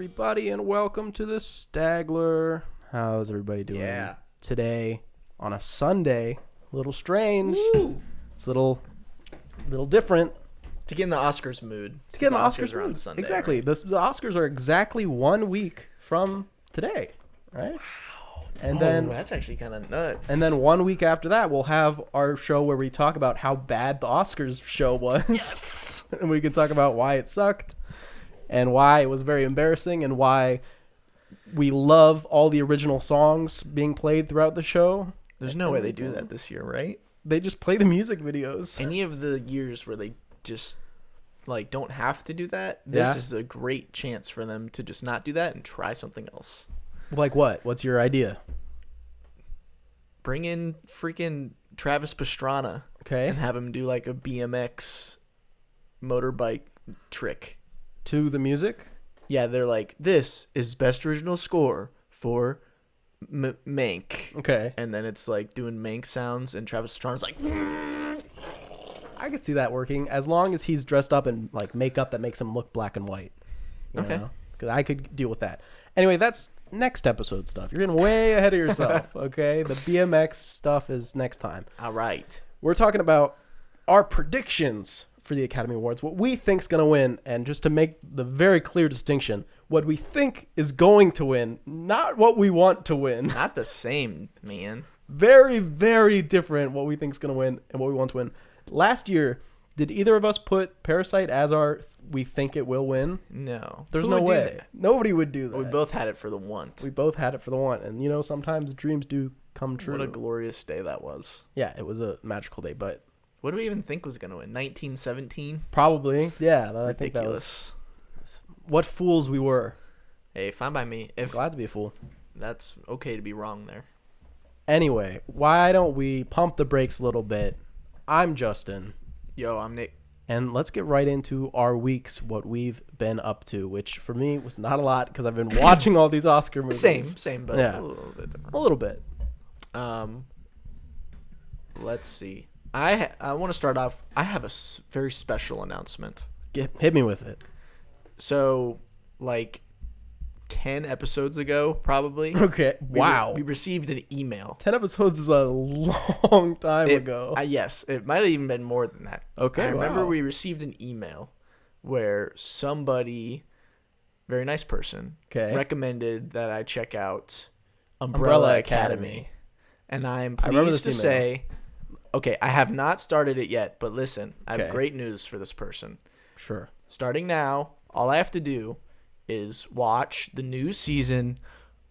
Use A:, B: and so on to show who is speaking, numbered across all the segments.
A: everybody, and welcome to the Stagler. How's everybody doing today on a Sunday? A little strange.
B: Woo.
A: It's a little different.
B: To get in the Oscars mood.
A: To get in the Oscars
B: are on
A: mood.
B: Sunday.
A: Exactly.
B: Right?
A: The Oscars are exactly 1 week from today, right?
B: Wow.
A: And then
B: that's actually kind of nuts.
A: And then 1 week after that, we'll have our show where we talk about how bad the Oscars show was.
B: Yes.
A: And we can talk about why it sucked and why it was very embarrassing and why we love all the original songs being played throughout the show.
B: There's no way they do that this year, right?
A: They just play the music videos.
B: Any of the years where they just don't have to do that, this is a great chance for them to just not do that and try something else.
A: Like what? What's your idea?
B: Bring in freaking Travis Pastrana.
A: Okay.
B: And have him do like a BMX motorbike trick.
A: To the music?
B: Yeah, they're like, this is best original score for Mank.
A: Okay.
B: And then it's like doing Mank sounds, and Travis Pastrana's like,
A: I could see that working as long as he's dressed up in like makeup that makes him look black and white.
B: Okay.
A: Because I could deal with that. Anyway, that's next episode stuff. You're getting way ahead of yourself, okay? The BMX stuff is next time.
B: all right.
A: We're talking about our predictions for the Academy Awards, what we think's going to win, and just to make the very clear distinction, what we think is going to win, not what we want to win.
B: Not the same, man.
A: Very, very different what we think's going to win and what we want to win. Last year, did either of us put Parasite as our we think it will win?
B: No.
A: There's
B: Who
A: no
B: would do
A: way.
B: that?
A: Nobody would do that.
B: We both had it for the want.
A: We both had it for the one. And, you know, sometimes dreams do come true.
B: What a glorious day that was.
A: Yeah, it was a magical day, but
B: What do we even think was going to win? 1917?
A: probably. Yeah, I think that
B: Ridiculous.
A: was what fools we were.
B: Hey, fine by me. If
A: Glad to be a fool.
B: that's okay to be wrong there.
A: Anyway, why don't we pump the brakes a little bit? I'm Justin,
B: Yo, I'm Nick.
A: and let's get right into our weeks, what we've been up to, which for me was not a lot because I've been watching all these Oscar movies.
B: Same, but
A: Yeah.
B: a little bit different.
A: A little bit.
B: Let's see. I want to start off. I have a very special announcement.
A: Hit me with it.
B: So, like 10 episodes ago, probably.
A: Okay. Wow.
B: We received an email.
A: 10 episodes is a long time ago.
B: Yes, it might have even been more than that.
A: Okay,
B: I remember
A: wow.
B: we received an email where somebody, very nice person, recommended that I check out Umbrella Academy. And I am pleased to say, okay, I have not started it yet, but listen, I have great news for this person.
A: Sure.
B: Starting now, all I have to do is watch the new season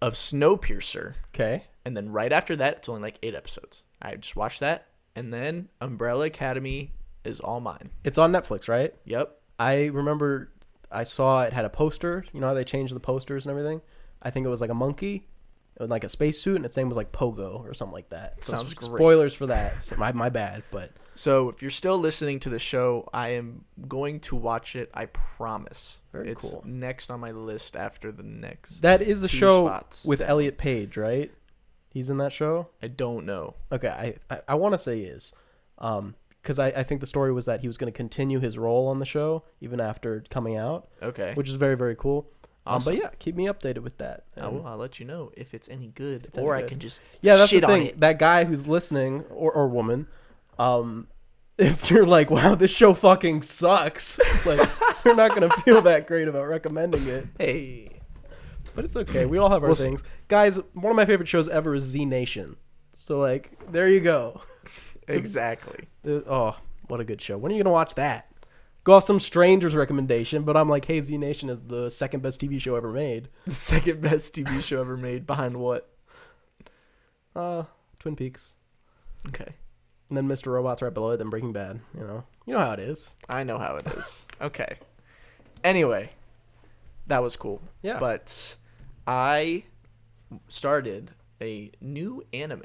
B: of Snowpiercer.
A: Okay.
B: And then right after that, it's only like 8 episodes. I just watch that, and then Umbrella Academy is all mine.
A: It's on Netflix, right?
B: Yep.
A: I remember I saw it had a poster. You know how they changed the posters and everything? I think it was like a monkey, like a spacesuit, and its name was like Pogo or something like that. So
B: Sounds great.
A: Spoilers for that. So my bad, but
B: So if you're still listening to the show, I am going to watch it. I promise.
A: Very
B: it's
A: cool.
B: Next on my list after the next.
A: that is the
B: 2
A: show
B: spots
A: with
B: down.
A: Elliot Page, right? He's in that show?
B: I don't know.
A: Okay, I want to say he is. Because I think the story was that he was going to continue his role on the show even after coming out.
B: Okay.
A: Which is very, very cool.
B: Awesome.
A: But yeah, keep me updated with that.
B: I'll let you know if it's any good,
A: any
B: or I
A: good.
B: can just
A: That's
B: shit
A: the
B: on
A: thing.
B: it.
A: That guy who's listening, or woman, if you're like, wow, this show fucking sucks, like, you're not going to feel that great about recommending it.
B: Hey.
A: But it's okay. We all have our things. Guys, one of my favorite shows ever is Z Nation. So, like, there you go.
B: Exactly.
A: Oh, what a good show. When are you going to watch that? Go off some stranger's recommendation, but I'm like, hey, Z Nation is the second best TV show ever made.
B: The second best TV show ever made, behind what?
A: Twin Peaks.
B: Okay.
A: And then Mr. Robot's right below it, then Breaking Bad. You know how it is.
B: I know how it is. Okay. Anyway, that was cool.
A: Yeah.
B: But I started a new anime.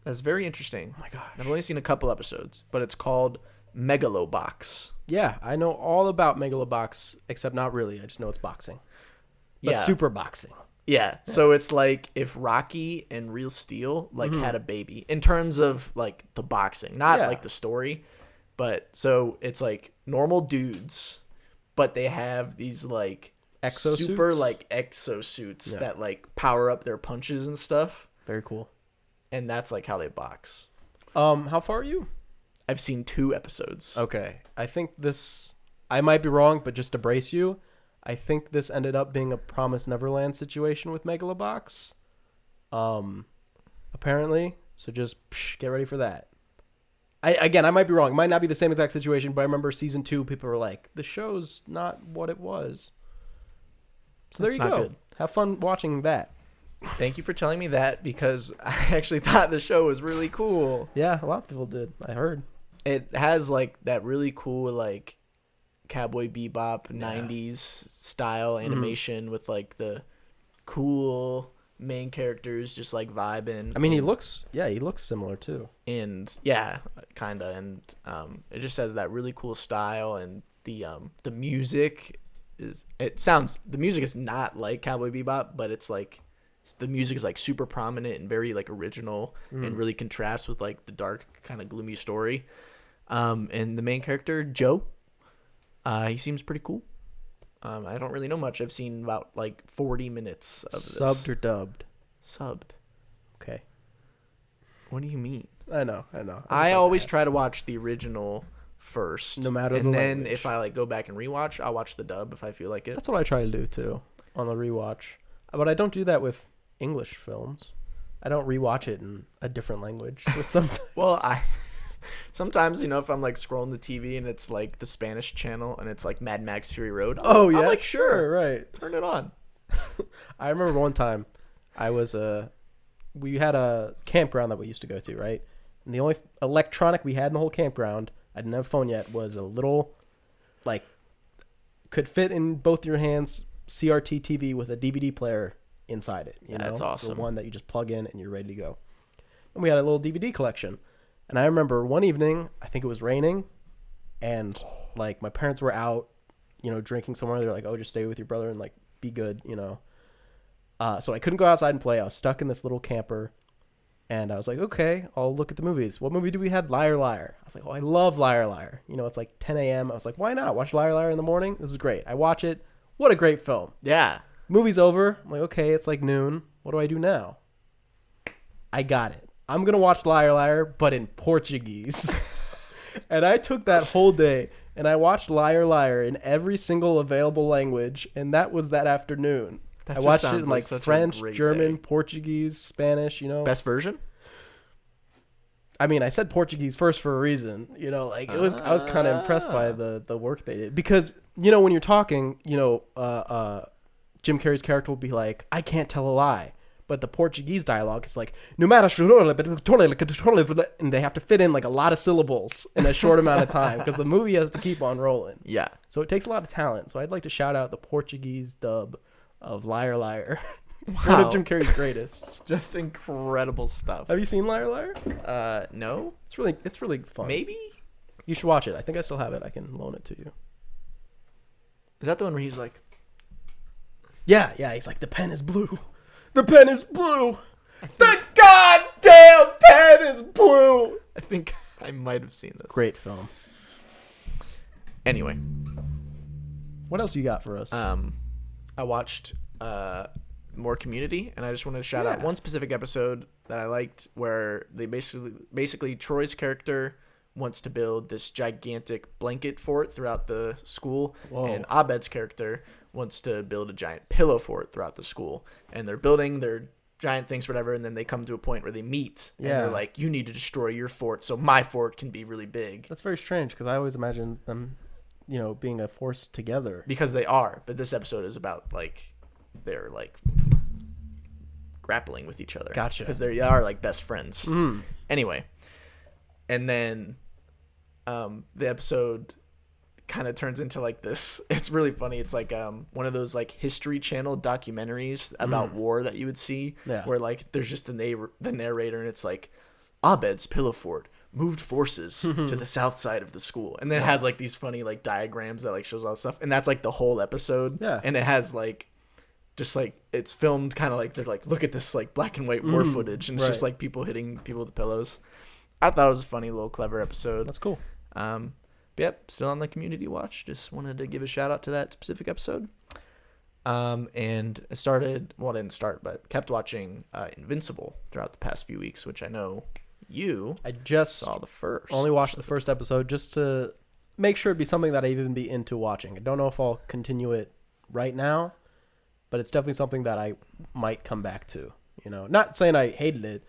B: That's very interesting.
A: Oh my gosh.
B: I've only seen a couple episodes, but it's called Megalobox.
A: Yeah, I know all about Megalobox, except not really. I just know it's boxing. But super boxing.
B: Yeah. So it's like if Rocky and Real Steel had a baby in terms of like the boxing, not like the story, but so it's like normal dudes, but they have these like super like exosuits that like power up their punches and stuff.
A: Very cool.
B: And that's like how they box.
A: How far are you?
B: I've seen 2 episodes.
A: Okay. I think I might be wrong, but just to brace you, I think this ended up being a Promised Neverland situation with Megalobox. Apparently. So just get ready for that. I might be wrong. It might not be the same exact situation, but I remember season 2, people were like, the show's not what it was. So there you go. Good. Have fun watching that.
B: Thank you for telling me that, because I actually thought the show was really cool.
A: Yeah, a lot of people did. I heard.
B: It has like that really cool like Cowboy Bebop 90s style animation with like the cool main characters just like vibing.
A: I mean, he looks similar too.
B: And yeah, kind of. And it just has that really cool style, and the music the music is not like Cowboy Bebop, but it's like the music is like super prominent and very like original and really contrasts with like the dark kind of gloomy story. And the main character, Joe, he seems pretty cool. I don't really know much. I've seen about like 40 minutes of this.
A: Subbed or dubbed?
B: Subbed.
A: Okay.
B: What do you mean?
A: I know.
B: I always try to watch the original first,
A: no matter
B: the
A: language.
B: And then if I like go back and rewatch, I'll watch the dub if I feel like it.
A: That's what I try to do too on the rewatch. But I don't do that with English films. I don't rewatch it in a different language with subtitles.
B: Well, sometimes, if I'm like scrolling the TV and it's like the Spanish channel and it's like Mad Max Fury Road.
A: I'm like,
B: sure,
A: right.
B: Turn it on.
A: I remember one time we had a campground that we used to go to, right? And the only electronic we had in the whole campground, I didn't have a phone yet, was a little, like, could fit in both your hands CRT TV with a DVD player inside it.
B: That's awesome.
A: So one that you just plug in and you're ready to go. And we had a little DVD collection. And I remember one evening, I think it was raining, and like my parents were out, drinking somewhere. They're like, "Oh, just stay with your brother and like be good," So I couldn't go outside and play. I was stuck in this little camper, and I was like, "Okay, I'll look at the movies." What movie do we have? Liar Liar. I was like, "Oh, I love Liar Liar." It's like 10 a.m. I was like, "Why not watch Liar Liar in the morning? This is great." I watch it. What a great film.
B: Yeah.
A: Movie's over. I'm like, okay, it's like noon. What do I do now? I got it. I'm going to watch Liar Liar, but in Portuguese. And I took that whole day, and I watched Liar Liar in every single available language, and that was that afternoon. I watched it in like French, German, Portuguese, Spanish,
B: Best version?
A: I mean, I said Portuguese first for a reason. It was. I was kind of impressed by the work they did. Because, when you're talking, Jim Carrey's character will be like, I can't tell a lie. But the Portuguese dialogue is like, and they have to fit in like a lot of syllables in a short amount of time because the movie has to keep on rolling.
B: Yeah.
A: So it takes a lot of talent. So I'd like to shout out the Portuguese dub of Liar Liar. Wow. One of Jim Carrey's greatest.
B: Just incredible stuff.
A: Have you seen Liar Liar?
B: No.
A: It's really fun.
B: Maybe?
A: You should watch it. I think I still have it. I can loan it to you.
B: Is that the one where he's like...
A: Yeah. He's like, the pen is blue. The pen is blue. The goddamn pen is blue.
B: I think I might have seen this.
A: Great film.
B: Anyway.
A: What else you got for us?
B: I watched more Community, and I just wanted to shout out one specific episode that I liked where they basically Troy's character wants to build this gigantic blanket fort throughout the school. Whoa. And Abed's character wants to build a giant pillow fort throughout the school. And they're building their giant things, whatever, and then they come to a point where they meet. And they're like, you need to destroy your fort so my fort can be really big.
A: That's very strange because I always imagined them, being a force together.
B: Because they are. But this episode is about, like, they're, like, grappling with each other.
A: Gotcha.
B: Because they are, like, best friends.
A: Mm.
B: Anyway. And then the episode kind of turns into like this. It's really funny. It's like one of those like History Channel documentaries about war that you would see, where like there's just the narrator, and it's like Abed's pillow fort moved forces to the south side of the school, and then it has like these funny like diagrams that like shows all the stuff, and that's like the whole episode. And it has like just like it's filmed kind of like they're like, look at this like black and white war footage, and it's just like people hitting people with pillows. I thought it was a funny little clever episode.
A: That's cool.
B: Yep, still on the Community watch. Just wanted to give a shout out to that specific episode. And I started, well, I didn't start, but kept watching Invincible throughout the past few weeks, which I know I just saw the first.
A: Only watched the first episode just to make sure it'd be something that I'd even be into watching. I don't know if I'll continue it right now, but it's definitely something that I might come back to. Not saying I hated it,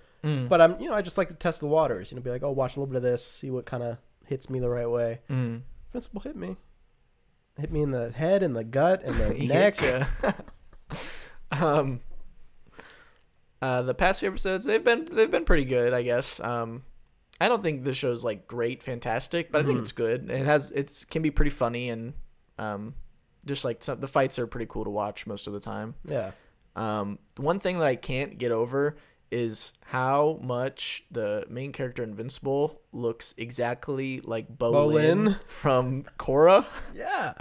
A: but I just like to test the waters. Be like, oh, watch a little bit of this, see what kind of hits me the right way. Invincible hit me in the head and the gut and the neck.
B: The past few episodes, they've been pretty good, I guess. I don't think the show's like great, fantastic, but I think it's good. It can be pretty funny, and just like the fights are pretty cool to watch most of the time.
A: Yeah.
B: One thing that I can't get over is how much the main character Invincible looks exactly like Bolin from Korra.
A: Yeah.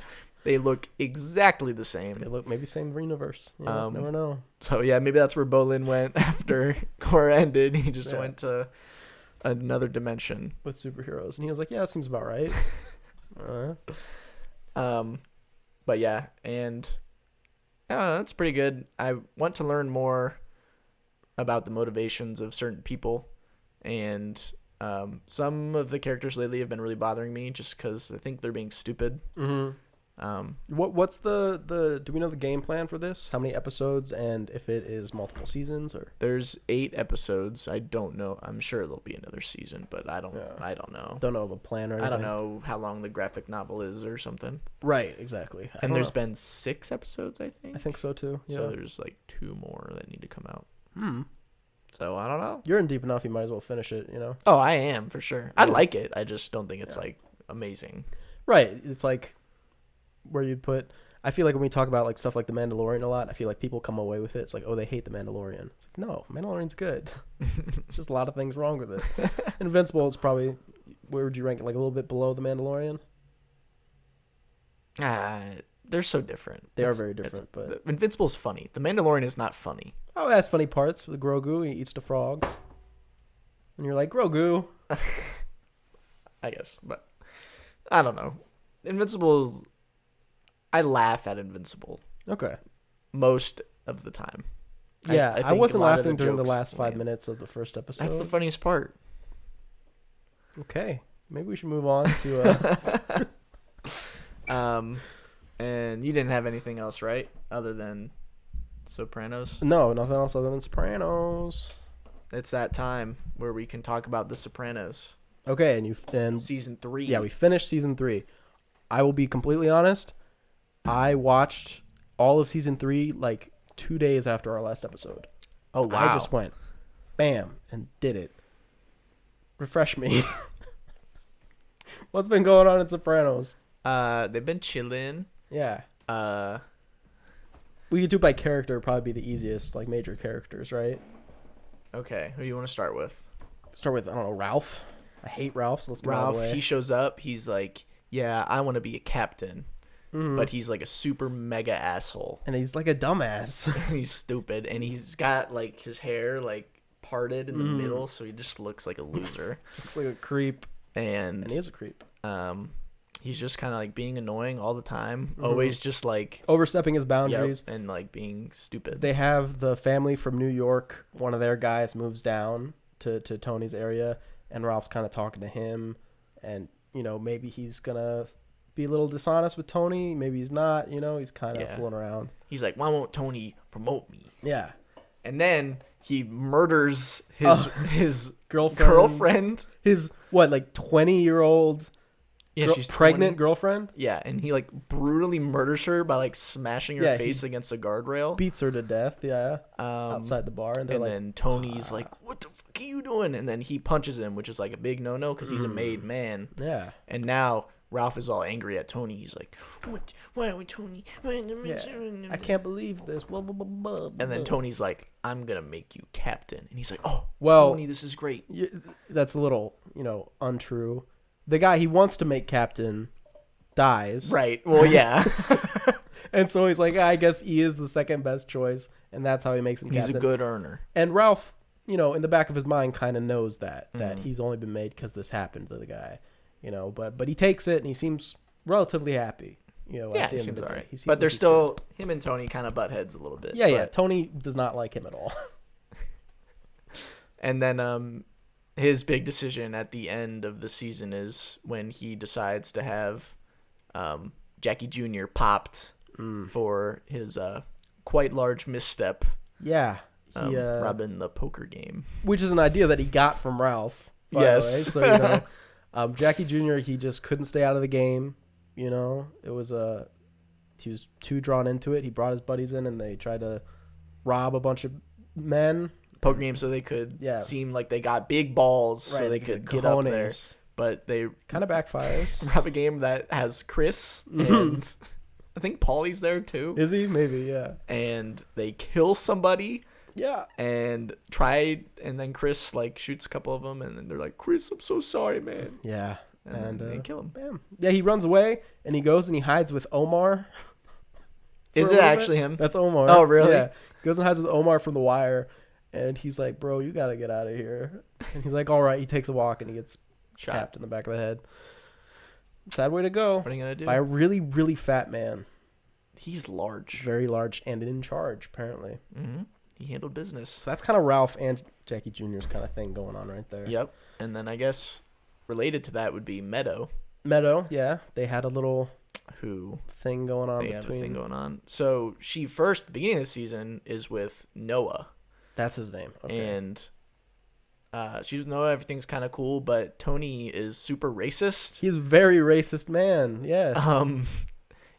B: They look exactly the same.
A: They look maybe same universe. Never know.
B: So yeah, maybe that's where Bolin went after Korra ended. He just went to another dimension
A: with superheroes, and he was like, "Yeah, that seems about right."
B: But yeah, and that's pretty good. I want to learn more about the motivations of certain people, and some of the characters lately have been really bothering me just because I think they're being stupid.
A: What's the do we know the game plan for this? How many episodes, and if it is multiple seasons? Or
B: there's 8 episodes. I don't know. I'm sure there'll be another season, but I don't know.
A: Don't know of a plan or anything.
B: I don't know how long the graphic novel is or something.
A: Right, exactly.
B: And there's been 6 episodes, I think.
A: I think so too. Yeah.
B: So there's like 2 more that need to come out. So I don't know.
A: You're in deep enough, you might as well finish it,
B: Oh, I am, for sure. I like it. I just don't think it's like amazing.
A: Right. It's like where you'd put, I feel like when we talk about like stuff like The Mandalorian a lot, I feel like people come away with it. It's like, oh, they hate The Mandalorian. It's like, no, Mandalorian's good. There's just a lot of things wrong with it. Invincible is probably, where would you rank it? Like a little bit below The Mandalorian?
B: They're so different.
A: They are very different. But
B: Invincible's funny. The Mandalorian is not funny.
A: Oh, it has funny parts with Grogu. He eats the frogs. And you're like, Grogu.
B: I guess. But I don't know. Invincible, I laugh at Invincible.
A: Okay.
B: Most of the time.
A: Yeah, I wasn't laughing during the last 5 minutes of the first episode.
B: That's the funniest part.
A: Okay. Maybe we should move on to...
B: And you didn't have anything else, right? Other than Sopranos?
A: No, nothing else other than Sopranos.
B: It's that time where we can talk about the Sopranos.
A: Okay, and
B: season 3.
A: Yeah, we finished season 3. I will be completely honest. I watched all of season 3 like 2 days after our last episode.
B: Oh wow!
A: I just went, bam, and did it. Refresh me. What's been going on in Sopranos?
B: They've been chilling.
A: Yeah. We could do by character, probably be the easiest, like major characters, right?
B: Okay, who do you want to start with?
A: Start with, I don't know, Ralph. I hate Ralph, so let's get
B: Ralph,
A: out of the way.
B: He shows up. He's like, yeah, I want to be a captain. But he's like a super mega asshole.
A: And he's like a dumbass.
B: He's stupid. And he's got like his hair like parted in the middle, so he just looks like a loser.
A: Looks like a creep.
B: And
A: he is a creep.
B: He's just kind of like being annoying all the time. Always just like
A: overstepping his boundaries.
B: Yep, and like being stupid.
A: They have the family from New York. One of their guys moves down to Tony's area, and Ralph's kind of talking to him. And, maybe he's going to be a little dishonest with Tony. Maybe he's not. He's kind of fooling around.
B: He's like, why won't Tony promote me?
A: Yeah.
B: And then he murders his
A: girlfriend. His, 20-year-old...
B: Yeah, she's
A: pregnant
B: 20.
A: girlfriend.
B: Yeah, and he like brutally murders her by like smashing her face against a guardrail.
A: Beats her to death. Yeah, outside the bar, and
B: then Tony's like, "What the fuck are you doing?" And then he punches him, which is like a big no-no because he's a made man.
A: Yeah,
B: and now Ralph is all angry at Tony. He's like, "What? Why are we Tony?
A: I can't believe this." Blah, blah, blah, blah,
B: and then Tony's like, "I'm gonna make you captain," and he's like, "Oh,
A: well,
B: Tony, this is great."
A: That's a little, untrue. The guy he wants to make captain dies.
B: Right. Well, yeah.
A: And so he's like, I guess he is the second best choice, and that's how he makes him captain.
B: He's a good earner.
A: And Ralph, in the back of his mind kind of knows that he's only been made because this happened to the guy, but he takes it and he seems relatively happy. You know,
B: yeah,
A: at the
B: he
A: end of
B: seems
A: the day.
B: alright.
A: He seems
B: But
A: like
B: they're
A: he's
B: still him and Tony kind of butt heads a little bit.
A: good. Yeah. Tony does not like him at all.
B: And then his big decision at the end of the season is when he decides to have Jackie Jr. popped for his quite large misstep.
A: Yeah. He,
B: robbing the poker game.
A: Which is an idea that he got from Ralph.
B: Yes.
A: So, you know, Jackie Jr., he just couldn't stay out of the game. You know, it was he was too drawn into it. He brought his buddies in and they tried to rob a bunch of men.
B: Poker game so they could seem like they got big balls so they could get up there. But they
A: kind of backfires.
B: Rob a game that has Chris and I think Paulie's there too.
A: Is he? Maybe, yeah.
B: And they kill somebody.
A: Yeah.
B: And then Chris like shoots a couple of them and then they're like, Chris, I'm so sorry, man.
A: Yeah.
B: And they kill him.
A: Bam. Yeah, he runs away and he goes and he hides with Omar.
B: Is it actually him?
A: That's Omar.
B: Oh, really?
A: Yeah. Goes and hides with Omar from The Wire. And he's like, bro, you got to get out of here. And he's like, all right. He takes a walk and he gets capped in the back of the head. Sad way to go.
B: What are you going to do?
A: By a really, really fat man.
B: He's large.
A: Very large and in charge, apparently.
B: Mm-hmm. He handled business.
A: So that's kind of Ralph and Jackie Jr.'s kind of thing going on right there.
B: Yep. And then I guess related to that would be Meadow.
A: Meadow, yeah. They had a little thing going on
B: between. Have a thing going on. So she first, the beginning of the season, is with Noah.
A: That's his name. Okay.
B: And she's with Noah. Everything's kind of cool, but Tony is super racist.
A: He's a very racist man. Yes.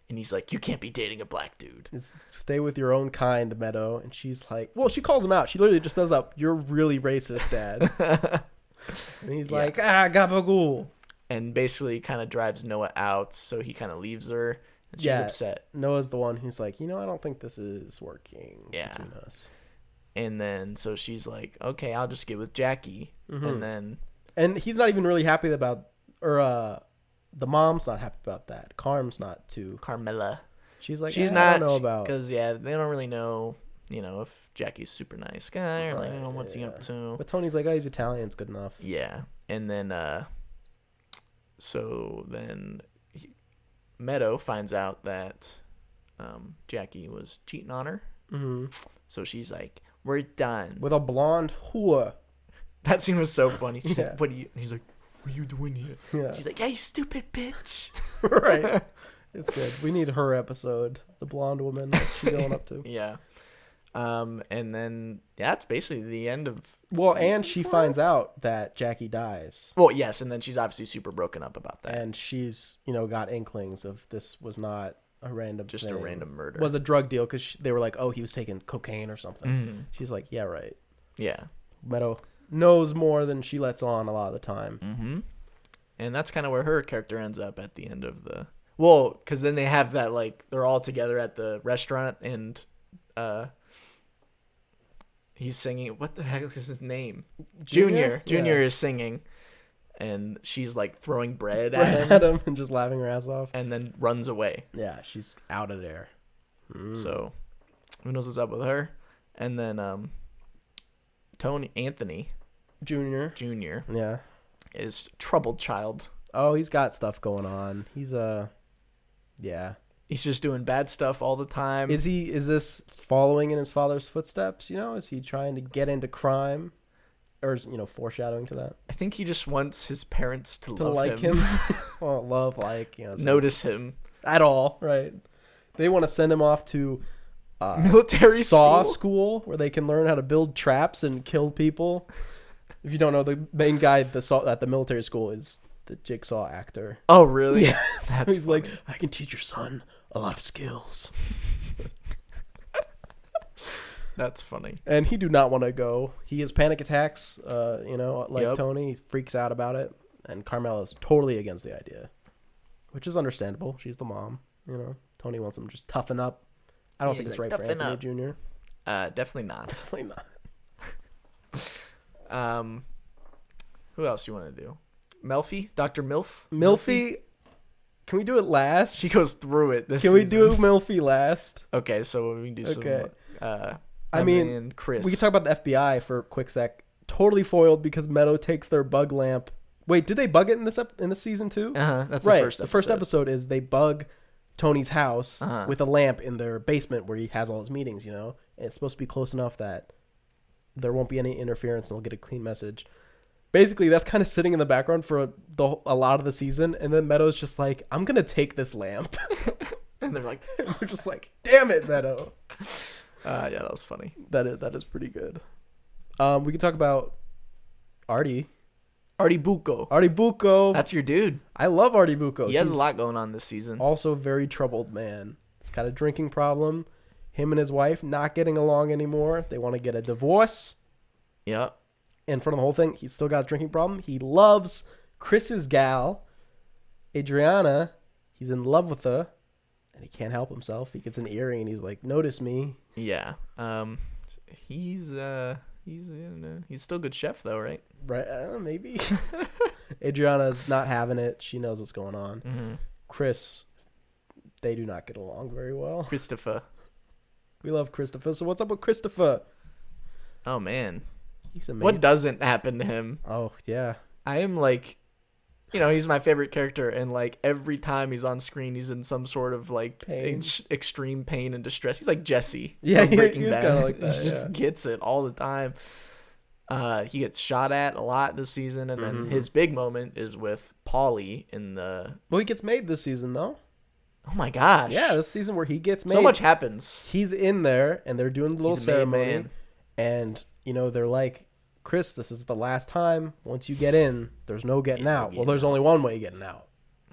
B: And he's like, you can't be dating a black dude.
A: Stay with your own kind, Meadow. And she's like, well, she calls him out. She literally just says up, you're really racist, Dad. And he's like, gabagool.
B: And basically kind of drives Noah out. So he kind of leaves her. And she's upset.
A: Noah's the one who's like, I don't think this is working between us.
B: And then so she's like, okay, I'll just get with Jackie. Mm-hmm.
A: And he's not even really happy about, or the mom's not happy about that. Carmela. She's like,
B: she's not,
A: I don't know about,
B: because they don't really know, if Jackie's a super nice guy or what's he up to.
A: But Tony's like, he's Italian, it's good enough.
B: Yeah, and then Meadow finds out that Jackie was cheating on her. Mm-hmm. So she's like, we're done
A: with a blonde whore.
B: That scene was so funny. She's like, what are you? And he's like, what are you doing here?
A: Yeah.
B: She's like, yeah, you stupid bitch.
A: Right. It's good. We need her episode. The blonde woman. What's she going up to?
B: Yeah. And then that's basically the end of.
A: Well, and she finds out that Jackie dies.
B: Well, yes, and then she's obviously super broken up about that.
A: And she's, got inklings of this was not a random
B: just
A: thing.
B: A random murder.
A: It was a drug deal because they were like, oh, he was taking cocaine or something. Mm. She's like, yeah, right.
B: Yeah.
A: Meadow knows more than she lets on a lot of the time.
B: Mm-hmm. And that's kind of where her character ends up at the end of the. Well, because then they have that, they're all together at the restaurant and he's singing. What the heck is his name? Junior. Junior is singing. And she's throwing bread at him
A: and just laughing her ass off.
B: And then runs away.
A: Yeah, she's out of there.
B: So who knows what's up with her? And then Anthony Jr.
A: Yeah.
B: Is troubled child.
A: Oh, he's got stuff going on. He's yeah.
B: He's just doing bad stuff all the time.
A: Is this following in his father's footsteps? Is he trying to get into crime? Or is, foreshadowing to that?
B: I think he just wants his parents to love
A: like him. Well,
B: notice him
A: at all, right? They want to send him off to
B: military
A: school where they can learn how to build traps and kill people. If you don't know, the main guy at the military school is the Jigsaw actor.
B: Oh, really?
A: Yeah. So he's funny. Like, I can teach your son a lot of skills.
B: That's funny.
A: And he do not want to go. He has panic attacks, Tony. He freaks out about it. And Carmela's totally against the idea, which is understandable. She's the mom, Tony wants him to just toughen up. I don't think it's right for Anthony Jr.
B: Definitely not.
A: Definitely not.
B: Who else you want to do? Melfi? Dr.
A: Milfy? Can we do it last?
B: She goes through it this
A: season. We do Milfy last?
B: Okay, so we can do some... Chris.
A: We can talk about the FBI for a quick sec. Totally foiled because Meadow takes their bug lamp. Wait, do they bug it in this season too?
B: That's
A: right.
B: The first episode.
A: The first episode is they bug Tony's house with a lamp in their basement where he has all his meetings, you know? And it's supposed to be close enough that there won't be any interference and they'll get a clean message. Basically, that's kind of sitting in the background for a lot of the season. And then Meadow's just like, I'm going to take this lamp.
B: And they're like,
A: we're just like, damn it, Meadow.
B: Yeah, that was funny.
A: That is pretty good. We can talk about Artie.
B: Artie Bucco.
A: Artie Bucco.
B: That's your dude.
A: I love Artie Bucco.
B: He has a lot going on this season.
A: Also a very troubled man. He's got a drinking problem. Him and his wife not getting along anymore. They want to get a divorce.
B: Yep.
A: In front of the whole thing, he's still got his drinking problem. He loves Chris's gal, Adriana. He's in love with her, and he can't help himself. He gets an earring, and he's like, "Notice me."
B: Yeah. He's still a good chef though, right?
A: Right? Maybe. Adriana's not having it. She knows what's going on.
B: Mm-hmm.
A: Chris, they do not get along very well.
B: Christopher.
A: We love Christopher. So what's up with Christopher?
B: Oh man.
A: He's amazing.
B: What doesn't happen to him?
A: Oh, yeah.
B: I am like, he's my favorite character, and like every time he's on screen, he's in some sort of like extreme pain and distress. He's like Jesse.
A: Yeah,
B: from Breaking
A: he's
B: Bad.
A: kind of like that.
B: He just gets it all the time. He gets shot at a lot this season, and then his big moment is with Paulie in the.
A: Well, he gets made this season, though.
B: Oh my gosh!
A: Yeah, this season where he gets made.
B: So much happens.
A: He's in there, and they're doing the little ceremony,
B: man.
A: And they're like, Chris, this is the last time. Once you get in, there's no getting out. Well, there's only one way getting out.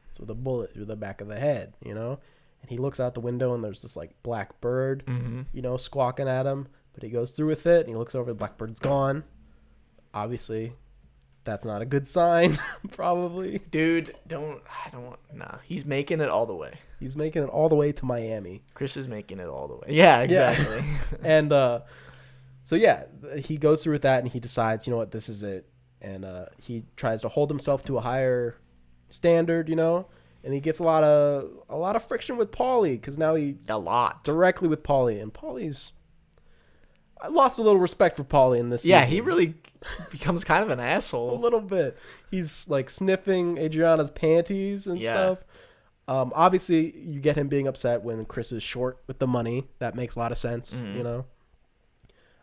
A: It's with a bullet through the back of the head, And he looks out the window, and there's this like black bird, squawking at him. But he goes through with it, and he looks over. The black bird's gone. Obviously, that's not a good sign. Probably,
B: dude. Nah. He's making it all the way.
A: He's making it all the way to Miami.
B: Chris is making it all the way. Yeah, exactly.
A: Yeah. And so yeah, he goes through with that, and he decides, you know what, this is it. And he tries to hold himself to a higher standard, and he gets a lot of friction with Paulie, because now directly with Paulie, and I lost a little respect for Paulie in this season.
B: Yeah, he really becomes kind of an asshole.
A: A little bit. He's like sniffing Adriana's panties and stuff. Obviously, you get him being upset when Chris is short with the money. That makes a lot of sense,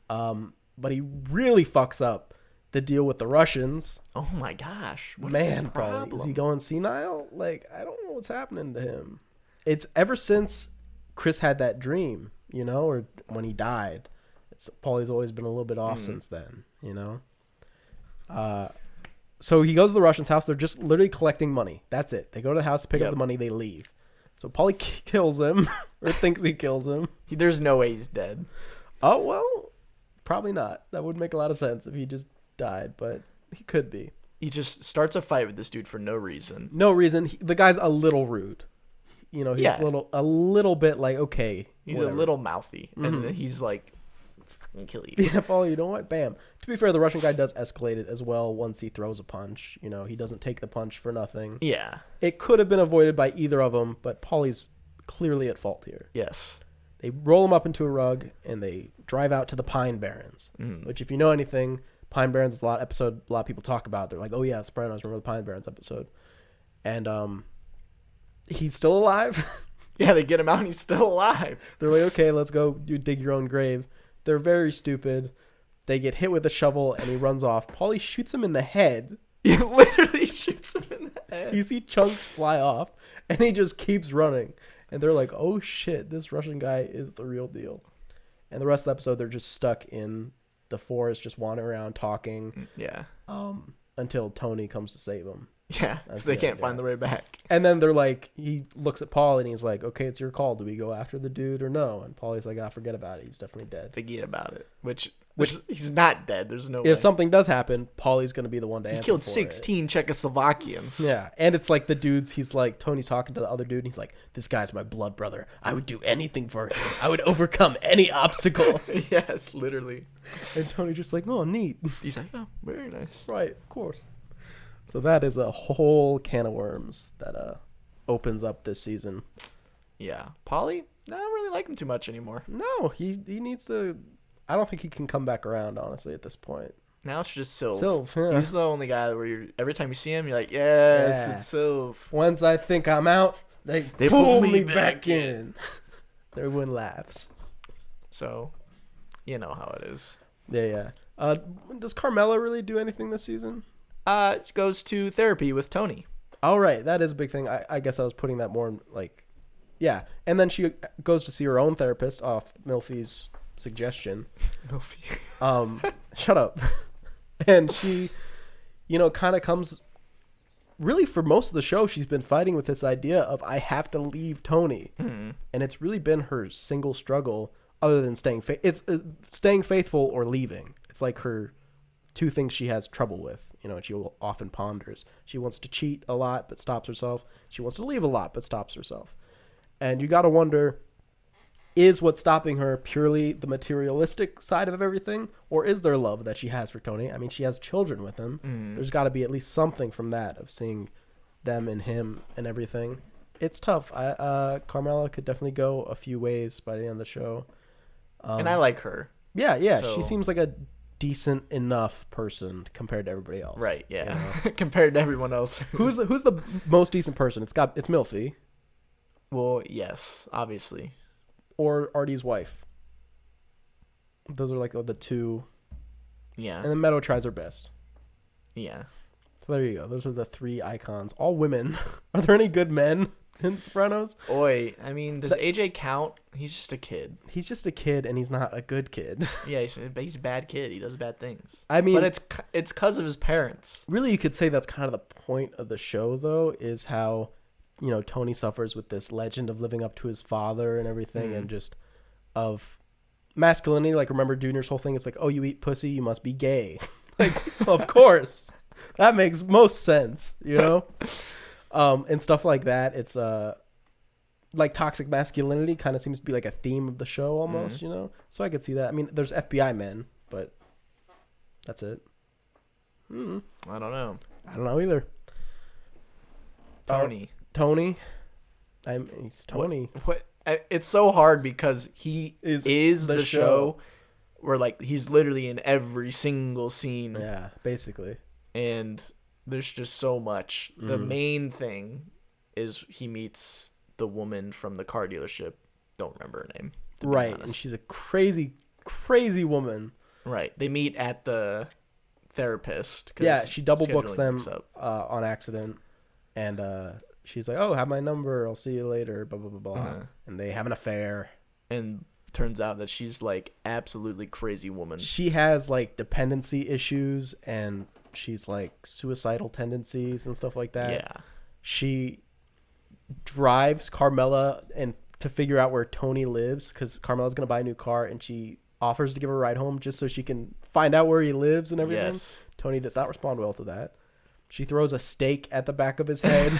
A: But he really fucks up the deal with the Russians.
B: Oh my gosh. What is his problem?
A: Probably. Is he going senile? Like, I don't know what's happening to him. It's ever since Chris had that dream, or when he died. Paulie's always been a little bit off since then, So he goes to the Russians' house. They're just literally collecting money. That's it. They go to the house to pick up the money. They leave. So Paulie kills him, or thinks he kills him.
B: There's no way he's dead.
A: Oh, well, probably not. That would make a lot of sense if he just died, but he could be.
B: He just starts a fight with this dude for no reason.
A: No reason. The guy's a little rude. He's a little bit like, okay.
B: He's whatever. A little mouthy, and he's like, and kill you.
A: Yeah, Paulie, you know what? Bam. To be fair, the Russian guy does escalate it as well once he throws a punch. He doesn't take the punch for nothing.
B: Yeah.
A: It could have been avoided by either of them, but Paulie's clearly at fault here.
B: Yes.
A: They roll him up into a rug, and they drive out to the Pine Barrens, which, if you know anything, Pine Barrens is a lot of people talk about. They're like, oh, yeah, Sopranos, remember the Pine Barrens episode. And he's still alive.
B: Yeah, they get him out, and he's still alive.
A: They're like, okay, let's go. You dig your own grave. They're very stupid. They get hit with a shovel, and he runs off. Paulie shoots him in the head.
B: He literally shoots him in the head.
A: You see chunks fly off, and he just keeps running. And they're like, oh, shit, this Russian guy is the real deal. And the rest of the episode, they're just stuck in the forest, just wandering around talking.
B: Yeah.
A: Until Tony comes to save them.
B: Yeah, because they can't find the way back.
A: And then they're like, he looks at Paul and he's like, okay, it's your call. Do we go after the dude or no? And Paulie's like, forget about it. He's definitely dead.
B: Forget about it. Which he's not dead. There's no way.
A: If something does happen, Paulie's going to be the one to answer.
B: He killed 16 Czechoslovakians.
A: Yeah. And it's like the dudes, he's like, Tony's talking to the other dude and he's like, this guy's my blood brother. I would do anything for him. I would overcome any obstacle.
B: Yes, literally.
A: And Tony's just like, oh, neat.
B: He's like, oh, very nice.
A: Right, of course. So that is a whole can of worms that opens up this season.
B: Yeah. Paulie, I don't really like him too much anymore.
A: No, he needs to... I don't think he can come back around, honestly, at this point.
B: Now it's just Sylv.
A: Sylv, yeah.
B: He's the only guy where every time you see him, you're like, yes, it's Sylv.
A: Once I think I'm out, They pulled me back in. Everyone laughs.
B: So, you know how it is.
A: Yeah. Does Carmela really do anything this season?
B: She goes to therapy with Tony.
A: All right, that is a big thing. I guess I was putting that more in, like, yeah. And then she goes to see her own therapist off Milfy's suggestion.
B: Milfy.
A: Shut up. And she, kind of comes. Really, for most of the show, she's been fighting with this idea of I have to leave Tony, and it's really been her single struggle, other than staying staying faithful or leaving. It's like her two things she has trouble with. And she often ponders. She wants to cheat a lot, but stops herself. She wants to leave a lot, but stops herself. And you got to wonder, is what's stopping her purely the materialistic side of everything, or is there love that she has for Tony? I mean, she has children with him. There's got to be at least something from that, of seeing them and him and everything. It's tough. Carmela could definitely go a few ways by the end of the show.
B: And I like her.
A: Yeah. So. She seems like a decent enough person compared to everybody else.
B: Right, yeah. Compared to everyone else.
A: Who's the most decent person? It's Milfy.
B: Well, yes, obviously.
A: Or Artie's wife. Those are like the two.
B: Yeah.
A: And then Meadow tries her best.
B: Yeah.
A: So there you go. Those are the three icons. All women. Are there any good men in Sopranos?
B: Oi, I mean, does AJ count? He's just a kid.
A: He's just a kid, and he's not a good kid.
B: Yeah, he's a bad kid. He does bad things.
A: I mean,
B: but it's because of his parents.
A: Really, you could say that's kind of the point of the show, though, is how, Tony suffers with this legend of living up to his father and everything, and just of masculinity. Like, remember Junior's whole thing? It's like, oh, you eat pussy, you must be gay. Like, of course. That makes most sense, and stuff like that. It's like toxic masculinity kind of seems to be like a theme of the show almost, So I could see that. I mean, there's FBI men, but that's it.
B: I don't know.
A: I don't know either.
B: Tony.
A: He's Tony.
B: What? It's so hard because he is the show where, like, he's literally in every single scene.
A: Yeah, basically.
B: And there's just so much. The main thing is he meets the woman from the car dealership. Don't remember her name.
A: Right, and she's a crazy, crazy woman.
B: Right. They meet at the therapist.
A: Yeah, she double books them on accident. And she's like, oh, have my number. I'll see you later. Blah, blah, blah, blah. And they have an affair.
B: And turns out that she's, like, absolutely crazy woman.
A: She has, like, dependency issues, and she's, like, suicidal tendencies and stuff like that.
B: Yeah.
A: She drives Carmela and to figure out where Tony lives, because Carmela's going to buy a new car, and she offers to give her a ride home just so she can find out where he lives and everything. Yes. Tony does not respond well to that. She throws a stake at the back of his head.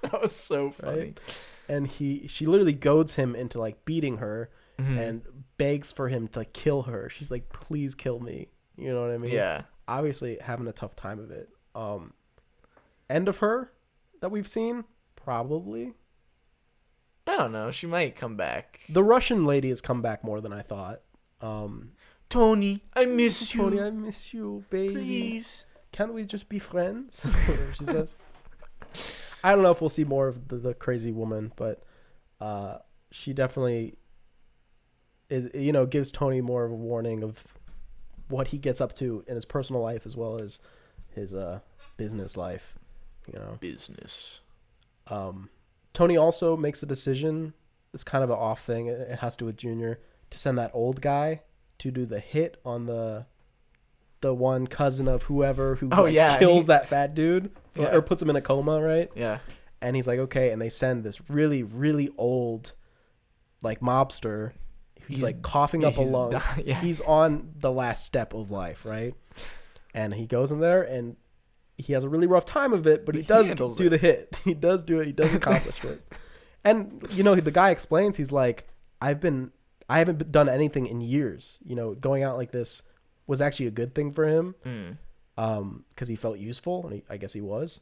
B: That was so funny. Right?
A: And she literally goads him into, like, beating her and begs for him to kill her. She's like, please kill me. You know what I mean?
B: Yeah.
A: Obviously having a tough time of it. End of her that we've seen? Probably.
B: I don't know. She might come back.
A: The Russian lady has come back more than I thought.
B: Tony, I miss you.
A: Tony, I miss you, baby.
B: Please.
A: Can't we just be friends? Whatever she says. I don't know if we'll see more of the crazy woman, but she definitely is, gives Tony more of a warning of what he gets up to in his personal life as well as his business life.
B: Business.
A: Tony also makes a decision. It's kind of an off thing. It has to do with Junior, to send that old guy to do the hit on the one cousin of whoever who kills that fat dude or puts him in a coma, right?
B: Yeah.
A: And he's like, okay, and they send this really, really old, like, mobster. He's like coughing up a lung. He's on the last step of life, right? And he goes in there and he has a really rough time of it, but he does do the hit. He does do it. He does accomplish it. And, the guy explains, he's like, I haven't done anything in years. Going out like this was actually a good thing for him because he felt useful, and I guess he was.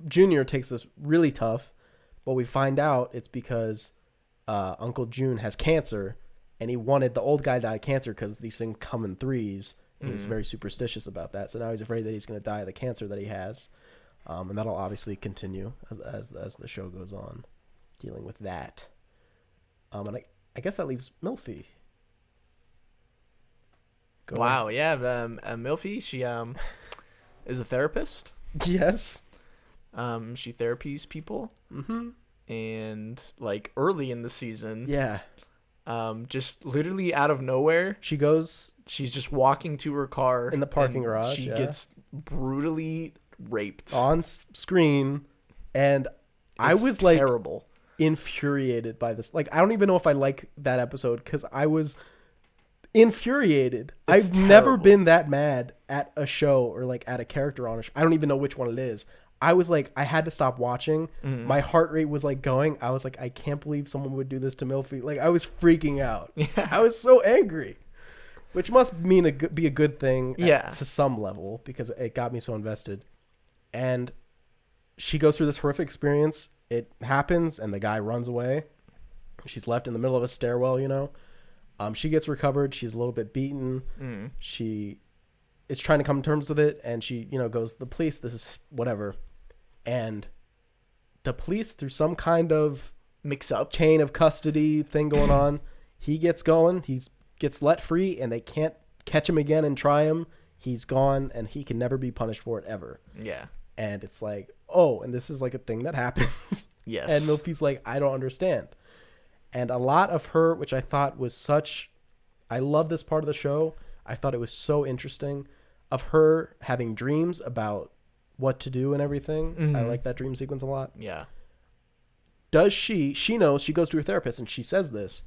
A: Junior takes this really tough, but we find out it's because Uncle June has cancer, and he wanted the old guy to die of cancer because these things come in threes, and he's very superstitious about that. So now he's afraid that he's going to die of the cancer that he has. And that'll obviously continue as the show goes on, dealing with that. And I guess that leaves Milfy.
B: Wow, yeah, Milfy, she is a therapist.
A: Yes.
B: She therapies people.
A: Mm-hmm.
B: And like early in the season,
A: yeah,
B: just literally out of nowhere, she's just walking to her car
A: in the parking garage.
B: She gets brutally raped
A: on screen, and I was
B: terrible.
A: Infuriated by this. Like, I don't even know if I like that episode because I was infuriated. I've never been that mad at a show or like at a character on a show. I don't even know which one it is. I was like, I had to stop watching. Mm-hmm. My heart rate was like going. I was like, I can't believe someone would do this to Milfy. Like, I was freaking out. Yeah. I was so angry, which must mean be a good thing to some level because it got me so invested. And she goes through this horrific experience. It happens, and the guy runs away. She's left in the middle of a stairwell, you know. She gets recovered. She's a little bit beaten. Mm. She is trying to come to terms with it, and she, you know, goes to the police. This is whatever. And the police, through some kind of
B: mix-up
A: chain of custody thing going on, he gets going. He gets let free, and they can't catch him again and try him. He's gone, and he can never be punished for it ever.
B: Yeah.
A: And it's like, oh, and this is like a thing that happens.
B: Yes.
A: And Milfy's like, I don't understand. And a lot of her, which I thought was I love this part of the show. I thought it was so interesting of her having dreams about what to do and everything. Mm-hmm. I like that dream sequence a lot.
B: Yeah.
A: Does she knows, she goes to her therapist and she says this,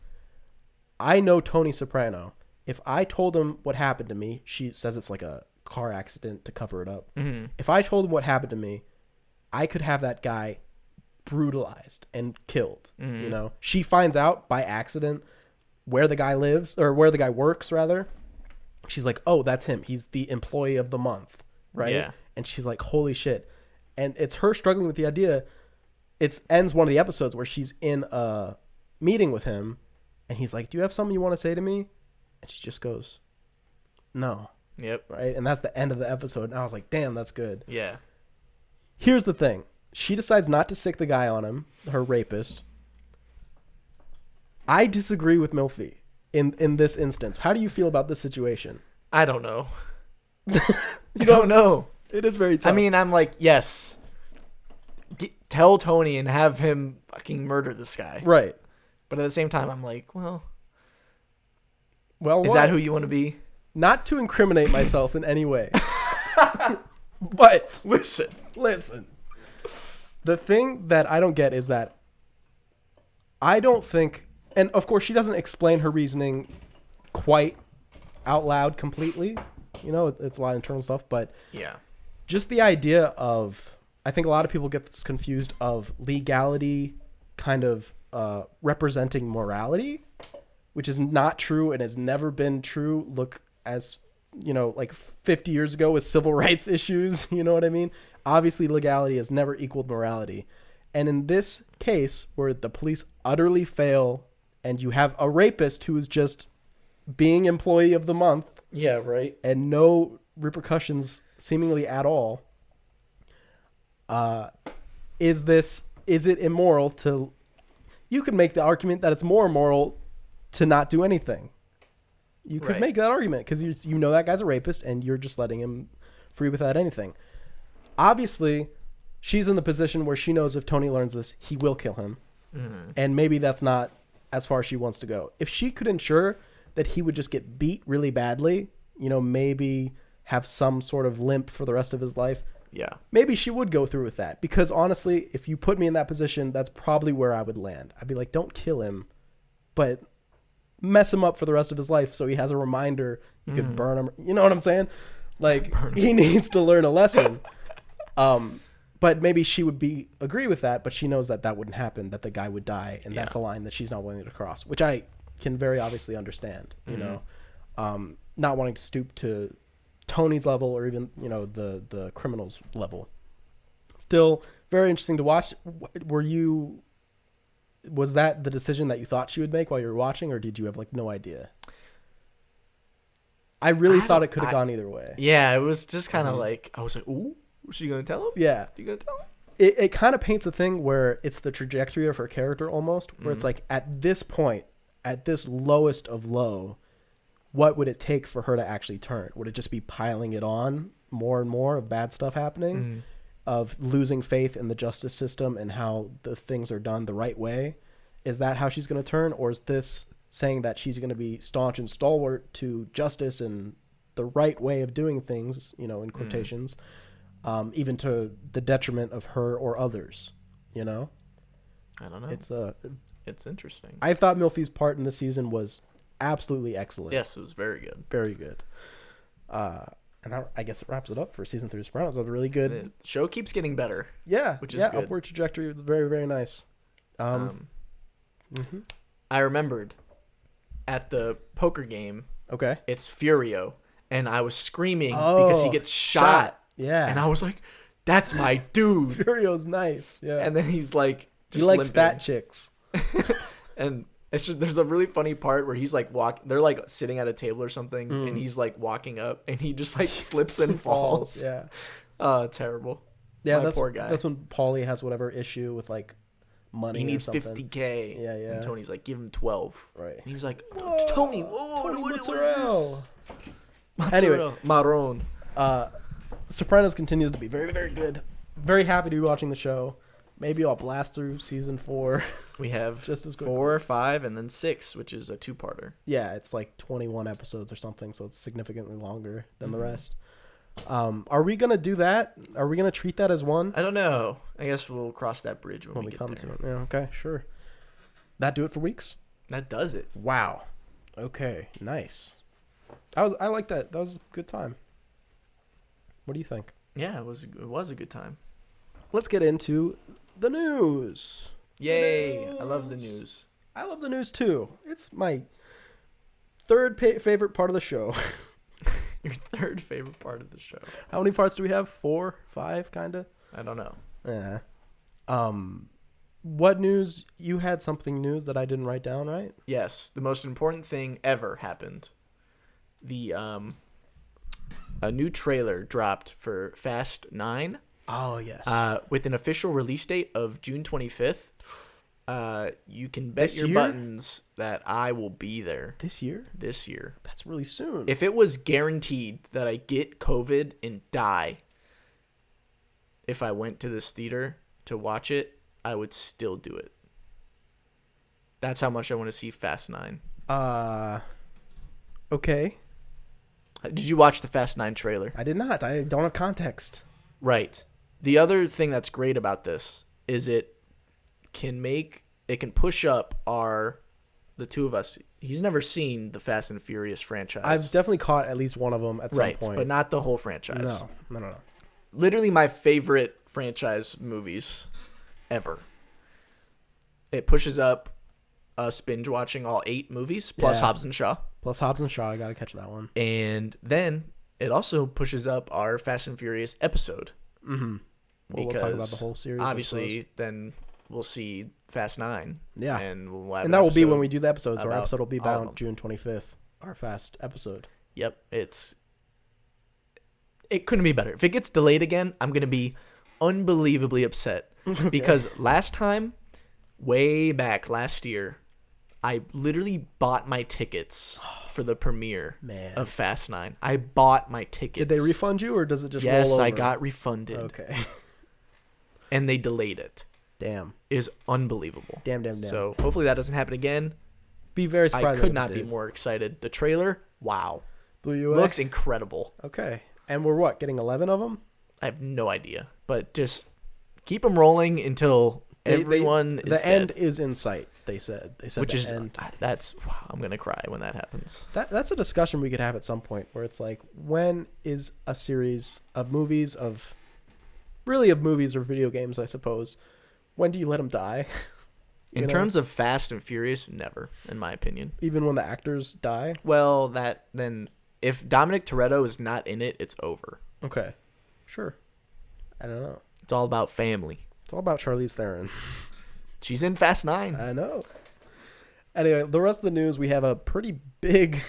A: I know Tony Soprano. If I told him what happened to me, she says it's like a car accident to cover it up. Mm-hmm. If I told him what happened to me, I could have that guy brutalized and killed. Mm-hmm. You know, she finds out by accident where the guy lives, or where the guy works rather. She's like, oh, that's him. He's the employee of the month. Right.
B: Yeah.
A: And she's like, holy shit. And it's her struggling with the idea. It ends one of the episodes where she's in a meeting with him and he's like, do you have something you want to say to me? And she just goes, no.
B: Yep.
A: Right. And that's the end of the episode. And I was like, damn, that's good.
B: Yeah.
A: Here's the thing. She decides not to sick the guy on him, her rapist. I disagree with Milfy in this instance. How do you feel about this situation?
B: I don't know. You don't know.
A: It is very tough.
B: I mean, I'm like, yes. Tell Tony and have him fucking murder this guy.
A: Right.
B: But at the same time, I'm like, well,
A: is
B: that who you want to be?
A: Not to incriminate myself in any way. But
B: listen.
A: The thing that I don't get is that I don't think, and of course she doesn't explain her reasoning quite out loud completely. You know, it's a lot of internal stuff, but
B: yeah,
A: just the idea of, I think a lot of people get this confused of legality kind of representing morality, which is not true and has never been true. Look, as you know, like 50 years ago with civil rights issues, you know what I mean? Obviously, legality has never equaled morality. And in this case, where the police utterly fail and you have a rapist who is just being employee of the month.
B: Yeah, right.
A: And no repercussions seemingly at all. Is it immoral to... You could make the argument that it's more immoral to not do anything. You could make that argument because you know that guy's a rapist and you're just letting him free without anything. Obviously, she's in the position where she knows if Tony learns this, he will kill him. Mm-hmm. And maybe that's not as far as she wants to go. If she could ensure that he would just get beat really badly, you know, maybe have some sort of limp for the rest of his life.
B: Yeah.
A: Maybe she would go through with that. Because honestly, if you put me in that position, that's probably where I would land. I'd be like, don't kill him, but mess him up for the rest of his life so he has a reminder. You could burn him. You know what I'm saying? Like, he needs to learn a lesson. But maybe she would agree with that, but she knows that wouldn't happen, that the guy would die, and that's a line that she's not willing to cross, which I can very obviously understand, you know, not wanting to stoop to Tony's level or even, you know, the criminal's level. Still very interesting to watch. Was that the decision that you thought she would make while you were watching, or did you have like no idea? I really thought it could have gone either way.
B: Yeah, it was just kind of like, I was like, ooh. Was she gonna tell him?
A: Yeah.
B: You gonna tell him?
A: It kind of paints a thing where it's the trajectory of her character almost, where it's like at this point, at this lowest of low, what would it take for her to actually turn? Would it just be piling it on more and more of bad stuff happening, of losing faith in the justice system and how the things are done the right way? Is that how she's going to turn? Or is this saying that she's going to be staunch and stalwart to justice and the right way of doing things, you know, in quotations, even to the detriment of her or others, you know?
B: I don't know. It's interesting.
A: I thought Milfy's part in this season was absolutely excellent.
B: Yes, it was very good.
A: Very good. And I guess it wraps it up for season 3 of Sopranos. That was really good.
B: The show keeps getting better.
A: Yeah.
B: Which is good.
A: Upward trajectory. It's very, very nice.
B: I remembered at the poker game.
A: Okay.
B: It's Furio. And I was screaming because he gets shot.
A: Yeah.
B: And I was like, that's my dude.
A: Furio's nice. Yeah.
B: And then he's like,
A: he likes fat chicks.
B: And it's just, there's a really funny part where he's like they're like sitting at a table or something, and he's like walking up, and he just like slips and falls.
A: Yeah.
B: Terrible.
A: Yeah,
B: My poor guy.
A: That's when Paulie has whatever issue with like money.
B: He needs
A: or something.
B: $50K.
A: Yeah, yeah.
B: And Tony's like, give him 12.
A: Right.
B: And he's like, Tony, what is this?
A: Anyway,
B: Marron.
A: Sopranos continues to be very, very good. Very happy to be watching the show. Maybe I'll blast through season 4.
B: We have
A: just as quick.
B: 4, 5, and then 6, which is a 2-parter.
A: Yeah, it's like 21 episodes or something, so it's significantly longer than the rest. Are we gonna do that? Are we gonna treat that as one?
B: I don't know. I guess we'll cross that bridge when we get
A: come
B: there.
A: to it. Yeah. Okay. Sure. That do it for weeks.
B: That does it.
A: Wow. Okay. Nice. I like that. That was a good time. What do you think?
B: Yeah, it was a good time.
A: Let's get into the news.
B: Yay! I love the news.
A: I love the news too. It's my third favorite part of the show.
B: Your third favorite part of the show.
A: How many parts do we have? 4, 5, kind of?
B: I don't know.
A: Yeah. What news? You had something news that I didn't write down, right?
B: Yes, the most important thing ever happened. A new trailer dropped for Fast 9.
A: Oh, yes.
B: With an official release date of June 25th. You can bet
A: This
B: your
A: year?
B: buttons that I will be there.
A: This year?
B: This year.
A: That's really soon.
B: If it was guaranteed that I get COVID and die if I went to this theater to watch it, I would still do it. That's how much I want to see Fast 9.
A: Okay.
B: Did you watch the Fast 9 trailer?
A: I did not. I don't have context.
B: Right. The other thing that's great about this is it can push up the two of us. He's never seen the Fast and Furious franchise.
A: I've definitely caught at least one of them at some point.
B: Right, but not the whole franchise.
A: No.
B: Literally my favorite franchise movies ever. It pushes up us binge watching all 8 movies plus Hobbs and Shaw.
A: Plus Hobbs and Shaw. I got to catch that one.
B: And then it also pushes up our Fast and Furious episode.
A: Mm-hmm. We'll talk about the whole series.
B: Obviously, then we'll see Fast 9.
A: Yeah.
B: And we'll have
A: that will be when we do the episodes. Our
B: about
A: episode will be
B: all of
A: about
B: them.
A: June 25th. Our Fast episode.
B: Yep. It couldn't be better. If it gets delayed again, I'm going to be unbelievably upset.
A: Okay.
B: Because last time, way back last year, I literally bought my tickets for the premiere of Fast 9. I bought my tickets.
A: Did they refund you, or does it just roll over?
B: Yes, I got refunded.
A: Okay.
B: And they delayed it.
A: Damn.
B: Is unbelievable.
A: Damn.
B: So hopefully that doesn't happen again.
A: Be very surprised.
B: I could not be more excited. The trailer, wow.
A: Blew you away?
B: Looks incredible.
A: Okay. And we're getting 11 of them?
B: I have no idea. But just keep them rolling until everyone is
A: the
B: dead.
A: end is in sight, they said.
B: Which is,
A: end.
B: wow, I'm going to cry when that happens.
A: That's a discussion we could have at some point where it's like, when is a series of movies of movies or video games, I suppose, when do you let them die?
B: In terms of Fast and Furious, never, in my opinion.
A: Even when the actors die?
B: Well, then if Dominic Toretto is not in it, it's over.
A: Okay. Sure. I don't know.
B: It's all about family.
A: It's all about Charlize Theron.
B: She's in Fast 9.
A: I know. Anyway, the rest of the news, we have a pretty big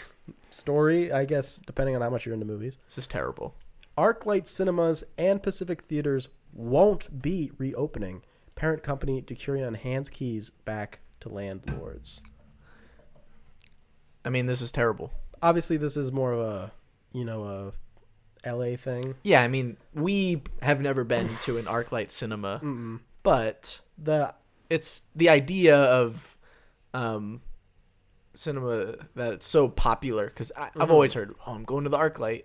A: story, I guess, depending on how much you're into movies.
B: This is terrible.
A: ArcLight Cinemas and Pacific Theaters won't be reopening. Parent company Decurion hands keys back to landlords.
B: I mean, this is terrible.
A: Obviously, this is more of a, a LA thing.
B: Yeah, I mean, we have never been to an ArcLight cinema, but it's the idea of cinema that it's so popular, because I've always heard, I'm going to the ArcLight,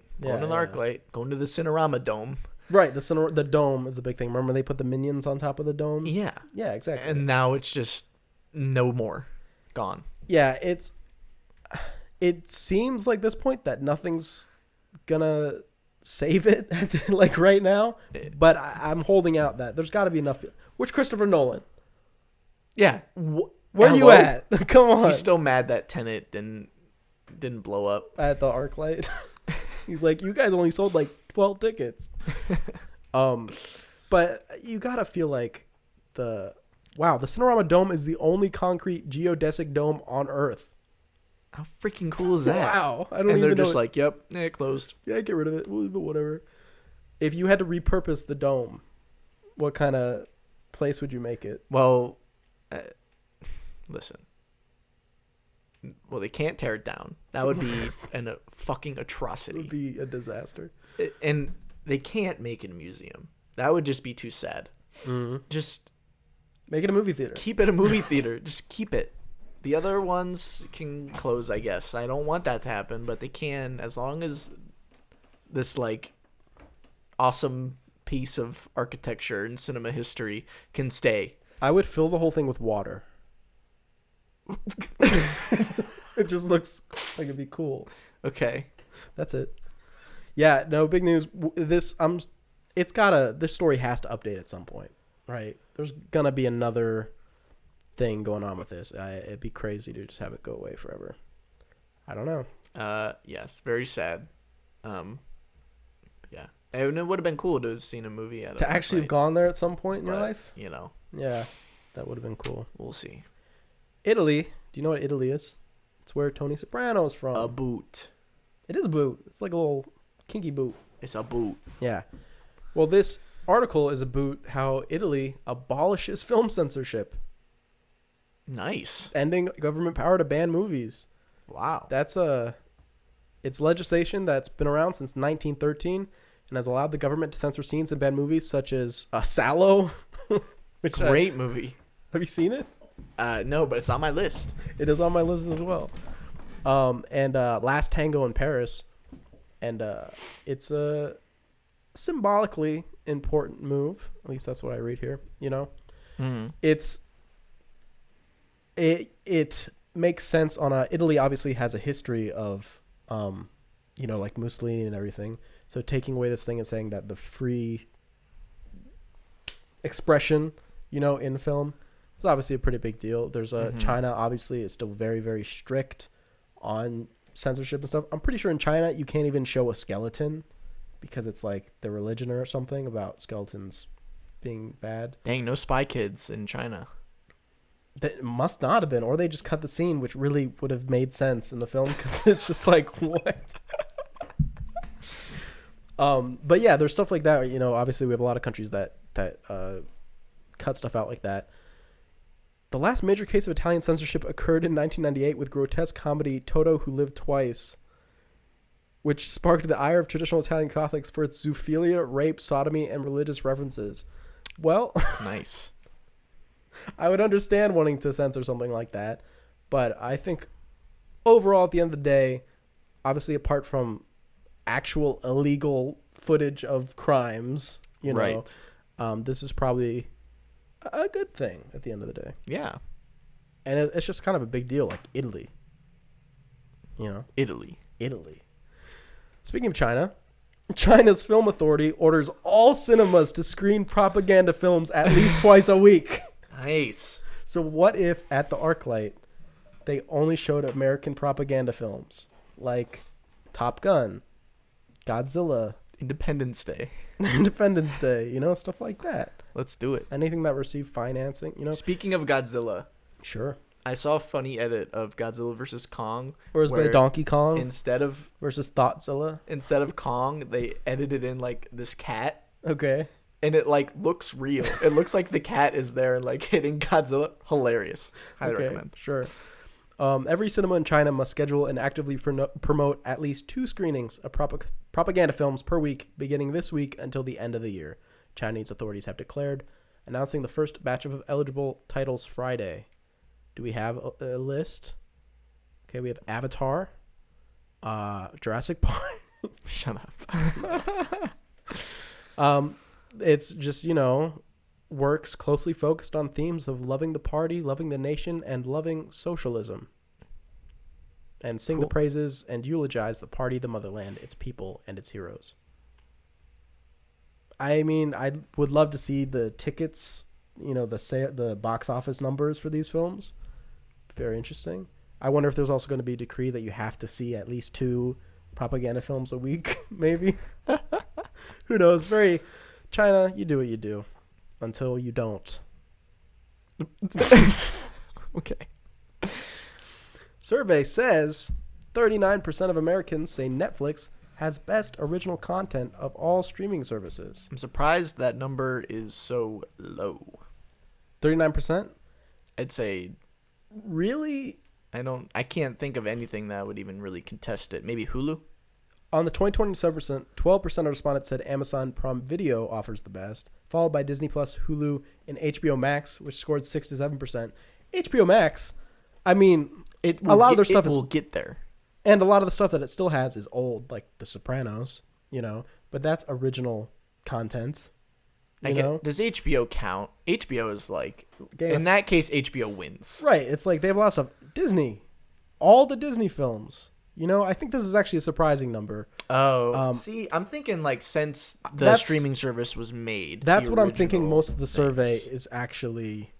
B: going to the Cinerama Dome.
A: Right, the dome is the big thing. Remember they put the Minions on top of the dome?
B: Yeah.
A: Yeah, exactly.
B: And now it's just no more. Gone.
A: Yeah, it seems like this point that nothing's gonna save it like right now, but I'm holding out that there's got to be enough. Which Christopher Nolan?
B: Yeah.
A: Where are you at? Come on.
B: He's still mad that Tenet didn't blow up
A: at the ArcLight. He's like, you guys only sold like 12 tickets. But you gotta feel like the Cinerama Dome is the only concrete geodesic dome on Earth.
B: How freaking cool is that?
A: Wow.
B: And they're just like, yep, it closed.
A: Yeah, get rid of it. But whatever. If you had to repurpose the dome, what kind of place would you make it?
B: Well, listen. Well, they can't tear it down. That would be a fucking atrocity.
A: It would be a disaster.
B: And they can't make it a museum. That would just be too sad.
A: Mm-hmm.
B: Just
A: make it a movie theater.
B: Keep it a movie theater. Just keep it. The other ones can close, I guess. I don't want that to happen, but they can, as long as this like awesome piece of architecture and cinema history can stay.
A: I would fill the whole thing with water. It just looks like it'd be cool.
B: Okay,
A: that's it. Yeah, no big news. This story has to update at some point, right? There's gonna be another thing going on with this. It'd be crazy to just have it go away forever. I don't know.
B: Yes, very sad. Yeah, and it would have been cool to have seen a movie at
A: to actually have gone there at some point in your life.
B: Yeah,
A: that would have been cool.
B: We'll see.
A: Italy. Do you know what Italy is? It's where Tony Soprano is from.
B: A boot.
A: It is a boot. It's like a little kinky boot.
B: It's a boot.
A: Yeah. Well, this article is about how Italy abolishes film censorship.
B: Nice.
A: Ending government power to ban movies.
B: Wow.
A: It's legislation that's been around since 1913 and has allowed the government to censor scenes in bad movies such as Salò.
B: Great movie.
A: Have you seen it?
B: No, but it's on my list.
A: It is on my list as well. And Last Tango in Paris. And it's a symbolically important move. At least that's what I read here.
B: Mm-hmm.
A: It makes sense on Italy obviously has a history of, like Mussolini and everything. So taking away this thing and saying that the free expression, in film, it's obviously a pretty big deal. There's China obviously is still very, very strict on censorship and stuff. I'm pretty sure in China you can't even show a skeleton because it's like their religion or something about skeletons being bad.
B: Dang, no Spy Kids in China.
A: That must not have been, or they just cut the scene, which really would have made sense in the film because it's just like what. But yeah, there's stuff like that. Obviously we have a lot of countries that cut stuff out like that. The last major case of Italian censorship occurred in 1998 with grotesque comedy Toto Who Lived Twice, which sparked the ire of traditional Italian Catholics for its zoophilia, rape, sodomy, and religious references. Well,
B: nice.
A: I would understand wanting to censor something like that, but I think overall at the end of the day, obviously apart from actual illegal footage of crimes,
B: right.
A: This is probably a good thing at the end of the day.
B: Yeah.
A: And it's just kind of a big deal, like Italy.
B: Italy.
A: Speaking of China, China's film authority orders all cinemas to screen propaganda films at least twice a week.
B: Nice.
A: So what if at the ArcLight they only showed American propaganda films like Top Gun, Godzilla,
B: Independence Day,
A: stuff like that.
B: Let's do it.
A: Anything that received financing,
B: Speaking of Godzilla,
A: sure.
B: I saw a funny edit of Godzilla vs. Kong.
A: Where Donkey Kong
B: instead of
A: versus Thoughtsilla.
B: Instead of Kong, they edited in like this cat.
A: Okay.
B: And it like looks real. It looks like the cat is there and like hitting Godzilla. Hilarious. Highly recommend.
A: Sure. Every cinema in China must schedule and actively promote at least 2 screenings of propaganda films per week, beginning this week until the end of the year. Chinese authorities have declared, announcing the first batch of eligible titles Friday. Do we have a list? Okay, we have Avatar, Jurassic Park.
B: Shut up.
A: It's just, works closely focused on themes of loving the party, loving the nation, and loving socialism. And sing the praises and eulogize the party, the motherland, its people, and its heroes. I mean, I would love to see the tickets, the box office numbers for these films. Very interesting. I wonder if there's also going to be a decree that you have to see at least 2 propaganda films a week, maybe. Who knows? Very China, you do what you do until you don't.
B: Okay.
A: Survey says 39% of Americans say Netflix has best original content of all streaming services.
B: I'm surprised that number is so low.
A: 39%?
B: I'd say...
A: Really?
B: I can't think of anything that would even really contest it. Maybe Hulu?
A: On the 2020 survey, 12% of respondents said Amazon Prime Video offers the best, followed by Disney Plus, Hulu, and HBO Max, which scored 6 to 7%. HBO Max, I mean, a lot of their stuff
B: will get there.
A: And a lot of the stuff that it still has is old, like The Sopranos, but that's original content.
B: Does HBO count? HBO is like, in that case, HBO wins.
A: Right. It's like they have a lot of stuff. Disney, all the Disney films. I think this is actually a surprising number.
B: Oh, see, I'm thinking like since the streaming service was made.
A: That's what I'm thinking. Most of the survey is actually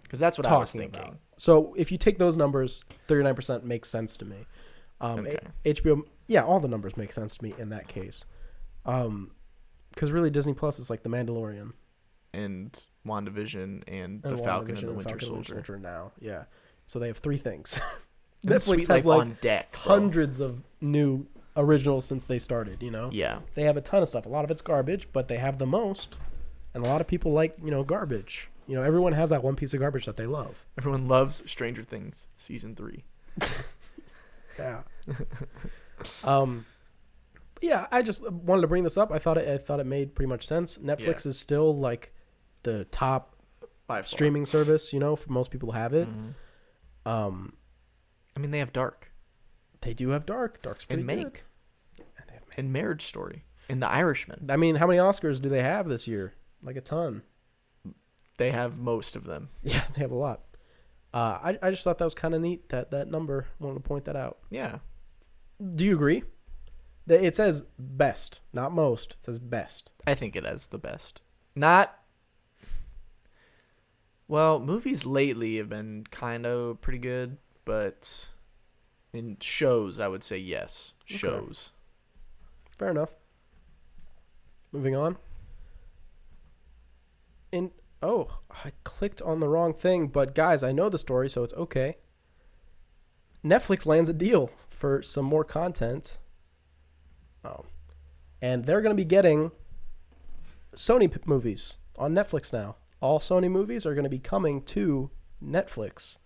B: because that's what I was thinking.
A: About. So if you take those numbers, 39% makes sense to me.
B: Okay.
A: HBO, all the numbers make sense to me in that case. Because really, Disney Plus is like The Mandalorian,
B: and WandaVision, and The Falcon and the Winter Soldier.
A: Now, yeah. So they have 3 things.
B: Netflix has like on deck,
A: hundreds of new originals since they started.
B: Yeah.
A: They have a ton of stuff. A lot of it's garbage, but they have the most, and a lot of people like garbage. Everyone has that one piece of garbage that they love.
B: Everyone loves Stranger Things season 3.
A: Yeah. Yeah, I just wanted to bring this up. I thought it made pretty much sense. Netflix is still like the top streaming service, for most people who have it.
B: Mm-hmm. I mean, they have Dark.
A: They do have Dark. Dark's pretty good.
B: And and Marriage Story. And The Irishman.
A: I mean, how many Oscars do they have this year? Like a ton.
B: They have most of them.
A: Yeah, they have a lot. I just thought that was kind of neat, that number. I wanted to point that out.
B: Yeah.
A: Do you agree? It says best, not most. It says best.
B: I think it has the best. Not... Well, movies lately have been kind of pretty good, but in shows, I would say yes. Shows.
A: Okay. Fair enough. Moving on. I clicked on the wrong thing, but guys, I know the story, so it's okay. Netflix lands a deal for some more content. Oh. And they're going to be getting Sony movies on Netflix now. All Sony movies are going to be coming to Netflix.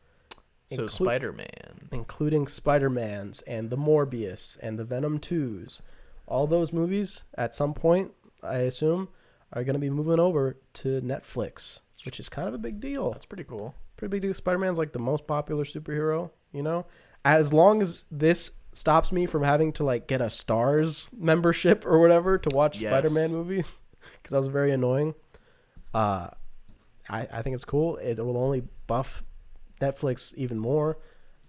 B: So Spider-Man.
A: Including Spider-Mans and the Morbius and the Venom 2s. All those movies, at some point, I assume, are going to be moving over to Netflix, which is kind of a big deal.
B: That's pretty cool.
A: Pretty big deal. Spider-Man's like the most popular superhero, As long as this stops me from having to like get a Stars membership or whatever to watch Spider-Man movies, because that was very annoying. I think it's cool. It will only buff Netflix even more.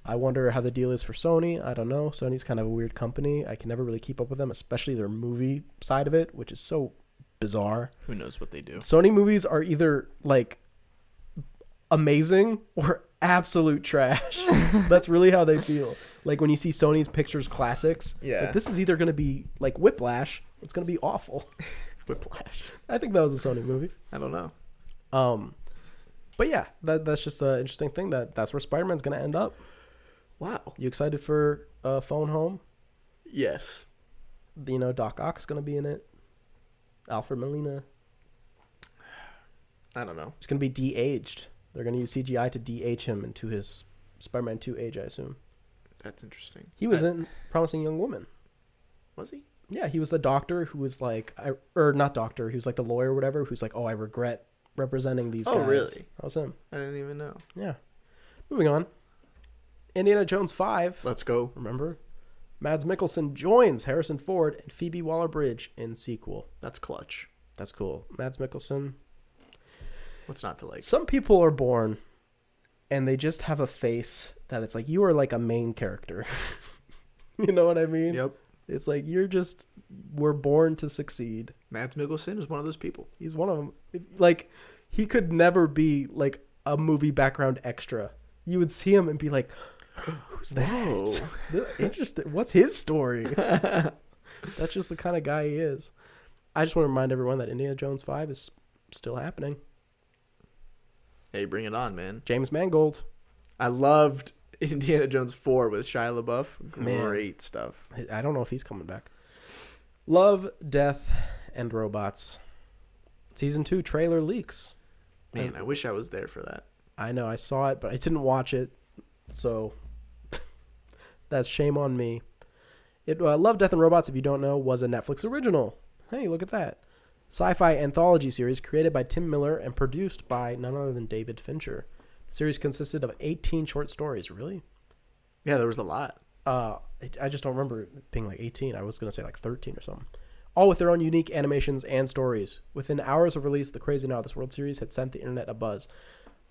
A: I wonder how the deal is for Sony. I don't know. Sony's kind of a weird company. I can never really keep up with them, especially their movie side of it, which is so bizarre.
B: Who knows what they do?
A: Sony movies are either like amazing or absolute trash. That's really how they feel. Like when you see Sony's Pictures Classics, it's like, this is either going to be like Whiplash, or it's going to be awful.
B: Whiplash.
A: I think that was a Sony movie.
B: I don't know.
A: But yeah, that's just an interesting thing. That's where Spider-Man's going to end up.
B: Wow.
A: You excited for Phone Home?
B: Yes.
A: You know, Doc Ock's going to be in it. Alfred Molina.
B: I don't know.
A: He's going to be de-aged. They're going to use CGI to de-age him into his Spider-Man 2 age, I assume.
B: That's interesting.
A: He was in Promising Young Woman.
B: Was he?
A: Yeah, he was the doctor who was like, or not doctor, he was like the lawyer or whatever, who's like, oh, I regret representing these guys.
B: Oh, really?
A: That was him.
B: I didn't even know.
A: Yeah. Moving on. Indiana Jones 5.
B: Let's go.
A: Remember? Mads Mikkelsen joins Harrison Ford and Phoebe Waller-Bridge in sequel.
B: That's clutch.
A: That's cool. Mads Mikkelsen.
B: What's not to like?
A: Some people are born and they just have a face that it's like, you are like a main character. You know what I mean?
B: Yep.
A: It's like, we're born to succeed.
B: Mads Mikkelsen is one of those people.
A: He's one of them. Like, he could never be like a movie background extra. You would see him and be like, who's that? Interesting. What's his story? That's just the kind of guy he is. I just want to remind everyone that Indiana Jones 5 is still happening.
B: Hey, bring it on, man.
A: James Mangold.
B: I loved Indiana Jones 4 with Shia LaBeouf. Great stuff.
A: I don't know if he's coming back. Love, Death, and Robots. Season 2 trailer leaks.
B: Man, I wish I was there for that.
A: I know, I saw it, but I didn't watch it. So that's shame on me. Love, Death, and Robots, if you don't know, was a Netflix original. Hey, look at that. Sci-fi anthology series created by Tim Miller and produced by none other than David Fincher. The series consisted of 18 short stories. Really?
B: Yeah, there was a lot.
A: I just don't remember it being like 18. I was going to say like 13 or something. All with their own unique animations and stories. Within hours of release, the Crazy Now This World series had sent the internet abuzz.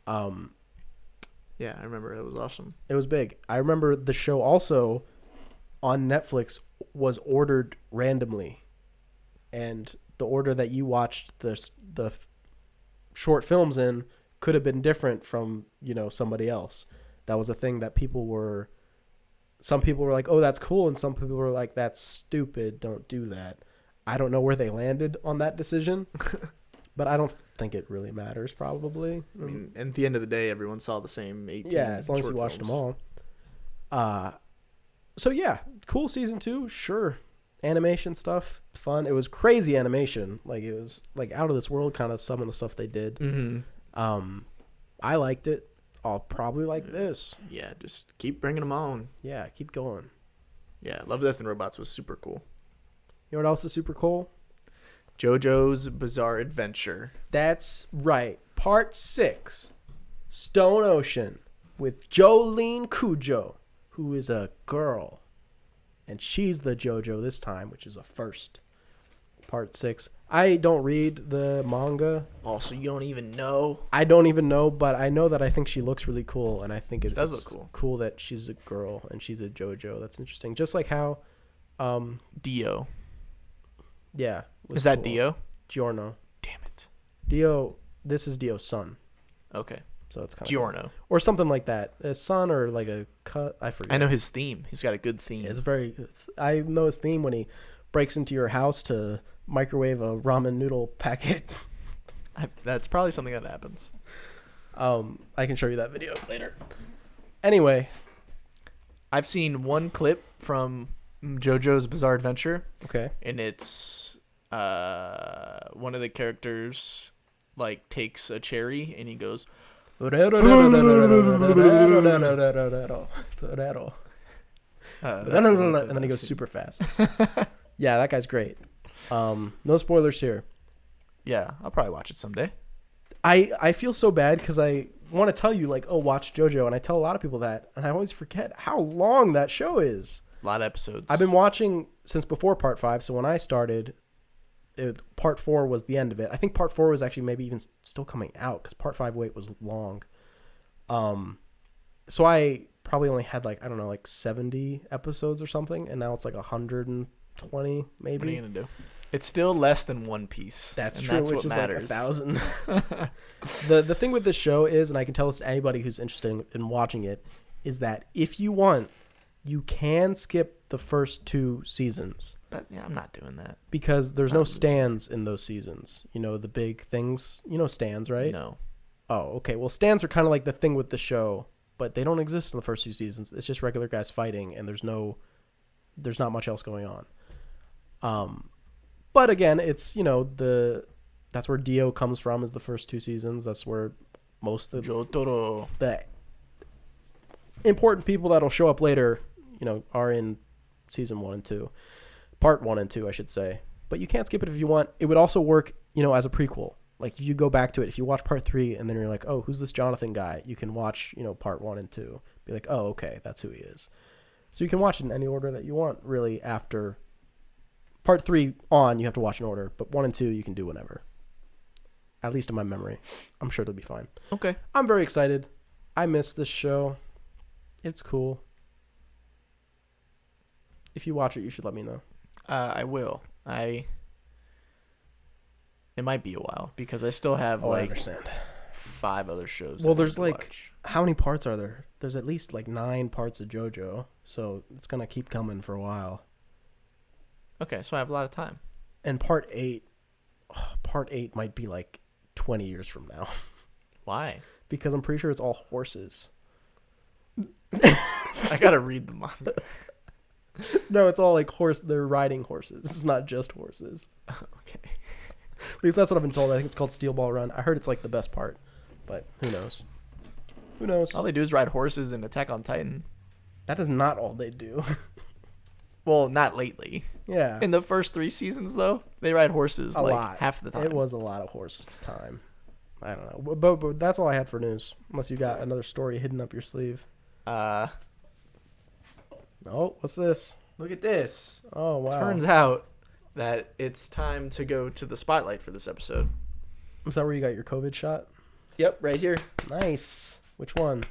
B: Yeah, I remember. It was awesome.
A: It was big. I remember the show also on Netflix was ordered randomly. And the order that you watched the short films in could have been different from, somebody else. That was a thing that some people were like, oh, that's cool. And some people were like, that's stupid. Don't do that. I don't know where they landed on that decision, but I don't think it really matters probably.
B: I mean, at the end of the day, everyone saw the same 18
A: Yeah, as long as you watched them all. So yeah, cool season 2. Sure. Animation stuff, fun. It was crazy animation. Like, it was like out of this world kind of some of the stuff they did.
B: Mm-hmm.
A: I liked it. I'll probably like this.
B: Yeah, just keep bringing them on.
A: Yeah, keep going.
B: Yeah, Love, Death, and Robots was super cool.
A: You know what else is super cool?
B: Jojo's Bizarre Adventure.
A: That's right. Part 6. Stone Ocean with Jolene Cujo, who is a girl. And she's the Jojo this time, which is a first. Part 6. I don't read the manga.
B: Also, you don't even know?
A: I don't even know, but I know that I think she looks really cool, and I think it
B: does
A: look cool that she's a girl and she's a Jojo. That's interesting. Just like how
B: Dio.
A: Yeah.
B: Is that
A: cool.
B: Dio?
A: Giorno.
B: Damn it.
A: Dio, this is Dio's son.
B: Okay.
A: So it's kind of
B: Giorno.
A: cool. Or something like that. A son or like a cut. I forget.
B: I know his theme. He's got a good theme.
A: Yeah, I know his theme when he breaks into your house to microwave a ramen noodle packet.
B: That's probably something that happens.
A: I can show you that video later. Anyway.
B: I've seen one clip from JoJo's Bizarre Adventure.
A: Okay.
B: And it's one of the characters takes a cherry and he goes
A: And then he goes super fast. Yeah, that guy's great. No spoilers here.
B: Yeah, I'll probably watch it someday.
A: I feel so bad because I want to tell you watch JoJo, and I tell a lot of people that, and I always forget how long that show is.
B: A lot of episodes.
A: I've been watching since before Part 5, so when I started, Part 4 was the end of it. I think Part 4 was actually maybe even still coming out because Part 5 wait was long. So I probably only had 70 episodes or something, and now it's 120 maybe.
B: What are you gonna do? It's still less than One Piece.
A: That's true, which is matters. 1,000. The thing with this show is, and I can tell this to anybody who's interested in watching it, is that if you want, you can skip the first 2 seasons.
B: But yeah, I'm not doing that.
A: Because there's no stands in those seasons. The big things. Stands, right?
B: No.
A: oh, okay, well, stands are kind of like the thing with the show, but they don't exist in the first 2 seasons. It's just regular guys fighting, and there's not much else going on. But again, it's, that's where Dio comes from, is the first 2 seasons. That's where most of the important people that'll show up later, are in season 1 and 2. Part 1 and 2, I should say. But you can't skip it if you want. It would also work, as a prequel. Like, if you go back to it, if you watch part 3 and then you're like, oh, who's this Jonathan guy? You can watch, part 1 and 2. Be like, oh, okay, that's who he is. So you can watch it in any order that you want, really, after part 3 on, you have to watch in order. But 1 and 2, you can do whenever. At least in my memory. I'm sure it'll be fine.
B: Okay.
A: I'm very excited. I miss this show. It's cool. If you watch it, you should let me know.
B: I will. It might be a while because I still have
A: I understand.
B: 5 other shows.
A: Well, there's how many parts are there? There's at least 9 parts of Jojo, so it's gonna keep coming for a while.
B: Okay, so I have a lot of time.
A: And part 8 might be 20 years from now.
B: Why?
A: Because I'm pretty sure it's all horses.
B: I gotta read the manga.
A: No, it's all they're riding horses. It's not just horses.
B: Okay.
A: At least that's what I've been told. I think it's called Steel Ball Run. I heard it's the best part, but who knows? Who knows?
B: All they do is ride horses in Attack on Titan.
A: That is not all they do.
B: Well, not lately.
A: Yeah.
B: In the first 3 seasons, though, they ride horses
A: a lot.
B: Half the time.
A: It was a lot of horse time. I don't know. But that's all I had for news. Unless you got another story hidden up your sleeve. Oh, what's this?
B: Look at this.
A: Oh, wow.
B: Turns out that it's time to go to the spotlight for this episode.
A: Is that where you got your COVID shot?
B: Yep, right here.
A: Nice. Which one?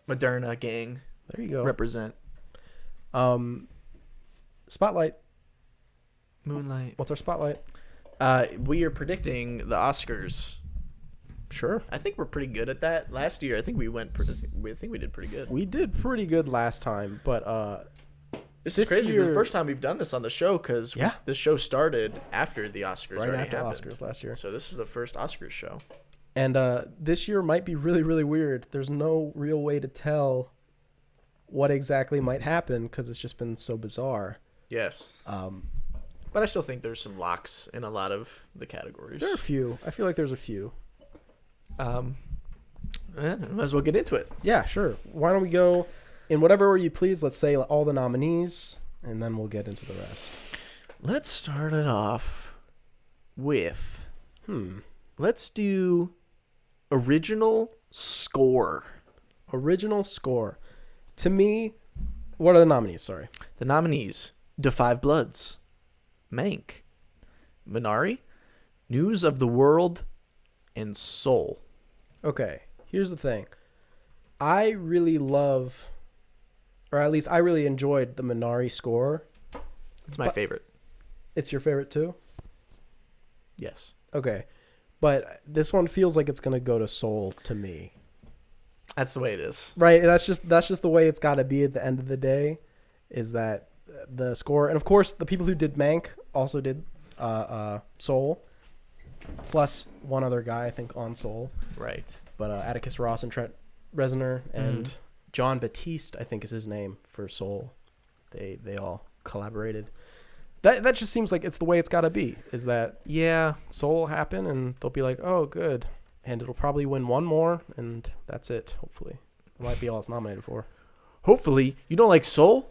B: Moderna gang.
A: There you go.
B: Represent.
A: Spotlight.
B: Moonlight.
A: What's our spotlight?
B: We are predicting the Oscars.
A: Sure.
B: I think we're pretty good at that. Last year, I think we did pretty good.
A: We did pretty good last time, but
B: this is crazy. It's the first time we've done this on the show because the show started after the Oscars.
A: Right after
B: happened.
A: Oscars last year.
B: So this is the first Oscars show.
A: And this year might be really, really weird. There's no real way to tell what exactly might happen because it's just been so bizarre.
B: Yes. But I still think there's some locks in a lot of the categories.
A: There are a few. I feel like there's a few.
B: Might as well get into it.
A: Yeah, sure. Why don't we go in whatever order you please? Let's say all the nominees, and then we'll get into the rest.
B: Let's start it off with... Let's do original score.
A: Original score. To me, what are the nominees? Sorry.
B: The nominees: Da 5 Bloods, Mank, Minari, News of the World, and Soul.
A: Okay, here's the thing. I really love, or at least I really enjoyed the Minari score.
B: It's my favorite.
A: It's your favorite too?
B: Yes.
A: Okay. But this one feels like it's going to go to Soul to me.
B: That's the way it is.
A: Right, that's just the way it's got to be at the end of the day, is that the score. And of course, the people who did Mank also did Soul, plus one other guy, I think, on Soul.
B: Right.
A: But Atticus Ross and Trent Reznor and John Batiste, I think is his name, for Soul. They all collaborated. That just seems like it's the way it's got to be, is that Soul will happen and they'll be like, oh, good. And it'll probably win one more, and that's it, hopefully. It might be all it's nominated for.
B: Hopefully. You don't like Soul?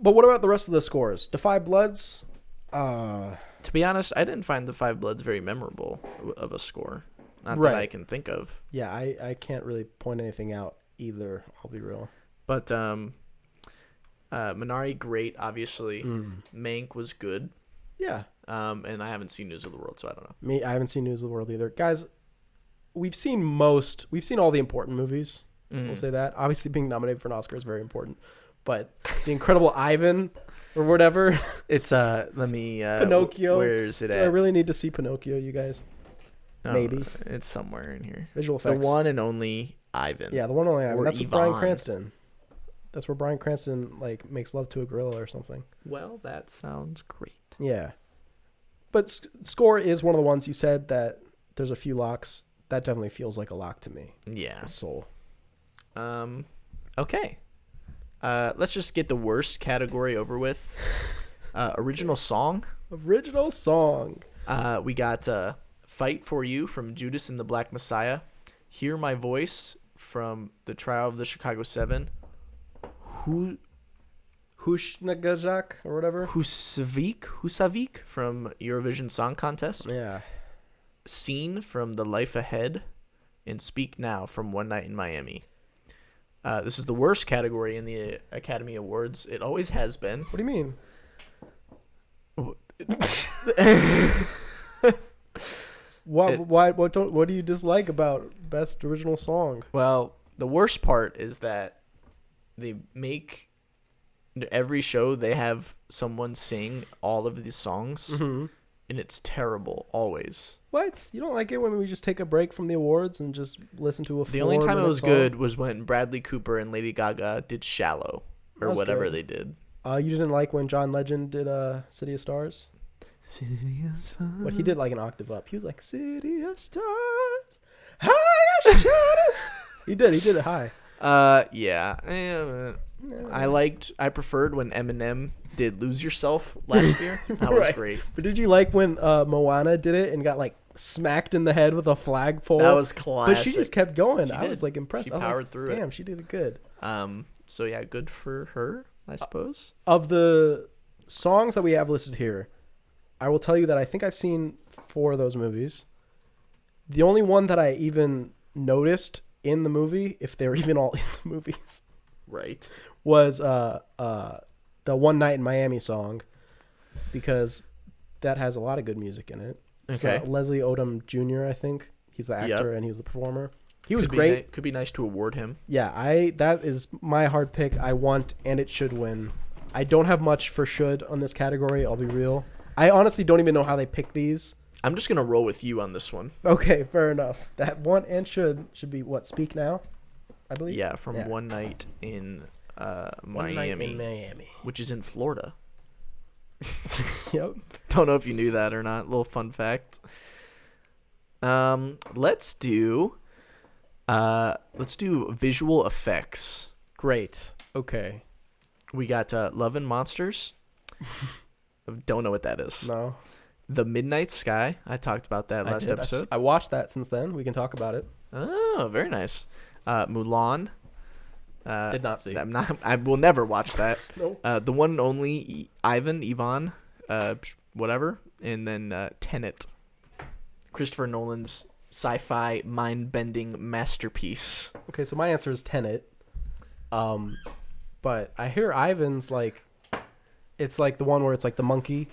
A: But what about the rest of the scores? Da 5 Bloods?
B: To be honest, I didn't find Da 5 Bloods very memorable of a score. Not that I can think of.
A: Yeah, I can't really point anything out either, I'll be real.
B: But Minari, great, obviously. Mank was good.
A: Yeah.
B: And I haven't seen News of the World, so I don't know.
A: I haven't seen News of the World either. Guys, we've seen all the important movies. We'll say that. Obviously, being nominated for an Oscar is very important. But The Incredible Ivan or whatever.
B: It's,
A: Pinocchio.
B: Where is it at?
A: I really need to see Pinocchio, you guys.
B: No,
A: maybe.
B: It's somewhere in here.
A: Visual effects.
B: The one and only Ivan.
A: Yeah, the one and only Ivan.
B: Or
A: That's
B: Yvonne.
A: with Bryan Cranston. That's where Bryan Cranston makes love to a gorilla or something.
B: Well, that sounds great.
A: Yeah. But score is one of the ones you said that there's a few locks. that definitely feels like a lock to me.
B: Yeah.
A: Soul.
B: Okay. Let's just get the worst category over with. Original song.
A: Original song.
B: We got Fight For You from Judas and the Black Messiah. Hear My Voice from The Trial of the Chicago 7.
A: Hushnagajak or whatever.
B: Husavik from Eurovision Song Contest.
A: Yeah.
B: Scene from The Life Ahead. And Speak Now from One Night in Miami. This is the worst category in the Academy Awards. It always has been.
A: What do you mean? What do you dislike about Best Original Song?
B: Well, the worst part is that they make every show they have someone sing all of these songs, and it's terrible always.
A: What? You don't like it when we just take a break from the awards and just listen to a 4-minute song?
B: The only time it was good was when Bradley Cooper and Lady Gaga did Shallow or whatever they did.
A: You didn't like when John Legend did City of Stars?
B: City of Stars.
A: But he did like an octave up. He was like, City of Stars, high shining. He did it high.
B: Yeah. I preferred when Eminem did Lose Yourself last year. That was great.
A: But did you like when Moana did it and got like smacked in the head with a flagpole?
B: That was classic.
A: But she just kept going. I was like impressed.
B: She powered through it.
A: Damn, she did it good.
B: So yeah, good for her, I suppose.
A: Of the songs that we have listed here, I will tell you that I think I've seen 4 of those movies. The only one that I even noticed in the movie, if they're even all in the movies,
B: right,
A: was the One Night in Miami song, because that has a lot of good music in it. It's Leslie Odom Jr., I think. He's the actor and he was the performer. He was great.
B: Could be nice to award him.
A: Yeah, that is my hard pick. I want, and it should win. I don't have much for should on this category, I'll be real. I honestly don't even know how they pick these.
B: I'm just going to roll with you on this one.
A: Okay, fair enough. That one and should be what? Speak Now, I believe?
B: Yeah, from One Night in Miami.
A: One Night in Miami.
B: Which is in Florida.
A: Yep.
B: Don't know if you knew that or not. Little fun fact. Let's do visual effects.
A: Great. Okay.
B: We got Love and Monsters. Don't know what that is.
A: No.
B: The Midnight Sky. I talked about that last episode.
A: I watched that since then. We can talk about it.
B: Oh, very nice. Mulan.
A: Did not see.
B: I will never watch that.
A: No.
B: The one and only Ivan, whatever, and then Tenet. Christopher Nolan's sci-fi mind-bending masterpiece.
A: Okay, so my answer is Tenet. But I hear Ivan's like, it's like the one where it's like the monkey,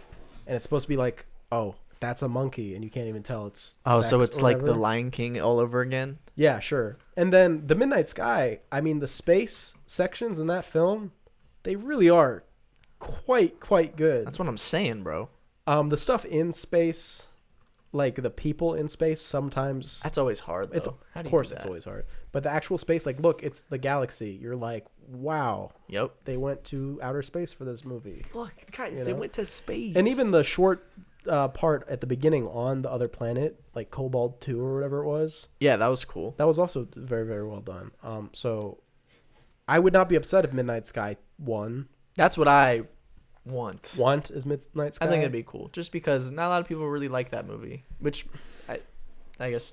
A: and it's supposed to be like, oh, that's a monkey, and you can't even tell it's.
B: Oh, so it's like the Lion King all over again?
A: Yeah, sure. And then the Midnight Sky, I mean, the space sections in that film, they really are quite good.
B: That's what I'm saying, bro.
A: The stuff in space, like the people in space, sometimes
B: that's always hard, though.
A: Of course it's always hard. But the actual space, like, look, it's the galaxy. You're like, wow.
B: Yep.
A: They went to outer space for this movie.
B: Look, guys, they went to space.
A: And even the short part at the beginning on the other planet, like Cobalt 2 or whatever it was.
B: Yeah, that was cool.
A: That was also very, very well done. So I would not be upset if Midnight Sky won.
B: That's what I want.
A: Want is Midnight Sky?
B: I think it'd be cool. Just because not a lot of people really like that movie. Which, I guess...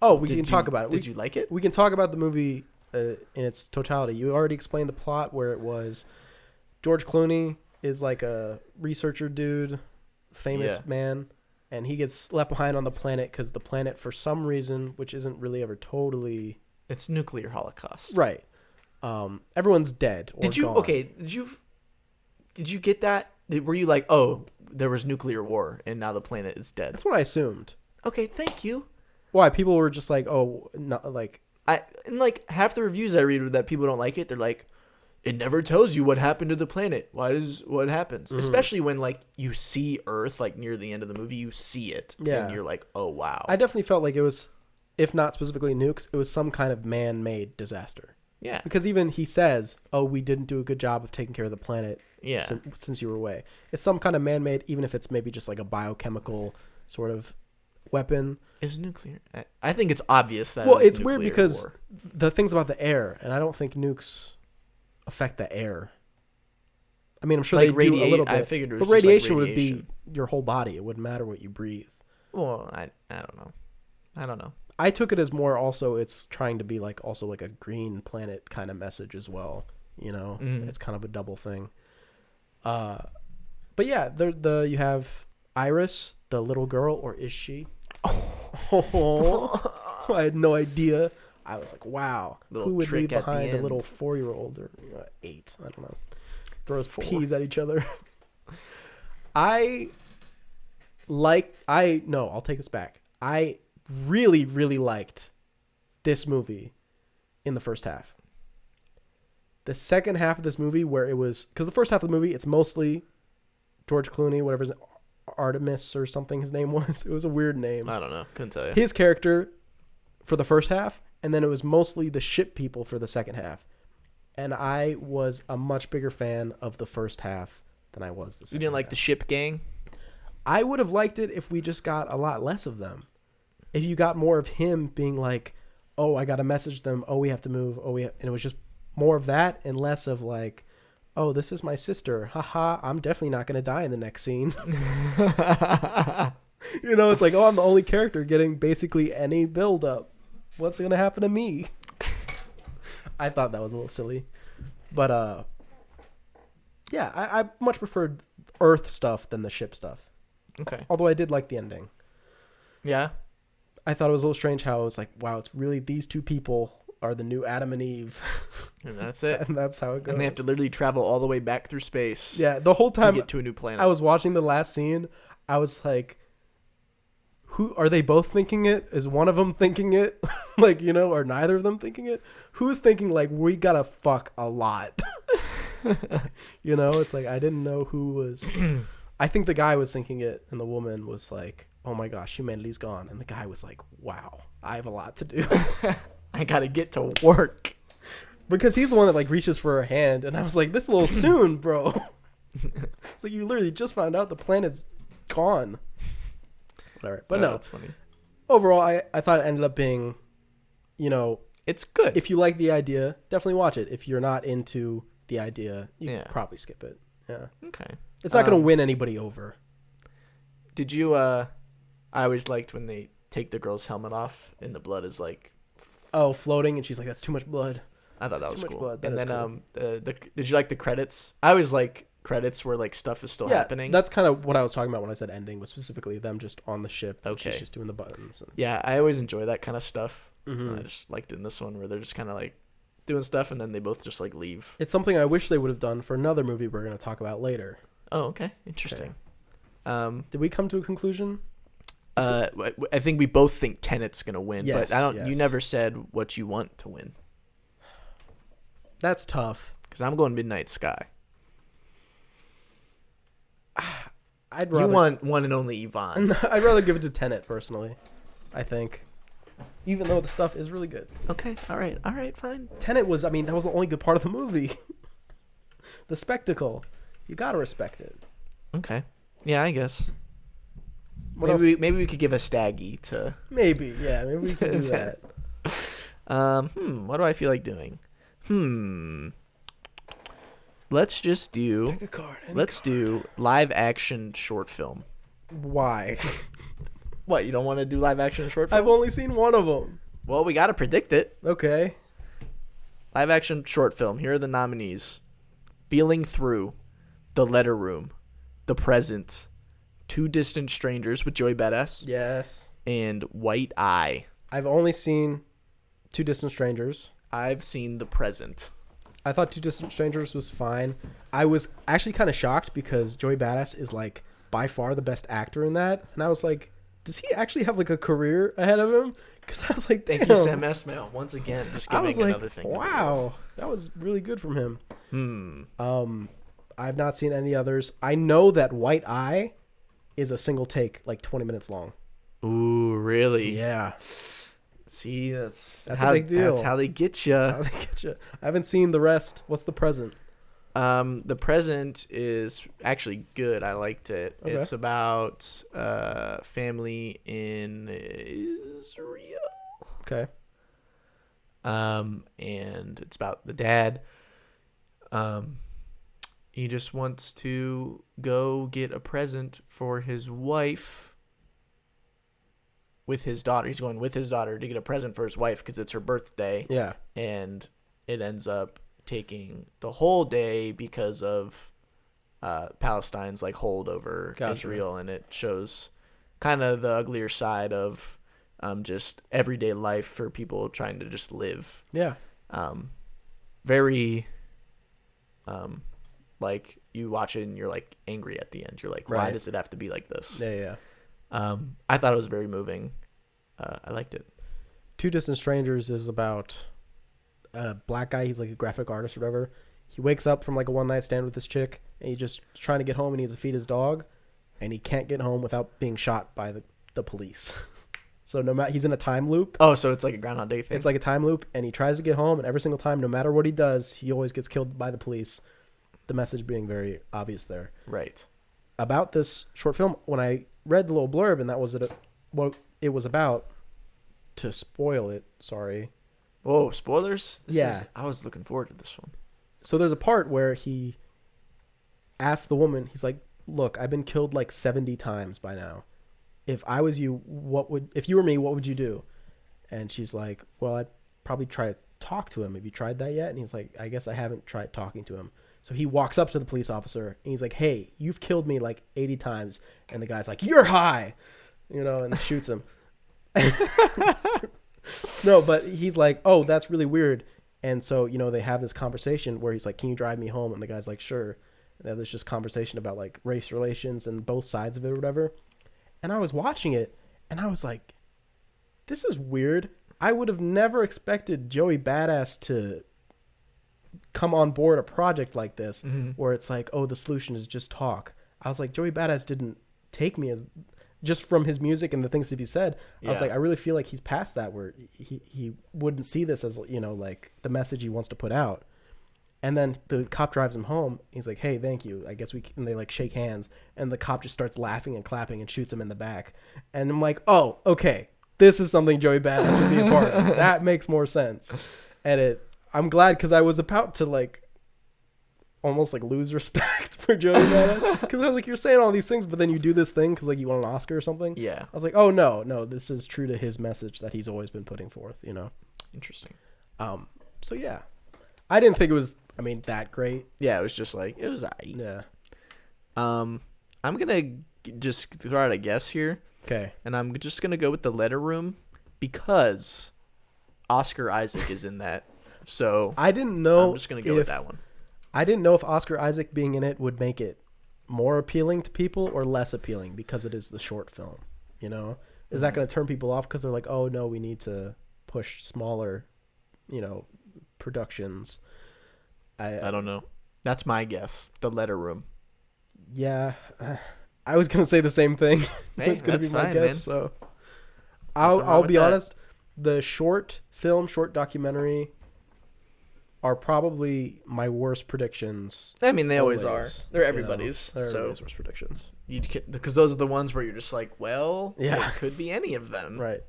A: Oh, we can talk about it.
B: Did you like it?
A: We can talk about the movie in its totality. You already explained the plot, where it was George Clooney is like a researcher dude, famous man, and he gets left behind on the planet because the planet, for some reason, which isn't really ever totally...
B: It's nuclear holocaust.
A: Right. Everyone's dead or gone.
B: Okay, did you get that? Were you like, oh, there was nuclear war and now the planet is dead?
A: That's what I assumed.
B: Okay, thank you.
A: Why? People were just like, oh, not like...
B: And like half the reviews I read that people don't like it, they're like, it never tells you what happened to the planet. What happens? Mm-hmm. Especially when like you see Earth, like near the end of the movie, you see it. Yeah. And you're like, oh, wow.
A: I definitely felt like it was, if not specifically nukes, it was some kind of man-made disaster.
B: Yeah.
A: Because even he says, oh, we didn't do a good job of taking care of the planet since you were away. It's some kind of man-made, even if it's maybe just like a biochemical sort of weapon.
B: Is nuclear? I think it's obvious that.
A: Well, it's weird because the things about the air, and I don't think nukes affect the air. I mean, I'm sure
B: like
A: they do a little bit.
B: I figured it was
A: but
B: just
A: radiation
B: like
A: would be your whole body. It wouldn't matter what you breathe.
B: Well, I don't know. I
A: took it as more also it's trying to be like also like a green planet kind of message as well. You know, it's kind of a double thing. But yeah, you have Iris, the little girl, or is she? Oh, I had no idea. I was like, wow, who would leave behind a little 4-year-old or 8? I don't know. Throws peas at each other. I'll take this back. I really, really liked this movie in the first half. The second half of this movie where it was, because the first half of the movie, it's mostly George Clooney, whatever his Artemis or something his name was. It was a weird name.
B: I don't know. Couldn't tell you.
A: His character for the first half, and then it was mostly the ship people for the second half. And I was a much bigger fan of the first half than I was the second half.
B: You didn't like the ship gang?
A: I would have liked it if we just got a lot less of them. If you got more of him being like, oh, I got to message them. Oh, we have to move. And it was just more of that and less of like, oh, this is my sister. Haha, I'm definitely not going to die in the next scene. You know, it's like, oh, I'm the only character getting basically any build up. What's going to happen to me? I thought that was a little silly. But, yeah, I much preferred Earth stuff than the ship stuff.
B: Okay.
A: Although I did like the ending.
B: Yeah.
A: I thought it was a little strange how it was like, wow, it's really these two people are the new Adam and Eve.
B: And that's it.
A: And that's how it goes.
B: And they have to literally travel all the way back through space.
A: Yeah, the whole time
B: to get to a new planet.
A: I was watching the last scene, I was like, who are they both thinking it? Is one of them thinking it? Like, you know, or neither of them thinking it? Who's thinking like we gotta fuck a lot? You know, it's like I didn't know who was. I think the guy was thinking it, and the woman was like, "Oh my gosh, humanity's gone," and the guy was like, "Wow, I have a lot to do.
B: I gotta get to work."
A: Because he's the one that like reaches for her hand, and I was like, "This is a little soon, bro." It's like you literally just found out the planet's gone. Whatever, but no,
B: that's funny.
A: Overall, I thought it ended up being, you know,
B: it's good.
A: If you like the idea, definitely watch it. If you're not into the idea, you can probably skip it. Yeah.
B: Okay.
A: It's not going to win anybody over.
B: Did you? I always liked when they take the girl's helmet off and the blood is like,
A: floating, and she's like, "That's too much blood."
B: I thought that was cool.
A: Blood.
B: And then cool. Did you like the credits? I always like credits where like stuff is still happening.
A: That's kind of what I was talking about when I said ending, was specifically them just on the ship.
B: Okay.
A: She's just doing the buttons.
B: Yeah, I always enjoy that kind of stuff.
A: Mm-hmm.
B: I just liked it in this one where they're just kind of like doing stuff and then they both just like leave.
A: It's something I wish they would have done for another movie we're going to talk about later.
B: Oh, okay. Interesting. Okay.
A: Did we come to a conclusion?
B: I think we both think Tenet's going to win,
A: yes,
B: but
A: yes.
B: You never said what you want to win.
A: That's tough.
B: Because I'm going Midnight Sky.
A: I'd rather...
B: You want one and only Yvonne.
A: I'd rather give it to Tenet, personally, I think. Even though the stuff is really good.
B: Okay, all right, fine.
A: Tenet was, that was the only good part of the movie. The spectacle. You gotta respect it. Okay.
B: Yeah, I guess. Maybe we could give a Staggy to... Maybe, yeah, maybe we could do that. What do I feel like doing? Let's just do...
A: Pick a card.
B: Let's do live action short film.
A: Why?
B: What, you don't want to do live action short film?
A: I've only seen one of them.
B: Well, we got to predict it.
A: Okay.
B: Live action short film. Here are the nominees. Feeling Through, The Letter Room, The Present, Two Distant Strangers with Joey Badass.
A: Yes.
B: And White Eye.
A: I've only seen Two Distant Strangers.
B: I've seen The Present.
A: I thought Two Distant Strangers was fine. I was actually kind of shocked because Joey Badass is like by far the best actor in that. And I was like, does he actually have like a career ahead of him? Because I was like,
B: thank you, Sam Esmail, once again. Just giving another thing.
A: Wow, that was really good from him. I've not seen any others. I know that White Eye is a single take, like 20 minutes long.
B: Ooh, really?
A: Yeah.
B: See, that's
A: a big deal.
B: That's how they get you.
A: I haven't seen the rest. What's The Present?
B: The present is actually good. I liked it. Okay. It's about family in Israel.
A: Okay.
B: And it's about the dad. He just wants to go get a present for his wife with his daughter. He's going with his daughter to get a present for his wife because it's her birthday.
A: Yeah.
B: And it ends up taking the whole day because of Palestine's like hold over Israel, and it shows kind of the uglier side of just everyday life for people trying to just live.
A: Yeah.
B: Very like you watch it and you're like angry at the end. You're like, why does it have to be like this?
A: Yeah.
B: I thought it was very moving. I liked it.
A: Two Distant Strangers is about a black guy. He's like a graphic artist or whatever. He wakes up from like a one night stand with this chick, and he's just trying to get home and he needs to feed his dog, and he can't get home without being shot by the police. So no matter, he's in a time loop.
B: Oh, so it's like a Groundhog Day thing.
A: It's like a time loop, and he tries to get home, and every single time, no matter what he does, he always gets killed by the police. The message being very obvious there.
B: Right.
A: About this short film, when I read the little blurb, and that was what it was about, to spoil it, sorry.
B: Whoa, spoilers?
A: I
B: was looking forward to this one.
A: So there's a part where he asks the woman, he's like, look, I've been killed like 70 times by now. If I was you, if you were me, what would you do? And she's like, well, I'd probably try to talk to him. Have you tried that yet? And he's like, I guess I haven't tried talking to him. So he walks up to the police officer and he's like, hey, you've killed me like 80 times. And the guy's like, you're high, and shoots him. No, but he's like, oh, that's really weird. And so, they have this conversation where he's like, can you drive me home? And the guy's like, sure. And there's just conversation about like race relations and both sides of it or whatever. And I was watching it and I was like, this is weird. I would have never expected Joey Badass to come on board a project like this, where it's like, oh, the solution is just talk. I was like, Joey Badass didn't take me as, just from his music and the things that he said. I was like, I really feel like he's past that, where he wouldn't see this as, like the message he wants to put out. And then the cop drives him home. He's like, hey, thank you. I guess and they like shake hands, and the cop just starts laughing and clapping and shoots him in the back. And I'm like, oh, okay. This is something Joey Badass would be a part of. That makes more sense. And I'm glad, because I was about to like almost like lose respect for Joey Badass, because I was like, you're saying all these things, but then you do this thing because like you want an Oscar or something.
B: Yeah.
A: I was like, oh no, this is true to his message that he's always been putting forth.
B: Interesting.
A: So yeah, I didn't think it was, that great.
B: Yeah, it was just like, it was aight.
A: Yeah.
B: I'm gonna just throw out a guess here.
A: Okay.
B: And I'm just gonna go with The Letter Room, because Oscar Isaac is in that. So
A: I didn't know.
B: I'm just gonna go with that one.
A: I didn't know if Oscar Isaac being in it would make it more appealing to people or less appealing, because it is the short film. Is that going to turn people off because they're like, oh no, we need to push smaller, productions?
B: I don't know. That's my guess. The Letter Room.
A: Yeah, I was going to say the same thing.
B: Hey,
A: it's going to be my
B: fine,
A: guess.
B: Man.
A: So I'll be honest. The short documentary are probably my worst predictions.
B: They always are. They're everybody's.
A: They're everybody's worst predictions.
B: Because those are the ones where you're just like, well,
A: yeah,
B: it could be any of them.
A: Right.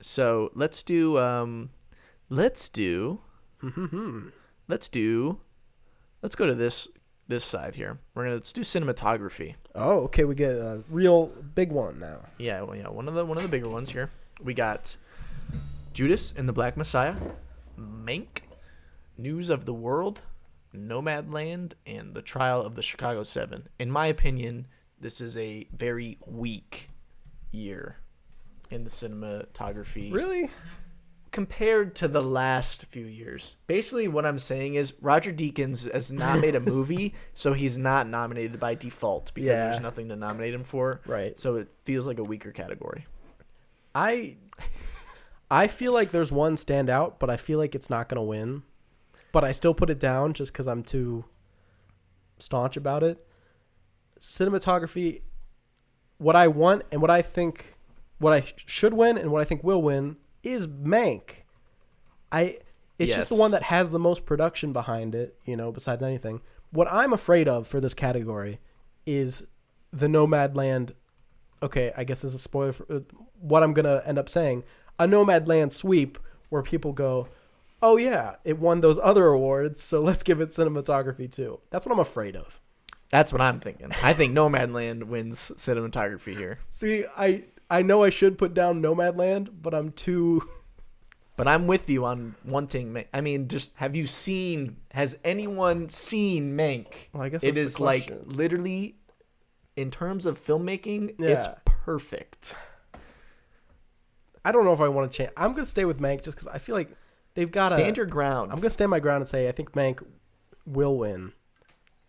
B: So let's do let's go to this side here. Let's do cinematography.
A: Oh, okay. We get a real big one now.
B: Yeah, one of the bigger ones here. We got Judas and the Black Messiah, Mank, News of the World, Nomadland, and The Trial of the Chicago 7. In my opinion, this is a very weak year in the cinematography.
A: Really?
B: Compared to the last few years. Basically, what I'm saying is Roger Deakins has not made a movie, so he's not nominated by default because there's nothing to nominate him for.
A: Right.
B: So it feels like a weaker category.
A: I feel like there's one standout, but I feel like it's not going to win. But I still put it down just because I'm too staunch about it. Cinematography, what I want and what I think, what I should win and what I think will win is Mank. It's just the one that has the most production behind it, besides anything. What I'm afraid of for this category is the Nomadland. Okay, I guess this is a spoiler for what I'm going to end up saying. A Nomadland sweep where people go, oh yeah, it won those other awards, so let's give it cinematography too. That's what I'm afraid of.
B: That's what I'm thinking. I think Nomadland wins cinematography here.
A: See, I know I should put down Nomadland, but I'm too...
B: But I'm with you on wanting... I mean, just has anyone seen Mank?
A: Well, I guess that's
B: it is like literally, in terms of filmmaking, it's perfect.
A: I don't know if I want to change. I'm going to stay with Mank just because I feel like they've got to...
B: Stand your ground.
A: I'm going to stand my ground and say I think Mank will win.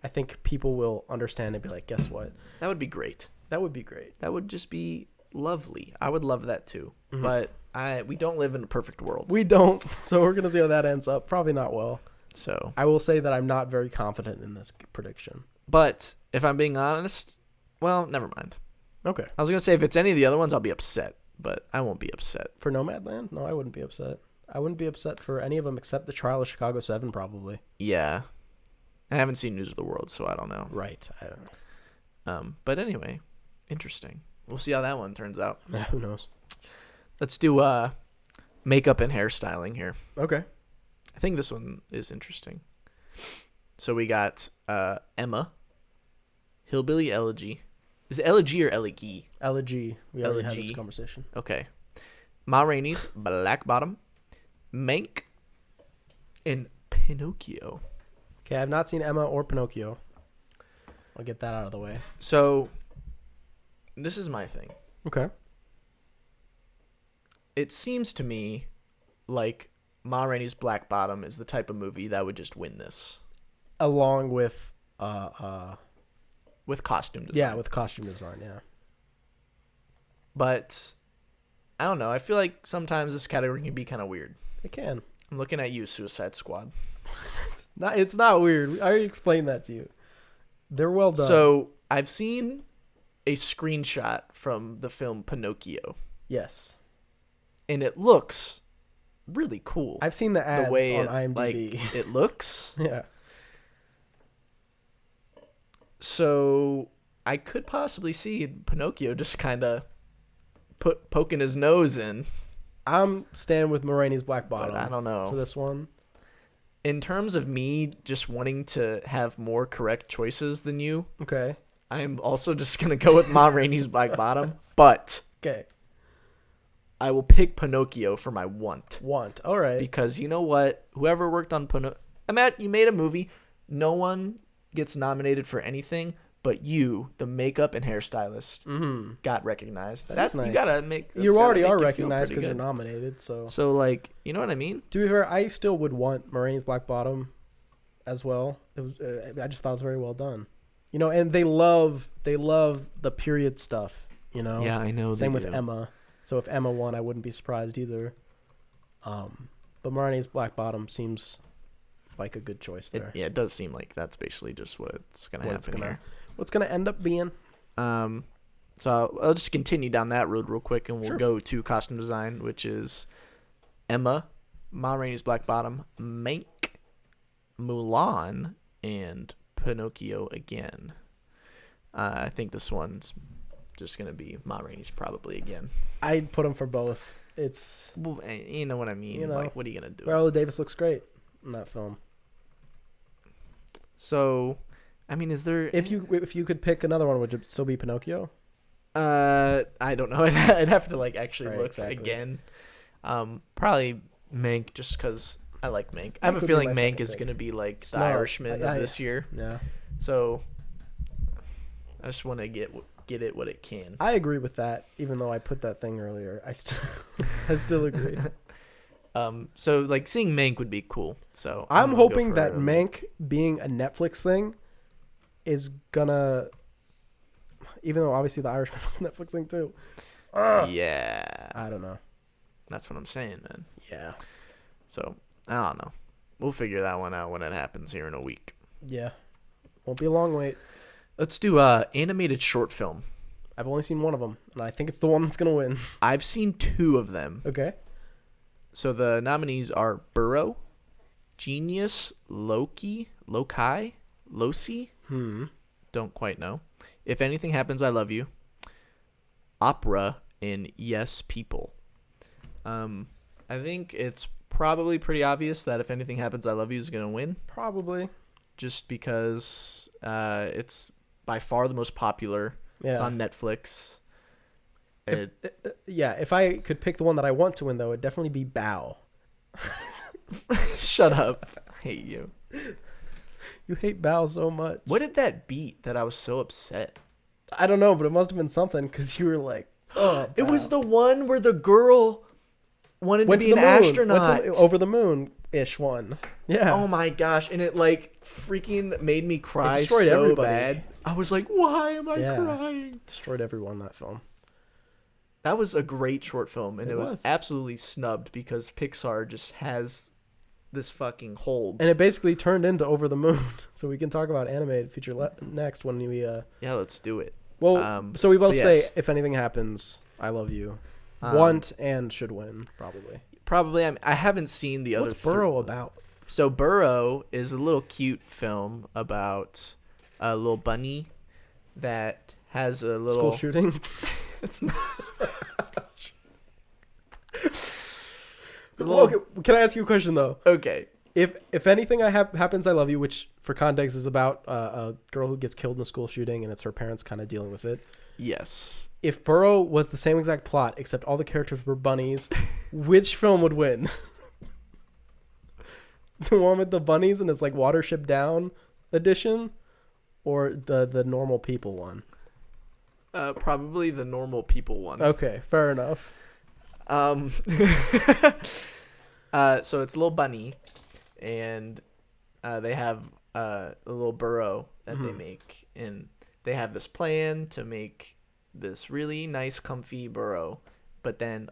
A: I think people will understand and be like, guess what?
B: That would be great.
A: That would be great.
B: That would just be lovely. I would love that too. Mm-hmm. But we don't live in a perfect world.
A: We don't. So we're going to see how that ends up. Probably not well.
B: So
A: I will say that I'm not very confident in this prediction.
B: But if I'm being honest, well, never mind.
A: Okay.
B: I was going to say if it's any of the other ones, I'll be upset. But I won't be upset.
A: For Nomadland? No, I wouldn't be upset. I wouldn't be upset for any of them except The Trial of Chicago 7, probably.
B: Yeah. I haven't seen News of the World, so I don't know.
A: Right. I don't
B: know. But anyway, interesting. We'll see how that one turns out.
A: Yeah, who knows?
B: Let's do makeup and hairstyling here.
A: Okay.
B: I think this one is interesting. So we got Emma, Hillbilly Elegy. Is it Elegy or Elegy?
A: Elegy. We already had this conversation.
B: Okay. Ma Rainey's Black Bottom, Mank, and Pinocchio.
A: Okay, I've not seen Emma or Pinocchio. I'll get that out of the way.
B: So, this is my thing.
A: Okay.
B: It seems to me like Ma Rainey's Black Bottom is the type of movie that would just win this.
A: Along with
B: costume design.
A: Yeah, with costume design, yeah.
B: But I don't know. I feel like sometimes this category can be kind of weird.
A: It can.
B: I'm looking at you, Suicide Squad.
A: It's not weird. I already explained that to you. They're well done.
B: So I've seen a screenshot from the film Pinocchio.
A: Yes.
B: And it looks really cool.
A: I've seen the ads on IMDb.
B: It looks.
A: Yeah.
B: So I could possibly see Pinocchio just kind of poking his nose in.
A: I'm staying with Ma Rainey's Black Bottom.
B: I don't know.
A: For this one.
B: In terms of me just wanting to have more correct choices than you,
A: okay,
B: I'm also just going to go with Ma Rainey's Black Bottom. But
A: okay,
B: I will pick Pinocchio for my want.
A: All right.
B: Because you know what? Whoever worked on Pinocchio... Matt, you made a movie. No one gets nominated for anything, but you, the makeup and hairstylist, got recognized.
A: That's nice.
B: You gotta make.
A: You already are recognized because you're nominated. So
B: like, you know what I mean?
A: To be fair, I still would want Ma Rainey's Black Bottom as well. It was. I just thought it was very well done. And they love the period stuff.
B: Yeah, I know.
A: Same with Emma. So if Emma won, I wouldn't be surprised either. But Ma Rainey's Black Bottom seems like a good choice there.
B: It does seem like that's basically just what's gonna happen here.
A: What's gonna end up being?
B: So I'll just continue down that road real quick, and we'll go to costume design, which is Emma, Ma Rainey's Black Bottom, Mank, Mulan, and Pinocchio again. I think this one's just gonna be Ma Rainey's probably again.
A: I'd put them for both.
B: Well, you know what I mean. Like, what are you gonna do?
A: Viola Davis looks great in that film.
B: So, I mean, is there...
A: If you could pick another one, would it still be Pinocchio?
B: I don't know. I'd have to actually look again. Probably Mank, just because I like Mank. I have a feeling Mank is going to be like the Irishman of this year.
A: Yeah.
B: So, I just want to get it what it can.
A: I agree with that, even though I put that thing earlier. I still agree.
B: So seeing Mank would be cool. So
A: I'm hoping that Mank being a Netflix thing is gonna, even though obviously the Irishman was a Netflix thing too.
B: Yeah.
A: I don't know.
B: That's what I'm saying, man.
A: Yeah.
B: So I don't know. We'll figure that one out when it happens here in a week.
A: Yeah. Won't be a long wait.
B: Let's do animated short film.
A: I've only seen one of them, and I think it's the one that's gonna win.
B: I've seen two of them.
A: Okay.
B: So the nominees are Burrow Genius Loci? Don't quite know. If Anything Happens, I Love You. Opera in Yes People. I think it's probably pretty obvious that If Anything Happens, I Love You is going to win.
A: Probably.
B: Just because it's by far the most popular. Yeah. It's on Netflix.
A: If I could pick the one that I want to win, though, it'd definitely be Bow.
B: Shut up. I hate you.
A: You hate Bow so much.
B: What did that beat that I was so upset?
A: I don't know, but it must have been something because you were like, oh,
B: it was the one where the girl wanted to be an astronaut.
A: Over the moon-ish one. Yeah.
B: Oh my gosh. And it like freaking made me cry
A: destroyed
B: so
A: everybody.
B: bad. I was like, why am I crying?
A: Destroyed everyone, that film.
B: That was a great short film, and it was absolutely snubbed because Pixar just has this fucking hold.
A: And it basically turned into Over the Moon. So we can talk about animated feature next when we...
B: Yeah, let's do it.
A: Well, so we both say, If Anything Happens, I Love You. Want and should win, probably.
B: Probably. I haven't seen the other...
A: What's Burrow about?
B: So Burrow is a little cute film about a little bunny that has a little...
A: School shooting?
B: It's not...
A: Okay, can I ask you a question, though?
B: Okay.
A: If Anything Happens, I Love You, which for context is about a girl who gets killed in a school shooting and it's her parents kind of dealing with it.
B: Yes.
A: If Burrow was the same exact plot, except all the characters were bunnies, which film would win? The one with the bunnies and it's like Watership Down edition, or the normal people one?
B: Probably the normal people one.
A: Okay, fair enough.
B: So it's a little bunny, and they have a little burrow that they make, and they have this plan to make this really nice, comfy burrow. But then,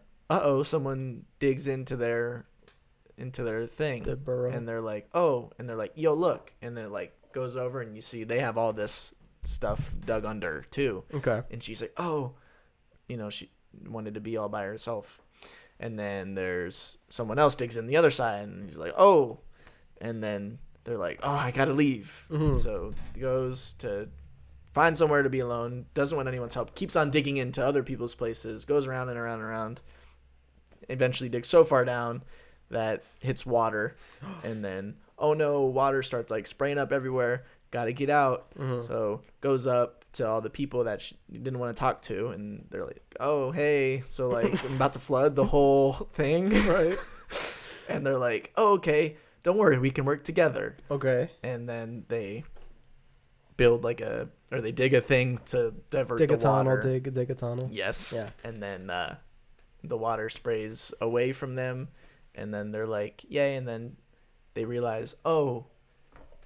B: someone digs into their thing,
A: the burrow,
B: and they're like, yo, look, and then like goes over, and you see they have all this stuff dug under too.
A: Okay,
B: and she's like, she wanted to be all by herself. And then there's someone else digs in the other side, and he's like, oh. And then they're like, oh, I gotta leave. Mm-hmm. So he goes to find somewhere to be alone, doesn't want anyone's help, keeps on digging into other people's places, goes around and around and around, eventually digs so far down that hits water. And then, oh no, water starts like spraying up everywhere, gotta get out. Mm-hmm. So goes up to all the people that she didn't want to talk to, and they're like, oh, hey, so like I'm about to flood the whole thing, right? And they're like, oh, okay, don't worry, we can work together.
A: Okay.
B: And then they build they dig a thing to divert the water.
A: Dig a tunnel.
B: Yes.
A: Yeah.
B: And then the water sprays away from them, and then they're like, yay, and then they realize, oh,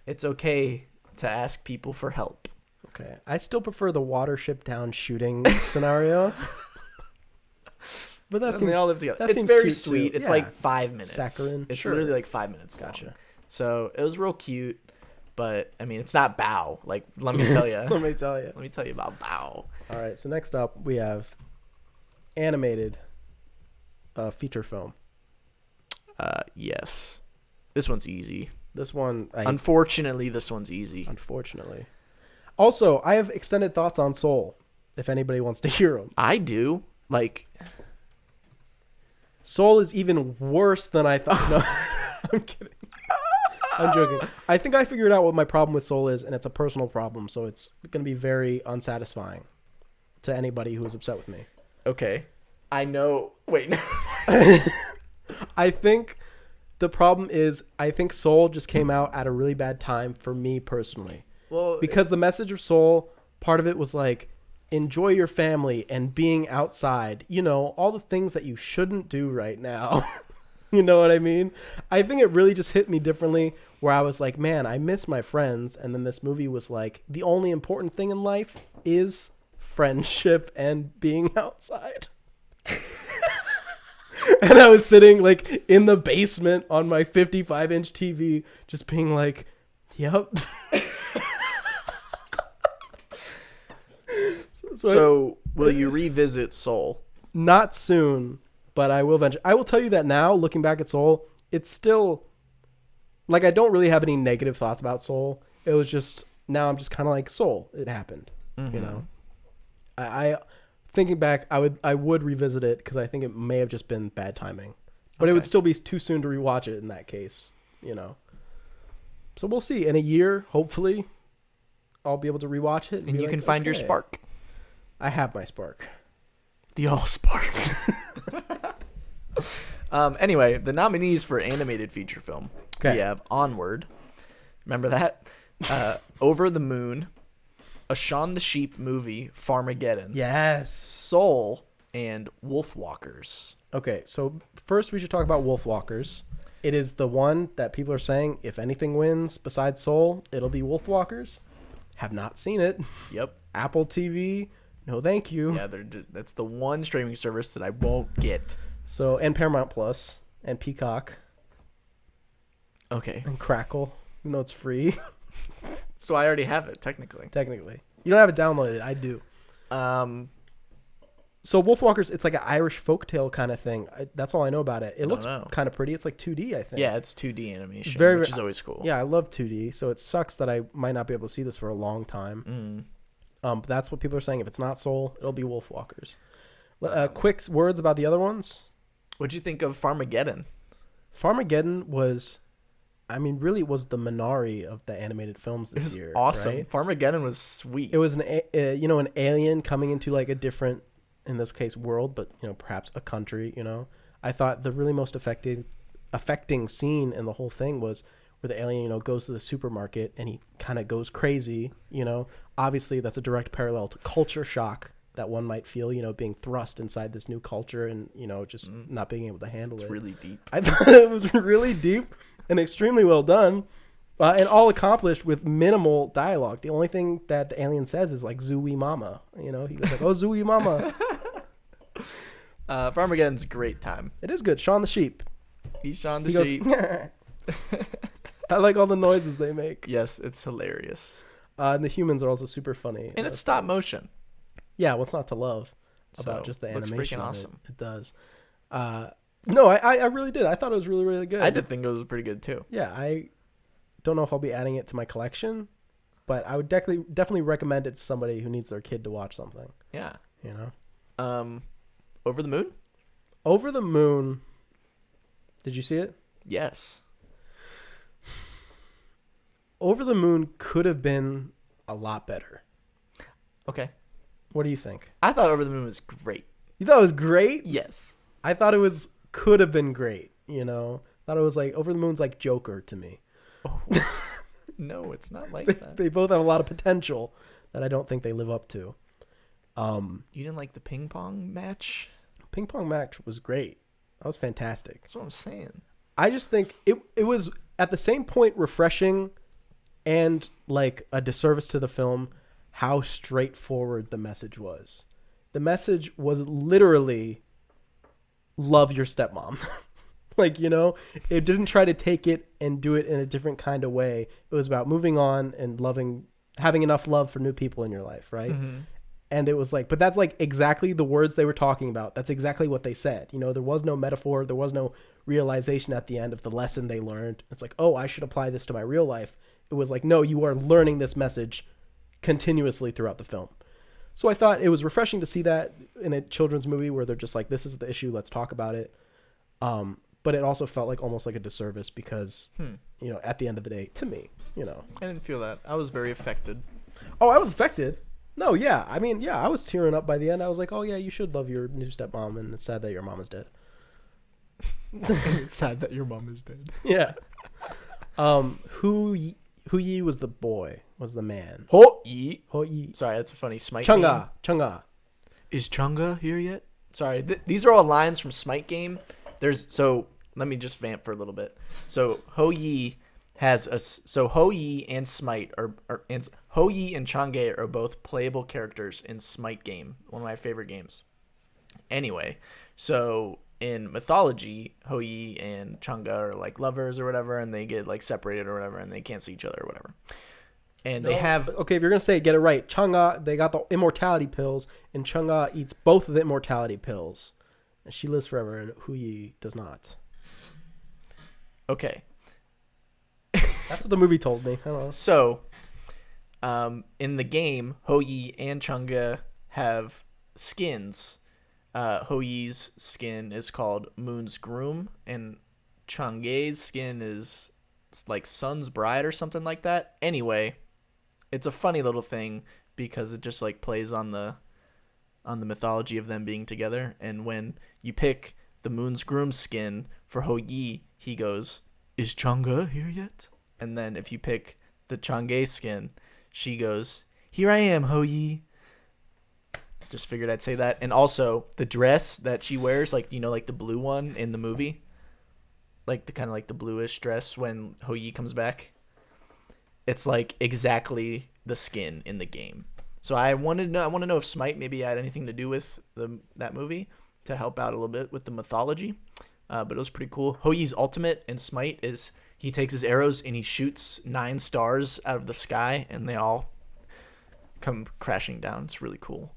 B: it's okay to ask people for help.
A: Okay, I still prefer the Watership Down shooting scenario. But that seems
B: they all live together. It's very sweet. Too. It's like 5 minutes.
A: Saccharine.
B: It's literally like 5 minutes.
A: Gotcha.
B: Long. So it was real cute, but I mean, it's not Bow. Like, let me tell you.
A: Let me tell you
B: about Bow.
A: All right. So next up, we have animated feature film.
B: Yes. This one's easy.
A: This one.
B: Unfortunately, this one's easy.
A: Unfortunately. Also, I have extended thoughts on Soul, if anybody wants to hear them.
B: I do. Like,
A: Soul is even worse than I thought. No, I'm kidding. I'm joking. I think I figured out what my problem with Soul is, and it's a personal problem, so it's going to be very unsatisfying to anybody who is upset with me.
B: Okay. I know. Wait.
A: I think the problem is I think Soul just came out at a really bad time for me personally.
B: Well,
A: because the message of Soul, part of it was like, enjoy your family and being outside, all the things that you shouldn't do right now. You know what I mean? I think it really just hit me differently where I was like, man, I miss my friends. And then this movie was like, the only important thing in life is friendship and being outside. And I was sitting like in the basement on my 55-inch TV just being like, yep.
B: So will you revisit Soul?
A: Not soon, but I will eventually. I will tell you that now, looking back at Soul, it's still Like, I don't really have any negative thoughts about Soul. It was just, now I'm just kind of like, Soul, it happened. You know? I thinking back, I would revisit it because I think it may have just been bad timing. But it would still be too soon to rewatch it in that case, you know? So we'll see. In a year, hopefully, I'll be able to rewatch it.
B: And you can find your spark.
A: I have my spark.
B: The all spark. Anyway, the nominees for animated feature film. We have Onward. Remember that? Over the Moon. A Shaun the Sheep movie, Farmageddon.
A: Yes.
B: Soul, and Wolfwalkers.
A: Okay, so first we should talk about Wolfwalkers. It is the one that people are saying, if anything wins besides Soul, it'll be Wolfwalkers. Have not seen it.
B: Yep.
A: Apple TV, no thank you.
B: Yeah, that's the one streaming service that I won't get.
A: So, and Paramount Plus, and Peacock.
B: Okay.
A: And Crackle, even though it's free.
B: So I already have it, technically.
A: Technically. You don't have it downloaded. I do. So Wolfwalkers, it's like an Irish folktale kind of thing. That's all I know about it. It looks kind of pretty. It's like 2D, I think.
B: Yeah, it's 2D animation, which is always cool.
A: Yeah, I love 2D, so it sucks that I might not be able to see this for a long time. But that's what people are saying. If it's not Soul, it'll be Wolfwalkers. Quick words about the other ones.
B: What'd you think of Farmageddon?
A: Farmageddon was... I mean, really, it was the Minari of the animated films this year.
B: Awesome.
A: Right?
B: Farmageddon was sweet.
A: It was an alien coming into like a different, in this case, world, but perhaps a country. I thought the really most affecting scene in the whole thing was where the alien goes to the supermarket and he kind of goes crazy. Obviously that's a direct parallel to culture shock that one might feel. Being thrust inside this new culture and just not being able to handle it.
B: It's really deep.
A: I thought it was really deep. And extremely well done, and all accomplished with minimal dialogue. The only thing that the alien says is like "Zooey mama," he goes like, "Oh, Zooey mama."
B: Farmageddon's a great time.
A: It is good. Shaun the Sheep.
B: He's Shaun the Sheep.
A: I like all the noises they make.
B: Yes, it's hilarious.
A: And the humans are also super funny.
B: And it's stop motion.
A: Yeah, what's not to love about just the animation?
B: Looks freaking awesome.
A: It does. No, I really did. I thought it was really, really good.
B: I did think it was pretty good too.
A: Yeah, I don't know if I'll be adding it to my collection, but I would definitely recommend it to somebody who needs their kid to watch something.
B: Yeah.
A: Over
B: the Moon?
A: Over the Moon. Did you see it?
B: Yes.
A: Over the Moon could have been a lot better.
B: Okay.
A: What do you think?
B: I thought Over the Moon was great.
A: You thought it was great?
B: Yes.
A: I thought it could have been great, Thought it was like Over the Moon's like Joker to me.
B: Oh. No, it's not like that.
A: They both have a lot of potential that I don't think they live up to.
B: You didn't like the ping pong match?
A: Ping pong match was great. That was fantastic.
B: That's what I'm saying.
A: I just think it was at the same point refreshing and like a disservice to the film how straightforward the message was. The message was literally love your stepmom. It didn't try to take it and do it in a different kind of way. It was about moving on and having enough love for new people in your life, right? Mm-hmm. And it was like, but that's like exactly the words they were talking about. That's exactly what they said. There was no metaphor. There was no realization at the end of the lesson they learned. It's like, oh, I should apply this to my real life. It was like, no, you are learning this message continuously throughout the film. So I thought it was refreshing to see that in a children's movie where they're just like, this is the issue, let's talk about it. But it also felt like almost like a disservice because, at the end of the day, to me,
B: I didn't feel that. I was very affected.
A: Oh, I was affected. No, yeah. I mean, yeah, I was tearing up by the end. I was like, oh, yeah, you should love your new stepmom, and it's sad that your mom is dead.
B: It's sad that your mom is dead.
A: Yeah. Hu Yi was the boy, was the man.
B: Ho Yi. Sorry, that's a funny Smite
A: Chunga.
B: game. Chunga. Is Chunga here yet? Sorry, these are all lines from Smite game. Let me just vamp for a little bit. So Ho Yi Ho Yi and Smite and Ho Yi and Chang'e are both playable characters in Smite game, one of my favorite games. Anyway, so in mythology, Ho Yi and Chang'e are like lovers or whatever, and they get like separated or whatever, and they can't see each other or whatever. And they have...
A: Okay, if you're going to say it, get it right. Chang'e, they got the immortality pills, and Chang'e eats both of the immortality pills. And she lives forever, and Hu Yi does not.
B: Okay.
A: That's what the movie told me. I don't know.
B: So, in the game, Ho-Yi and Chang'e have skins. Ho-Yi's skin is called Moon's Groom, and Chang'e's skin is like Sun's Bride or something like that. Anyway, it's a funny little thing because it just like plays on the mythology of them being together. And when you pick the Moon's Groom skin for Ho-Yi, he goes, "Is Chang'e here yet?" And then if you pick the Chang'e skin, she goes, "Here I am, Ho-Yi." Just figured I'd say that. And also the dress that she wears, like, you know, like the blue one in the movie, like the kind of like the bluish dress when Ho-Yi comes back, it's like exactly the skin in the game. So I want to know if Smite maybe had anything to do with that movie to help out a little bit with the mythology. But it was pretty cool. Ho-Yi's ultimate in Smite is he takes his arrows and he shoots 9 stars out of the sky, and they all come crashing down. It's really cool.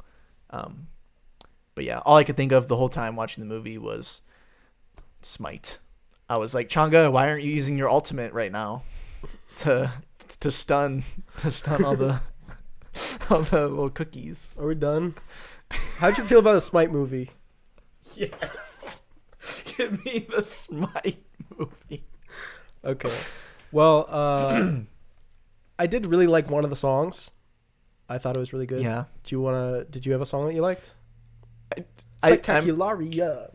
B: But yeah, all I could think of the whole time watching the movie was Smite. I was like, Chang'e, why aren't you using your ultimate right now to stun all the little cookies?
A: Are we done? How'd you feel about the Smite movie?
B: Yes. Give me the Smite movie.
A: Okay. Well, I did really like one of the songs. I thought it was really good.
B: Yeah.
A: Did you have a song that you liked? Spectacularia.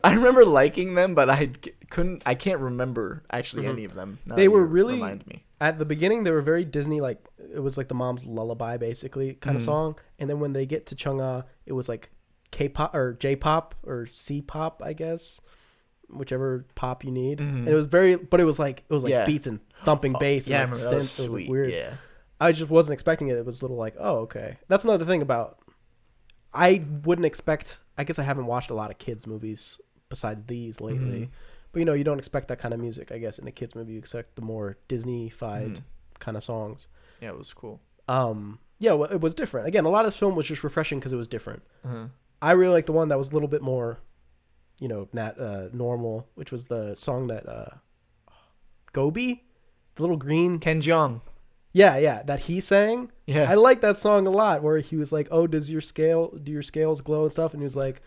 B: I remember liking them, but I can't remember actually any of them.
A: They were really, remind me. At the beginning, they were very Disney, like it was like the mom's lullaby basically kind of song. And then when they get to Chang'e, it was like K-pop or J-pop or C-pop, I guess. Whichever pop you need. And it was like beats and thumping bass and like synth. It was like weird. Yeah. I just wasn't expecting it. It was a little like, oh, okay. That's another thing about, I wouldn't expect, I guess I haven't watched a lot of kids movies besides these lately. But you don't expect that kind of music, I guess, in a kids movie. You expect the more Disney-fied kind of songs.
B: Yeah, it was cool.
A: Yeah, well, it was different. Again, a lot of this film was just refreshing because it was different. I really like the one that was a little bit more, normal, which was the song that Gobi, the little green
B: Ken Jeong.
A: Yeah, that he sang.
B: Yeah,
A: I like that song a lot. Where he was like, "Oh, do your scales glow and stuff?" And he was like,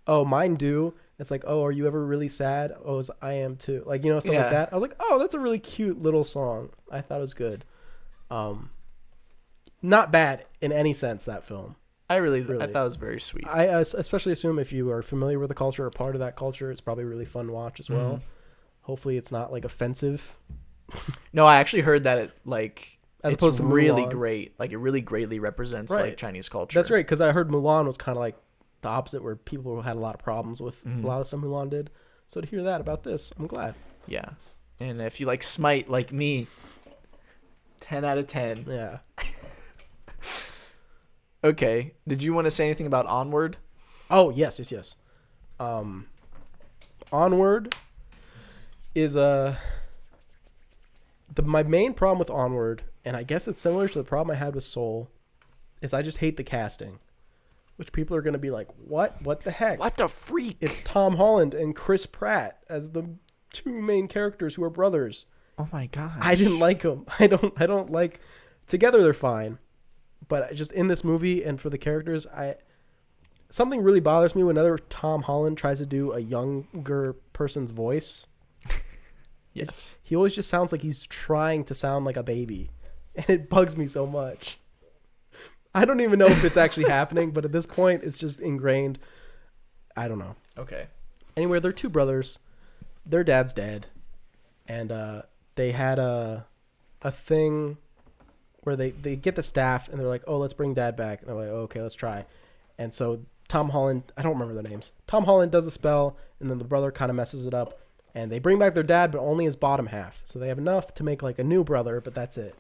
A: "Oh, mine do." It's like, "Oh, are you ever really sad?" "Oh, I am too." Like stuff like that. I was like, "Oh, that's a really cute little song." I thought it was good. Not bad in any sense, that film.
B: I thought it was very sweet.
A: I especially assume if you are familiar with the culture or part of that culture, it's probably really fun to watch as well. Hopefully, it's not like offensive.
B: No, I actually heard that
A: as opposed to
B: really
A: Mulan.
B: Great. Like it really greatly represents like Chinese culture.
A: That's right, because I heard Mulan was kind of like the opposite, where people had a lot of problems with a lot of stuff Mulan did. So to hear that about this, I'm glad.
B: Yeah, and if you like Smite like me, 10 out of 10.
A: Yeah.
B: Okay. Did you want to say anything about Onward?
A: Oh yes. Onward is my main problem with Onward, and I guess it's similar to the problem I had with Soul, is I just hate the casting. Which people are going to be like, what? What the heck?
B: What the freak?
A: It's Tom Holland and Chris Pratt as the two main characters who are brothers.
B: Oh my gosh.
A: I didn't like them. I don't like. Together they're fine, but just in this movie and for the characters, something really bothers me whenever Tom Holland tries to do a younger person's voice.
B: Yes.
A: He always just sounds like he's trying to sound like a baby, and it bugs me so much. I don't even know if it's actually happening, but at this point, it's just ingrained. I don't know.
B: Okay.
A: Anyway, they're two brothers. Their dad's dead, and they had a thing where they get the staff, and they're like, "Oh, let's bring Dad back." And they're like, oh, "Okay, let's try." And so Tom Holland, I don't remember their names. Tom Holland does a spell, and then the brother kind of messes it up, and they bring back their dad, but only his bottom half. So they have enough to make like a new brother, but that's it,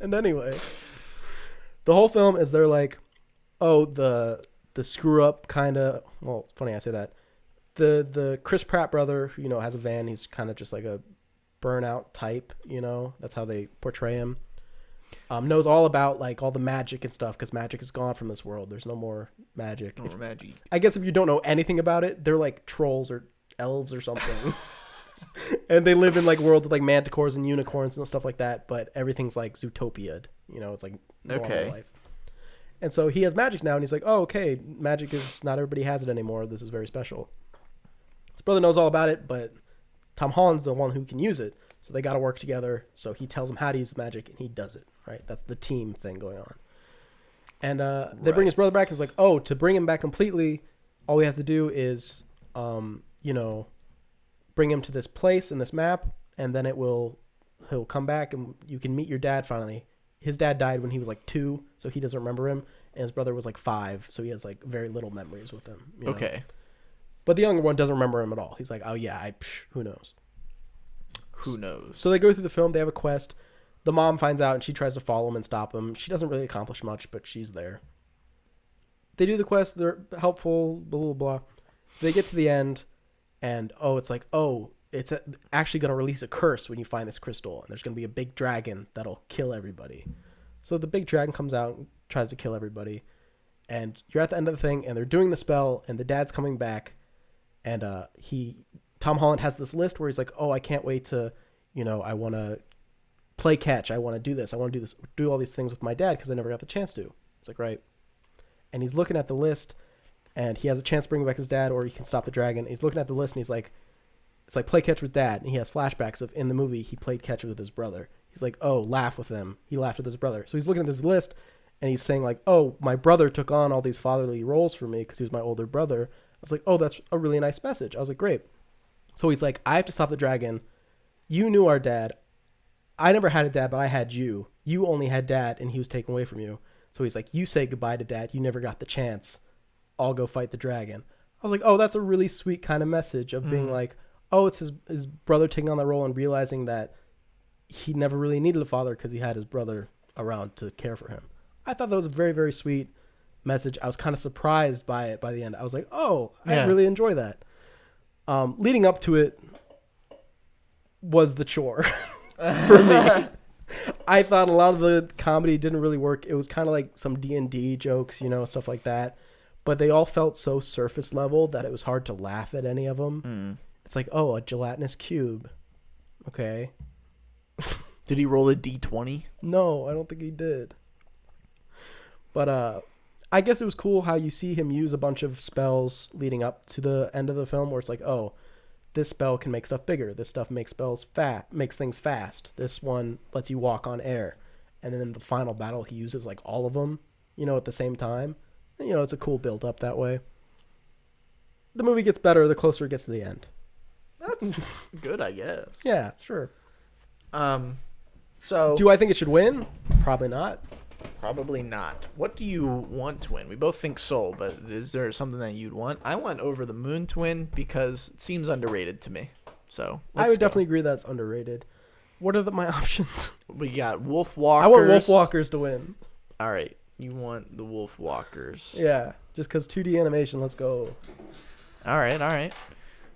A: And anyway, the whole film is they're like, oh, the screw up kind of, well, funny I say that. The Chris Pratt brother, who, has a van, he's kind of just like a burnout type, that's how they portray him. Knows all about like all the magic and stuff, because magic is gone from this world. There's no more magic.
B: No more magic.
A: I guess if you don't know anything about it, they're like trolls or elves or something. And they live in like world with like manticores and unicorns and stuff like that, but everything's like Zootopia. It's like normal life. And so he has magic now, and he's like, oh, okay, magic is not everybody has it anymore. This is very special. His brother knows all about it, but Tom Holland's the one who can use it. So they got to work together. So he tells him how to use magic, and he does it, right? That's the team thing going on. And they bring his brother back. It's like, oh, to bring him back completely, all we have to do is, bring him to this place in this map, and then he'll come back, and you can meet your dad finally. His dad died when he was like 2, so he doesn't remember him, and his brother was like 5, so he has like very little memories with him.
B: Okay.
A: But the younger one doesn't remember him at all. He's like, oh yeah, who knows?
B: Who knows?
A: So they go through the film. They have a quest. The mom finds out, and she tries to follow him and stop him. She doesn't really accomplish much, but she's there. They do the quest. They're helpful, blah, blah, blah. They get to the end, and it's actually going to release a curse when you find this crystal, and there's going to be a big dragon that'll kill everybody. So the big dragon comes out and tries to kill everybody, and you're at the end of the thing, and they're doing the spell, and the dad's coming back, and Tom Holland has this list where he's like, oh, I can't wait to, I want to play catch, I want to do this, do all these things with my dad because I never got the chance to. It's like, right. And he's looking at the list, and he has a chance to bring back his dad, or he can stop the dragon. He's looking at the list, and he's like, it's like play catch with dad. And he has flashbacks of in the movie he played catch with his brother. He's like, oh, laugh with him. He laughed with his brother. So he's looking at this list, and he's saying like, oh, my brother took on all these fatherly roles for me because he was my older brother. I was like, oh, that's a really nice message. I was like, great. So he's like, I have to stop the dragon. You knew our dad. I never had a dad, but I had you. You only had dad, and he was taken away from you. So he's like, you say goodbye to dad. You never got the chance. I'll go fight the dragon. I was like, oh, that's a really sweet kind of message of being like, oh, it's his brother taking on that role and realizing that he never really needed a father because he had his brother around to care for him. I thought that was a very, very sweet message. I was kind of surprised by it by the end. I was like, oh, I really enjoy that. Leading up to it was the chore for me. I thought a lot of the comedy didn't really work. It was kind of like some D&D jokes, stuff like that. But they all felt so surface level that it was hard to laugh at any of them. It's like, oh, a gelatinous cube. Okay.
B: Did he roll a D20?
A: No, I don't think he did. But I guess it was cool how you see him use a bunch of spells leading up to the end of the film where it's like, oh, this spell can make stuff bigger. This stuff makes makes things fast. This one lets you walk on air. And then in the final battle, he uses like all of them, at the same time. It's a cool build up that way. The movie gets better the closer it gets to the end.
B: That's good, I guess.
A: Yeah, sure.
B: So
A: do I think it should win? Probably not.
B: Probably not. What do you want to win? We both think Soul, but is there something that you'd want? I want Over the Moon to win because it seems underrated to me. So
A: I would definitely agree that's underrated. What are my options?
B: We got Wolf Walkers.
A: I want Wolf Walkers to win.
B: All right. You want the Wolf Walkers.
A: Yeah. Just because 2D animation, let's go.
B: All right.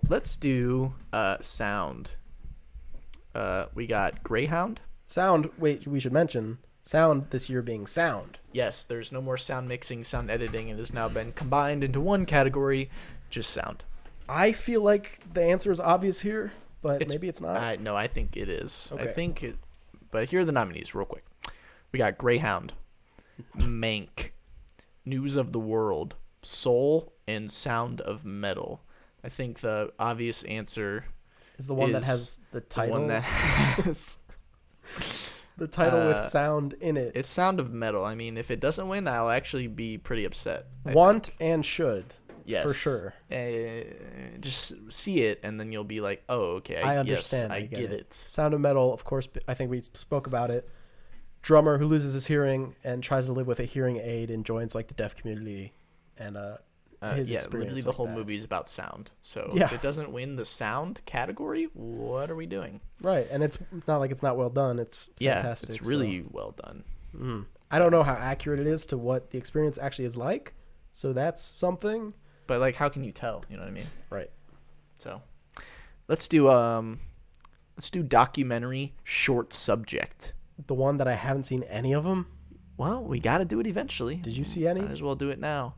B: Let's do sound. We got Greyhound.
A: Sound. Wait, we should mention sound this year being sound.
B: Yes, there's no more sound mixing, sound editing. It has now been combined into one category, just sound.
A: I feel like the answer is obvious here, but maybe it's not.
B: No, I think it is.
A: Okay.
B: But here are the nominees real quick. We got Greyhound, Mank, News of the World, Soul, and Sound of Metal. I think the obvious answer
A: is the one that has the title.
B: The one that has
A: the title with sound in it.
B: It's Sound of Metal. I mean, if it doesn't win, I'll actually be pretty upset.
A: Want and should.
B: Yes.
A: For sure.
B: Just see it, and then you'll be like, oh, okay.
A: I understand.
B: Yes, I get it.
A: Sound of Metal, of course, I think we spoke about it. Drummer who loses his hearing and tries to live with a hearing aid and joins like the deaf community and his experience.
B: Literally the whole movie is about sound. So if it doesn't win the sound category, what are we doing?
A: Right, and it's not like it's not well done. It's fantastic.
B: It's really well done.
A: I don't know how accurate it is to what the experience actually is like, so that's something.
B: But like, how can you tell? You know what I mean?
A: Right.
B: So, let's do documentary short subject.
A: The one that I haven't seen any of them.
B: Well, we got to do it eventually.
A: Did you see any?
B: Might as well do it now.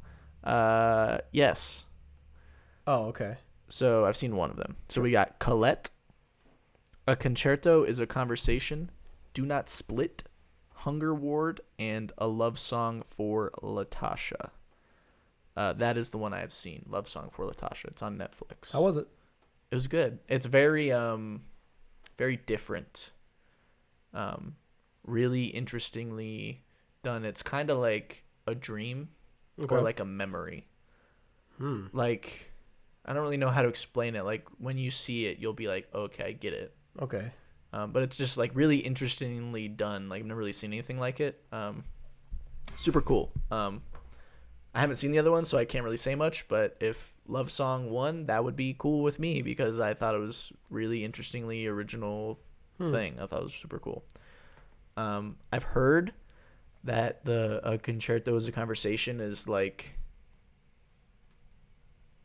B: Yes.
A: Oh, okay.
B: So I've seen one of them. So we got Colette, A concerto is a conversation. Do Not Split, Hunger Ward, and A Love Song for Latasha. That is the one I have seen. Love Song for Latasha. It's on Netflix.
A: How was it?
B: It was good. It's very very different. Really interestingly done. It's kind of like a dream or like a memory. Like, I don't really know how to explain it. Like, when you see it, you'll be like, okay, I get it.
A: Okay.
B: But it's just like really interestingly done. Like, I've never really seen anything like it. Super cool. I haven't seen the other one, so I can't really say much. But if Love Song won, that would be cool with me because I thought it was really interestingly original thing. I thought it was super cool. I've heard that the concerto as a conversation is like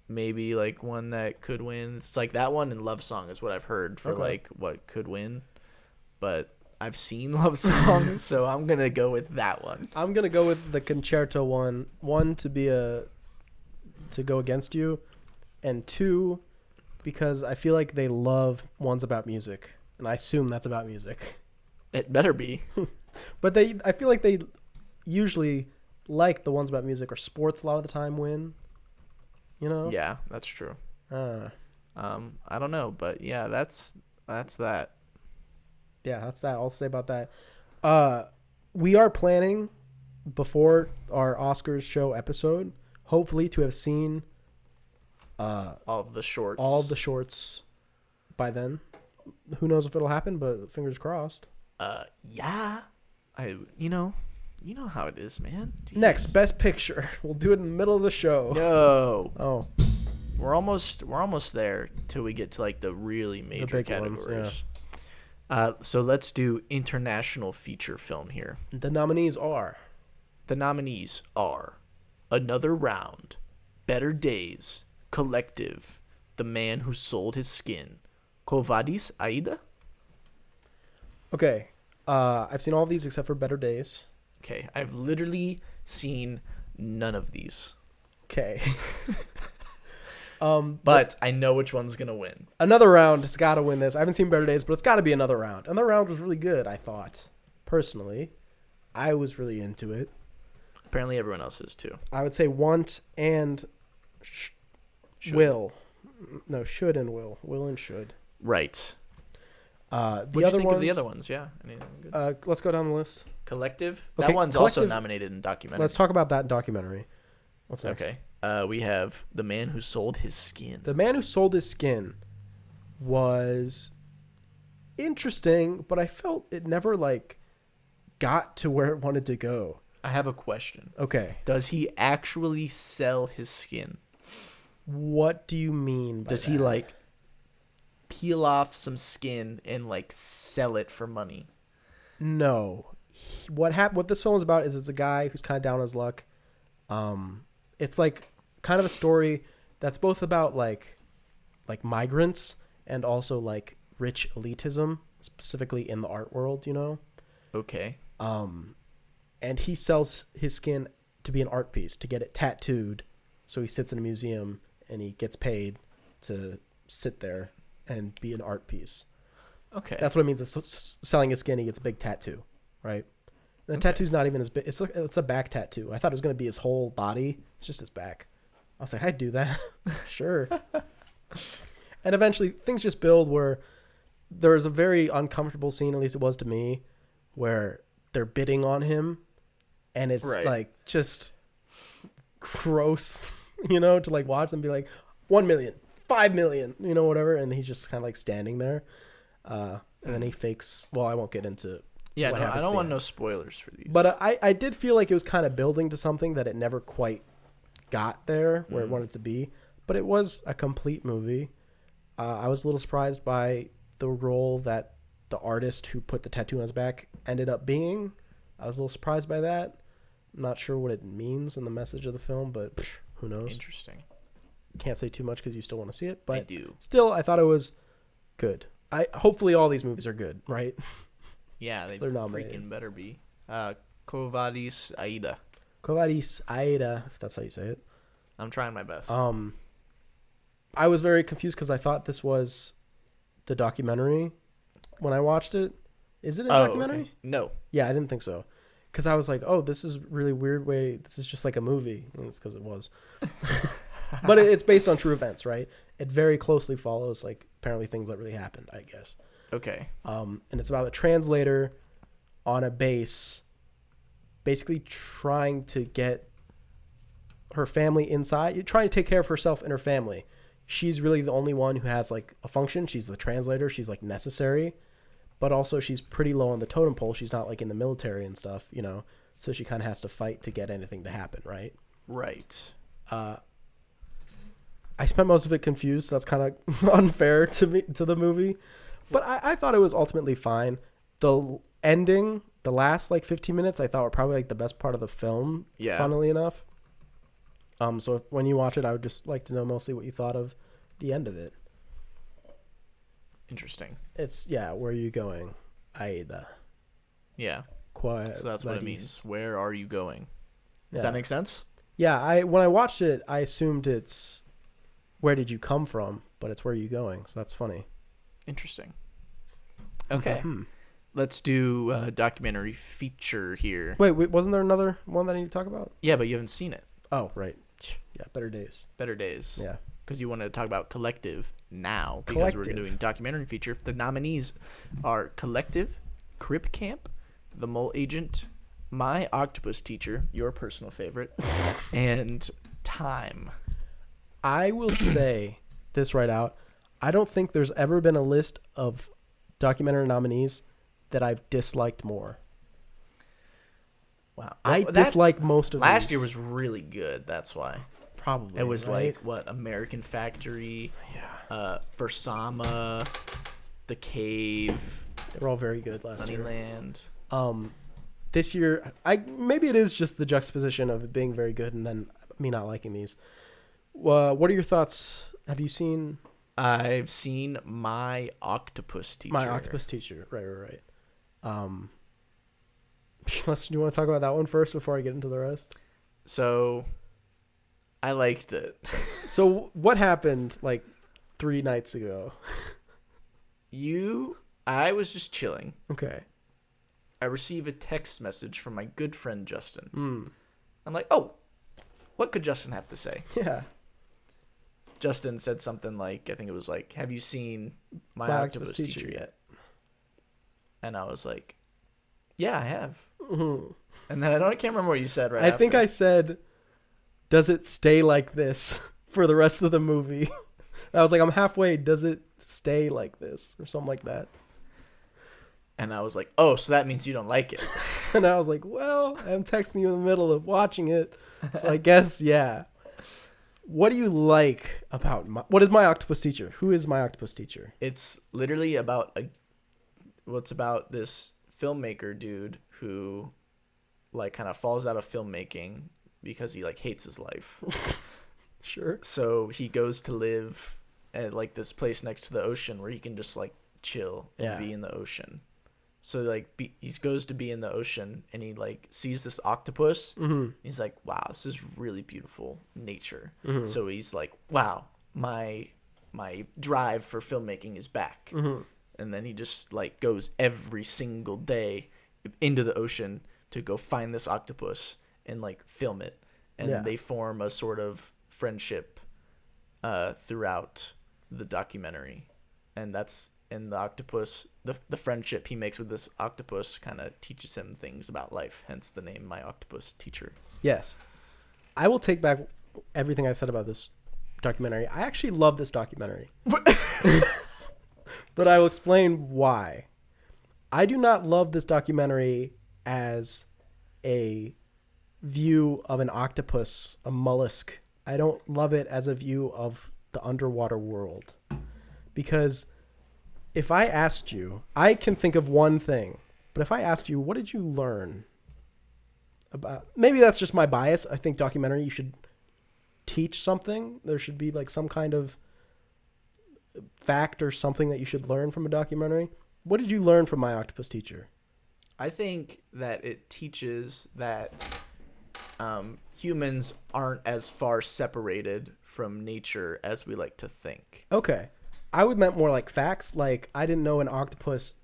B: maybe like one that could win. It's like that one and Love Song is what I've heard for like what could win. But I've seen Love Song, so I'm going to go with that one.
A: I'm going to go with the concerto one. One, to go against you, and two, because I feel like they love ones about music, and I assume that's about music.
B: It better be.
A: But I feel like they usually like the ones about music or sports a lot of the time win. You know?
B: Yeah, that's true. I don't know, but yeah, that's that.
A: Yeah, that's that. I'll say about that. We are planning before our Oscars show episode, hopefully to have seen
B: all of the shorts
A: by then. Who knows if it'll happen, but fingers crossed.
B: Yeah. You know how it is, man. Jeez.
A: Next, Best Picture. We'll do it in the middle of the show.
B: No.
A: Oh.
B: We're almost there till we get to like the really major categories.
A: Ones,
B: yeah. So let's do international feature film here.
A: The nominees are
B: Another Round, Better Days, Collective, The Man Who Sold His Skin, Quo Vadis, Aida.
A: Okay. I've seen all of these except for Better Days.
B: Okay. I've literally seen none of these.
A: Okay.
B: But I know which one's going to win.
A: Another Round has got to win this. I haven't seen Better Days, but it's got to be Another Round. Another Round was really good, I thought. Personally. I was really into it.
B: Apparently everyone else is too.
A: I would say Want and Will. No, Should and Will. Will and Should.
B: Right.
A: What
B: do you think of the other ones? Yeah.
A: Let's go down the list.
B: Collective?
A: Okay,
B: that one's
A: Collective,
B: also nominated in documentary.
A: Let's talk about that documentary. What's next?
B: Okay. We have The Man Who Sold His Skin.
A: The Man Who Sold His Skin was interesting, but I felt it never got to where it wanted to go.
B: I have a question.
A: Okay.
B: Does he actually sell his skin?
A: What do you mean by
B: Does
A: that?
B: he peel off some skin and sell it for money?
A: No. What this film is about is it's a guy who's kind of down on his luck. It's kind of a story that's both about migrants and also rich elitism, specifically in the art world, you know?
B: Okay.
A: And he sells his skin to be an art piece, to get it tattooed. So he sits in a museum and he gets paid to sit there and be an art piece.
B: Okay.
A: That's what it means. It's selling his skin. He gets a big tattoo, right? And the tattoo's not even as big. It's a back tattoo. I thought it was going to be his whole body. It's just his back. I was like, I'd do that. Sure. And eventually things just build where there was a very uncomfortable scene, at least it was to me, where they're bidding on him. And it's just gross, to watch them be like 1 million, 5 million, whatever. And he's just kind of standing there. And then he fakes. Well, I won't get into.
B: Yeah, no, I don't want no spoilers for these.
A: But I did feel like it was kind of building to something that it never quite got there where it wanted to be. But it was a complete movie. I was a little surprised by the role that the artist who put the tattoo on his back ended up being. I was a little surprised by that. I'm not sure what it means in the message of the film, but who knows?
B: Interesting.
A: Can't say too much because you still want to see it. But
B: I do.
A: Still, I thought it was good. Hopefully all these movies are good, right?
B: Yeah, they're freaking better be. Quo Vadis, Aida.
A: Quo Vadis, Aida, if that's how you say it.
B: I'm trying my best.
A: I was very confused because I thought this was the documentary, when I watched it. Is it a documentary?
B: Okay. No.
A: Yeah, I didn't think so. Because I was like, oh, this is really weird way. This is just like a movie. And it's because it was. But it's based on true events, right? It very closely follows, like, apparently things that really happened, I guess.
B: Okay.
A: And it's about a translator on a base basically trying to get her family inside, trying to take care of herself and her family. She's really the only one who has, like, a function. She's the translator. She's, like, necessary. But also she's pretty low on the totem pole. She's not, like, in the military and stuff, you know. So she kind of has to fight to get anything to happen, right?
B: Right.
A: I spent most of it confused, so that's kind of unfair to the movie. But I thought it was ultimately fine. The ending, the last, like, 15 minutes, I thought were probably, like, the best part of the film, funnily enough. So when you watch it, I would just like to know mostly what you thought of the end of it.
B: Interesting.
A: It's, where are you going? Aida.
B: Yeah.
A: Quiet.
B: So that's what it means. Where are you going? Does
A: Yeah.
B: that make sense?
A: Yeah, when I watched it, I assumed it's where did you come from, but it's where are you going. So that's funny.
B: Interesting. Okay.
A: Mm-hmm.
B: Let's do a documentary feature here.
A: Wait, wasn't there another one that I need to talk about?
B: Yeah, but you haven't seen it.
A: Oh, right. Yeah, Better Days.
B: Better Days.
A: Yeah.
B: Because you wanted to talk about Collective now. Because we're doing documentary feature. The nominees are Collective, Crip Camp, The Mole Agent, My Octopus Teacher, your personal favorite, and Time.
A: I will say this right out. I don't think there's ever been a list of documentary nominees that I've disliked more.
B: Wow.
A: I dislike most of
B: last
A: these.
B: year was really good. That's why.
A: Probably.
B: It was
A: right?
B: like, what, American Factory, Versama, The Cave.
A: They were all very good last year.
B: Honeyland.
A: This year, maybe it is just the juxtaposition of it being very good and then me not liking these. What are your thoughts? Have you seen?
B: I've seen My Octopus Teacher.
A: My Octopus Teacher. Right. Do you want to talk about that one first before I get into the rest?
B: So, I liked it.
A: So, what happened like 3 nights ago?
B: I was just chilling.
A: Okay.
B: I receive a text message from my good friend Justin.
A: Mm.
B: I'm like, oh, what could Justin have to say?
A: Yeah.
B: Justin said something like, I think it was like, have you seen My Octopus Teacher yet? And I was like, yeah, I have.
A: Mm-hmm.
B: And then I can't remember what you said right
A: I
B: after.
A: think I said, does it stay like this for the rest of the movie? I was like, I'm halfway. Does it stay like this? Or something like that.
B: And I was like, oh, so that means you don't like it.
A: And I was like, well, I'm texting you in the middle of watching it. So I guess, yeah. What do you like about what is My Octopus Teacher? Who is My Octopus Teacher?
B: It's literally about it's about this filmmaker dude who like kind of falls out of filmmaking because he like hates his life.
A: Sure. So
B: he goes to live at like this place next to the ocean where he can just like chill and be in the ocean. So like he goes to be in the ocean and he like sees this octopus.
A: Mm-hmm.
B: He's like, wow, this is really beautiful nature.
A: Mm-hmm.
B: So he's like, wow, my drive for filmmaking is back.
A: Mm-hmm.
B: And then he just like goes every single day into the ocean to go find this octopus and like film it. And they form a sort of friendship throughout the documentary. And the octopus, the friendship he makes with this octopus kind of teaches him things about life, hence the name My Octopus Teacher.
A: Yes. I will take back everything I said about this documentary. I actually love this documentary. But I will explain why. I do not love this documentary as a view of an octopus, a mollusk. I don't love it as a view of the underwater world. Because if I asked you, I can think of one thing, but if I asked you, what did you learn about, maybe that's just my bias. I think documentary, you should teach something. There should be like some kind of fact or something that you should learn from a documentary. What did you learn from My Octopus Teacher?
B: I think that it teaches that humans aren't as far separated from nature as we like to think.
A: Okay. I would meant more like facts. Like, I didn't know an octopus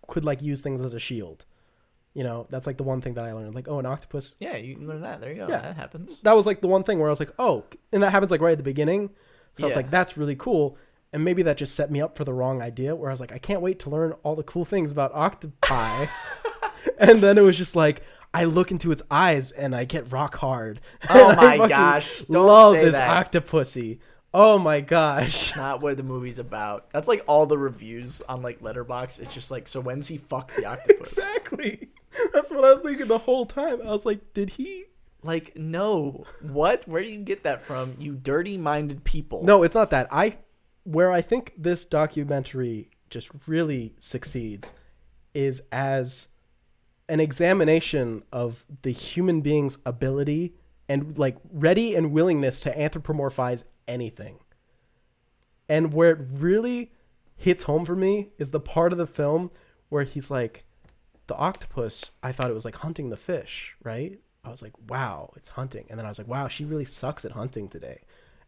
A: could like use things as a shield. You know, that's like the one thing that I learned. Like, oh, an octopus.
B: Yeah, you can learn that. There you go.
A: Yeah.
B: That happens.
A: That was like the one thing where I was like, oh, and that happens like right at the beginning. So I was like, that's really cool. And maybe that just set me up for the wrong idea where I was like, I can't wait to learn all the cool things about octopi. And then it was just like, I look into its eyes and I get rock hard.
B: Oh my gosh. Don't
A: love
B: say
A: this
B: that.
A: octopussy. Oh my gosh.
B: Not what the movie's about. That's like all the reviews on like Letterboxd. It's just like, so when's he fuck the octopus?
A: Exactly. That's what I was thinking the whole time. I was like, did he?
B: Like, no. What? Where do you get that from? You dirty-minded people.
A: No, it's not that. Where I think this documentary just really succeeds is as an examination of the human being's ability and like ready and willingness to anthropomorphize anything. And where it really hits home for me is the part of the film where he's like, the octopus, I thought it was like hunting the fish, right? I was like, wow, it's hunting. And then I was like, wow, she really sucks at hunting today.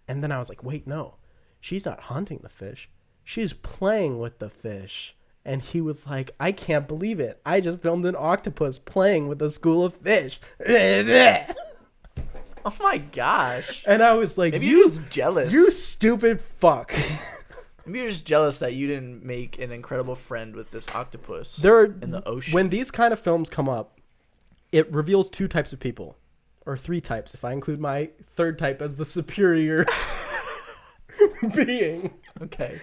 A: And then I was like, wait, no, she's not hunting the fish. She's playing with the fish. And he was like, I can't believe it. I just filmed an octopus playing with a school of fish.
B: Oh my gosh.
A: And I was like,
B: maybe you're just jealous.
A: You stupid fuck.
B: Maybe you're just jealous that you didn't make an incredible friend with this octopus in the ocean.
A: When these kind of films come up, it reveals two types of people. Or three types, if I include my third type as the superior being.
B: Okay.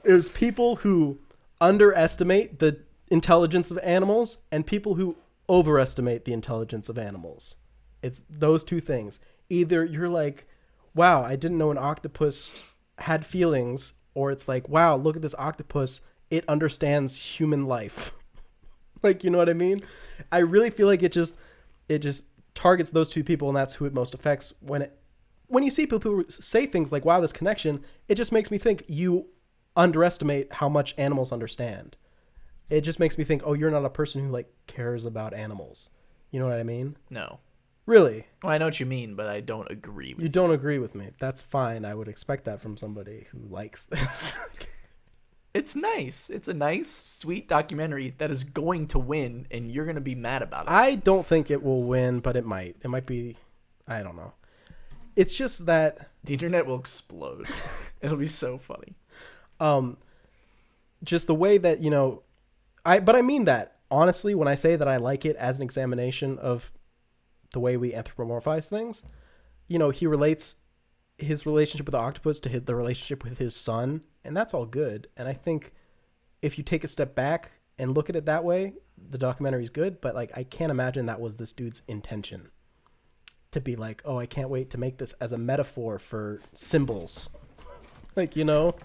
A: It's people who underestimate the intelligence of animals and people who overestimate the intelligence of animals. It's those two things. Either you're like, wow, I didn't know an octopus had feelings, or it's like, wow, look at this octopus. It understands human life. Like, you know what I mean? I really feel like it just targets those two people, and that's who it most affects. When you see people who say things like, wow, this connection, it just makes me think you underestimate how much animals understand. It just makes me think, oh, you're not a person who like cares about animals. You know what I mean?
B: No.
A: Really?
B: Well, I know what you mean, but I don't agree with you.
A: You don't agree with me. That's fine. I would expect that from somebody who likes this.
B: It's nice. It's a nice, sweet documentary that is going to win, and you're going to be mad about it.
A: I don't think it will win, but it might. It might be, I don't know. It's just that
B: the internet will explode. It'll be so funny.
A: Just the way that, you know, but I mean that honestly, when I say that I like it as an examination of the way we anthropomorphize things, you know, he relates his relationship with the octopus to the relationship with his son, and that's all good. And I think if you take a step back and look at it that way, the documentary is good, but like, I can't imagine that was this dude's intention to be like, oh, I can't wait to make this as a metaphor for symbols. Like, you know,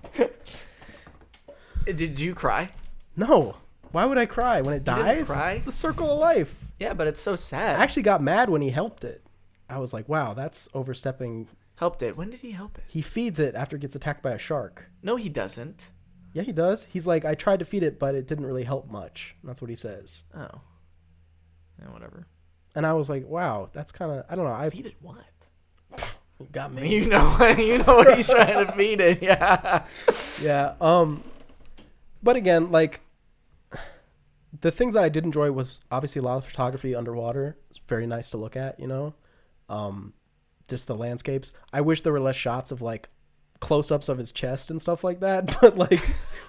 B: did you cry?
A: No. Why would I cry when it dies?
B: Cry?
A: It's the circle of life.
B: Yeah, but it's so sad.
A: I actually got mad when he helped it. I was like, wow, that's overstepping.
B: Helped it? When did he help it?
A: He feeds it after it gets attacked by a shark.
B: No, he doesn't.
A: Yeah, he does. He's like, I tried to feed it, but it didn't really help much. That's what he says.
B: Oh. Yeah, whatever.
A: And I was like, wow, that's kind of, I don't know.
B: Feed it what?
A: You got me.
B: You know what he's trying to feed it. Yeah.
A: Yeah. But again, like, the things that I did enjoy was obviously a lot of photography underwater. It's very nice to look at, you know. Just the landscapes. I wish there were less shots of like close-ups of his chest and stuff like that. But like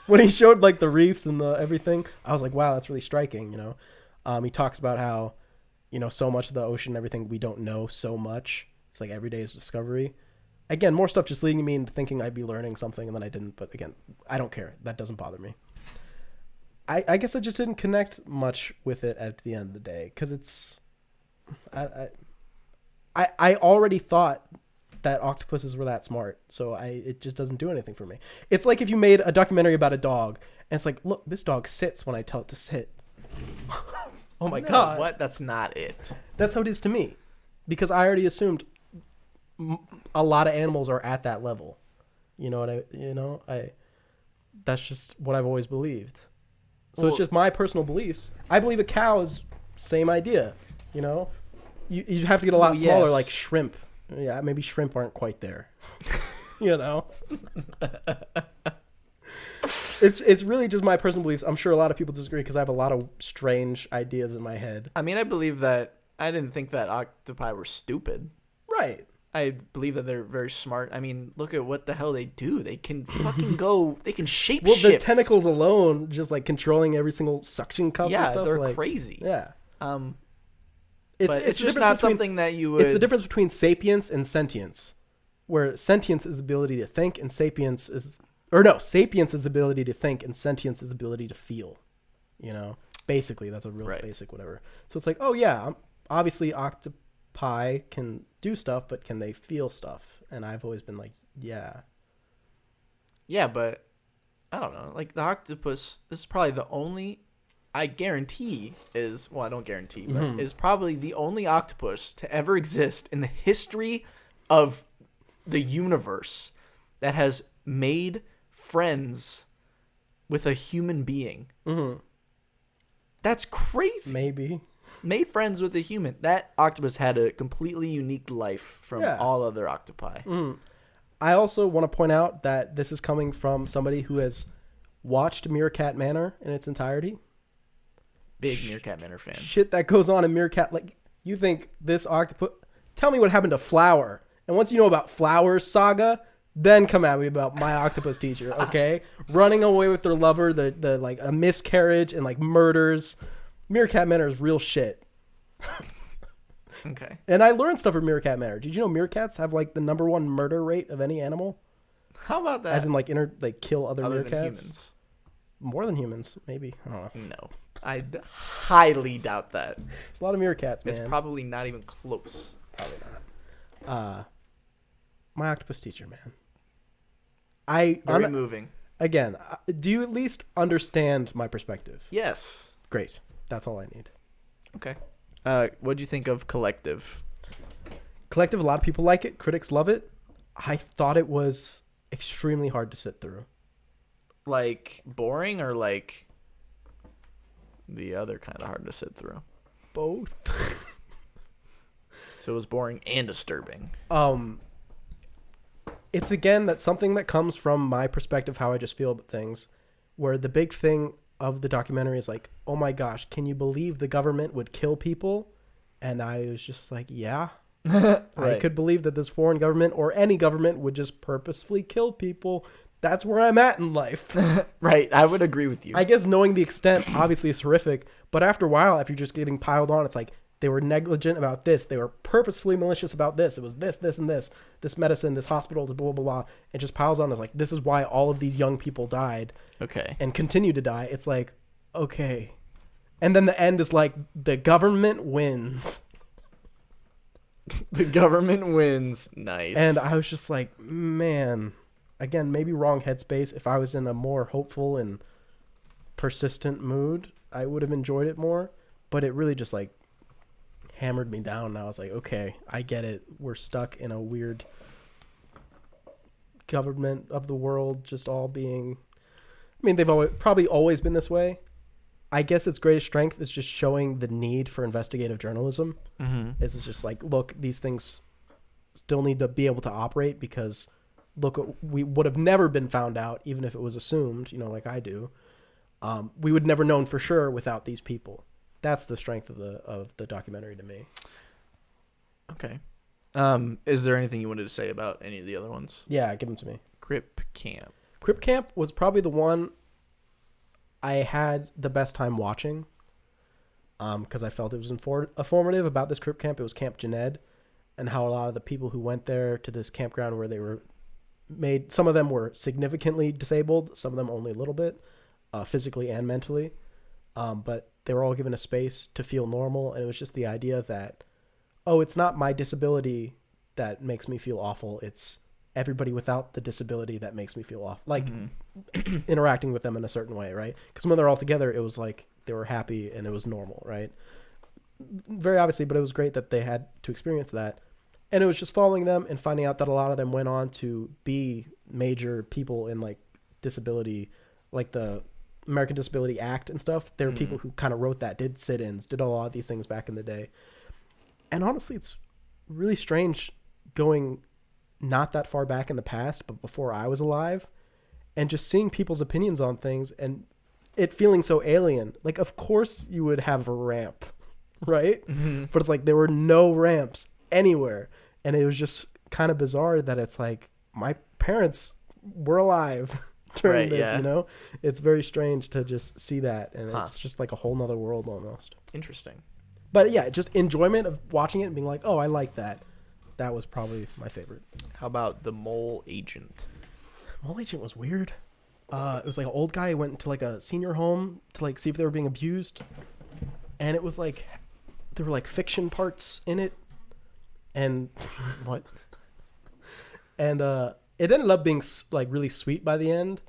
A: when he showed like the reefs and the everything, I was like, wow, that's really striking, you know. He talks about how, you know, so much of the ocean and everything, we don't know so much. It's like every day is discovery. Again, more stuff just leading me into thinking I'd be learning something, and then I didn't. But again, I don't care. That doesn't bother me. I guess I just didn't connect much with it at the end of the day, because it's I already thought that octopuses were that smart, so it just doesn't do anything for me. It's like if you made a documentary about a dog, and it's like, look, this dog sits when I tell it to sit. Oh my God.
B: What? That's not it.
A: That's how it is to me, because I already assumed a lot of animals are at that level. You know what that's just what I've always believed. So it's just my personal beliefs. I believe a cow is same idea, you know? You have to get a lot smaller, like shrimp. Yeah, maybe shrimp aren't quite there. You know? It's really just my personal beliefs. I'm sure a lot of people disagree because I have a lot of strange ideas in my head.
B: I mean, I believe that. I didn't think that octopi were stupid.
A: Right.
B: I believe that they're very smart. I mean, look at what the hell they do. They can fucking go. They can shape shift.
A: Well, the tentacles alone, just like controlling every single suction cup and stuff.
B: Yeah, they're
A: like,
B: crazy.
A: Yeah.
B: It's just not something that you would...
A: It's the difference between sapience and sentience, where sentience is the ability to think and sapience is... Or no, sapience is the ability to think and sentience is the ability to feel. You know? Basically, that's a real basic whatever. So it's like, oh yeah, obviously octopi can do stuff, but can they feel stuff? And I've always been like, yeah.
B: Yeah, but I don't know. Like the octopus, this is probably the only... I guarantee is, well, I don't guarantee, but is probably the only octopus to ever exist in the history of the universe that has made friends with a human being. Mm-hmm. That's crazy.
A: Maybe.
B: Made friends with a human. That octopus had a completely unique life from all other octopi.
A: Mm. I also want to point out that this is coming from somebody who has watched Meerkat Manor in its entirety.
B: Big Meerkat Manor fan.
A: Shit that goes on in Meerkat. Like, you think this octopus... Tell me what happened to Flower. And once you know about Flower's saga, then come at me about My Octopus Teacher, okay? Running away with their lover, the like a miscarriage and like murders. Meerkat Manor is real shit.
B: Okay.
A: And I learned stuff from Meerkat Manor. Did you know meerkats have like the #1 murder rate of any animal?
B: How about that?
A: As in like kill other meerkats?
B: Than humans.
A: More than humans, maybe. I don't know.
B: No. I highly doubt that.
A: It's a lot of meerkats, man.
B: It's probably not even close.
A: Probably not. My Octopus Teacher, man.
B: Very moving.
A: Again, do you at least understand my perspective?
B: Yes.
A: Great. That's all I need.
B: Okay. What do you think of Collective?
A: Collective, a lot of people like it. Critics love it. I thought it was extremely hard to sit through.
B: Like boring or like the other kind of hard to sit through?
A: Both.
B: So it was boring and disturbing.
A: It's again that's something that comes from my perspective, how I just feel about things, where the big thing of the documentary is like, oh my gosh, can you believe the government would kill people? And I was just like, yeah. Right. I could believe that this foreign government or any government would just purposefully kill people. That's where I'm at in life.
B: Right. I would agree with you.
A: I guess knowing the extent, obviously, is horrific. But after a while, if you're just getting piled on, it's like they were negligent about this. They were purposefully malicious about this. It was this, this, and this. This medicine, this hospital, blah, blah, blah. It just piles on. It's like, this is why all of these young people died.
B: Okay.
A: And continue to die. It's like, okay. And then the end is like, the government wins.
B: The government wins. Nice.
A: And I was just like, man... Again, maybe wrong headspace. If I was in a more hopeful and persistent mood, I would have enjoyed it more. But it really just like hammered me down. And I was like, okay, I get it. We're stuck in a weird government of the world, just all being... I mean, they've probably always been this way. I guess its greatest strength is just showing the need for investigative journalism. Mm-hmm. It's just like, look, these things still need to be able to operate because... Look, we would have never been found out, even if it was assumed, like I do. We would never known for sure without these people. That's the strength of the documentary to me.
B: Okay. Is there anything you wanted to say about any of the other ones?
A: Yeah, give them to me.
B: Crip Camp.
A: Crip Camp was probably the one I had the best time watching because I felt it was informative about this Crip Camp. It was Camp Jened and how a lot of the people who went there to this campground where they were some of them were significantly disabled, some of them only a little bit, physically and mentally, but they were all given a space to feel normal. And it was just the idea that, oh, it's not my disability that makes me feel awful, it's everybody without the disability that makes me feel awful, like interacting with them in a certain way, right? Because when they're all together, it was like they were happy and it was normal, right? Very obviously, but it was great that they had to experience that. And it was just following them and finding out that a lot of them went on to be major people in like disability, like the American Disability Act and stuff. There were people who kind of wrote that, did sit-ins, did a lot of these things back in the day. And honestly, it's really strange going not that far back in the past, but before I was alive, and just seeing people's opinions on things and it feeling so alien. Like, of course you would have a ramp, right?
B: Mm-hmm.
A: But it's like there were no ramps anywhere. And it was just kind of bizarre that it's like my parents were alive during this, you know? It's very strange to just see that. And it's just like a whole nother world almost.
B: Interesting.
A: But yeah, just enjoyment of watching it and being like, oh, I like that. That was probably my favorite.
B: How about The Mole Agent?
A: Mole Agent was weird. It was like an old guy who went into like a senior home to like see if they were being abused. And it was like, there were like fiction parts in it. And
B: what?
A: And it ended up being like really sweet by the end,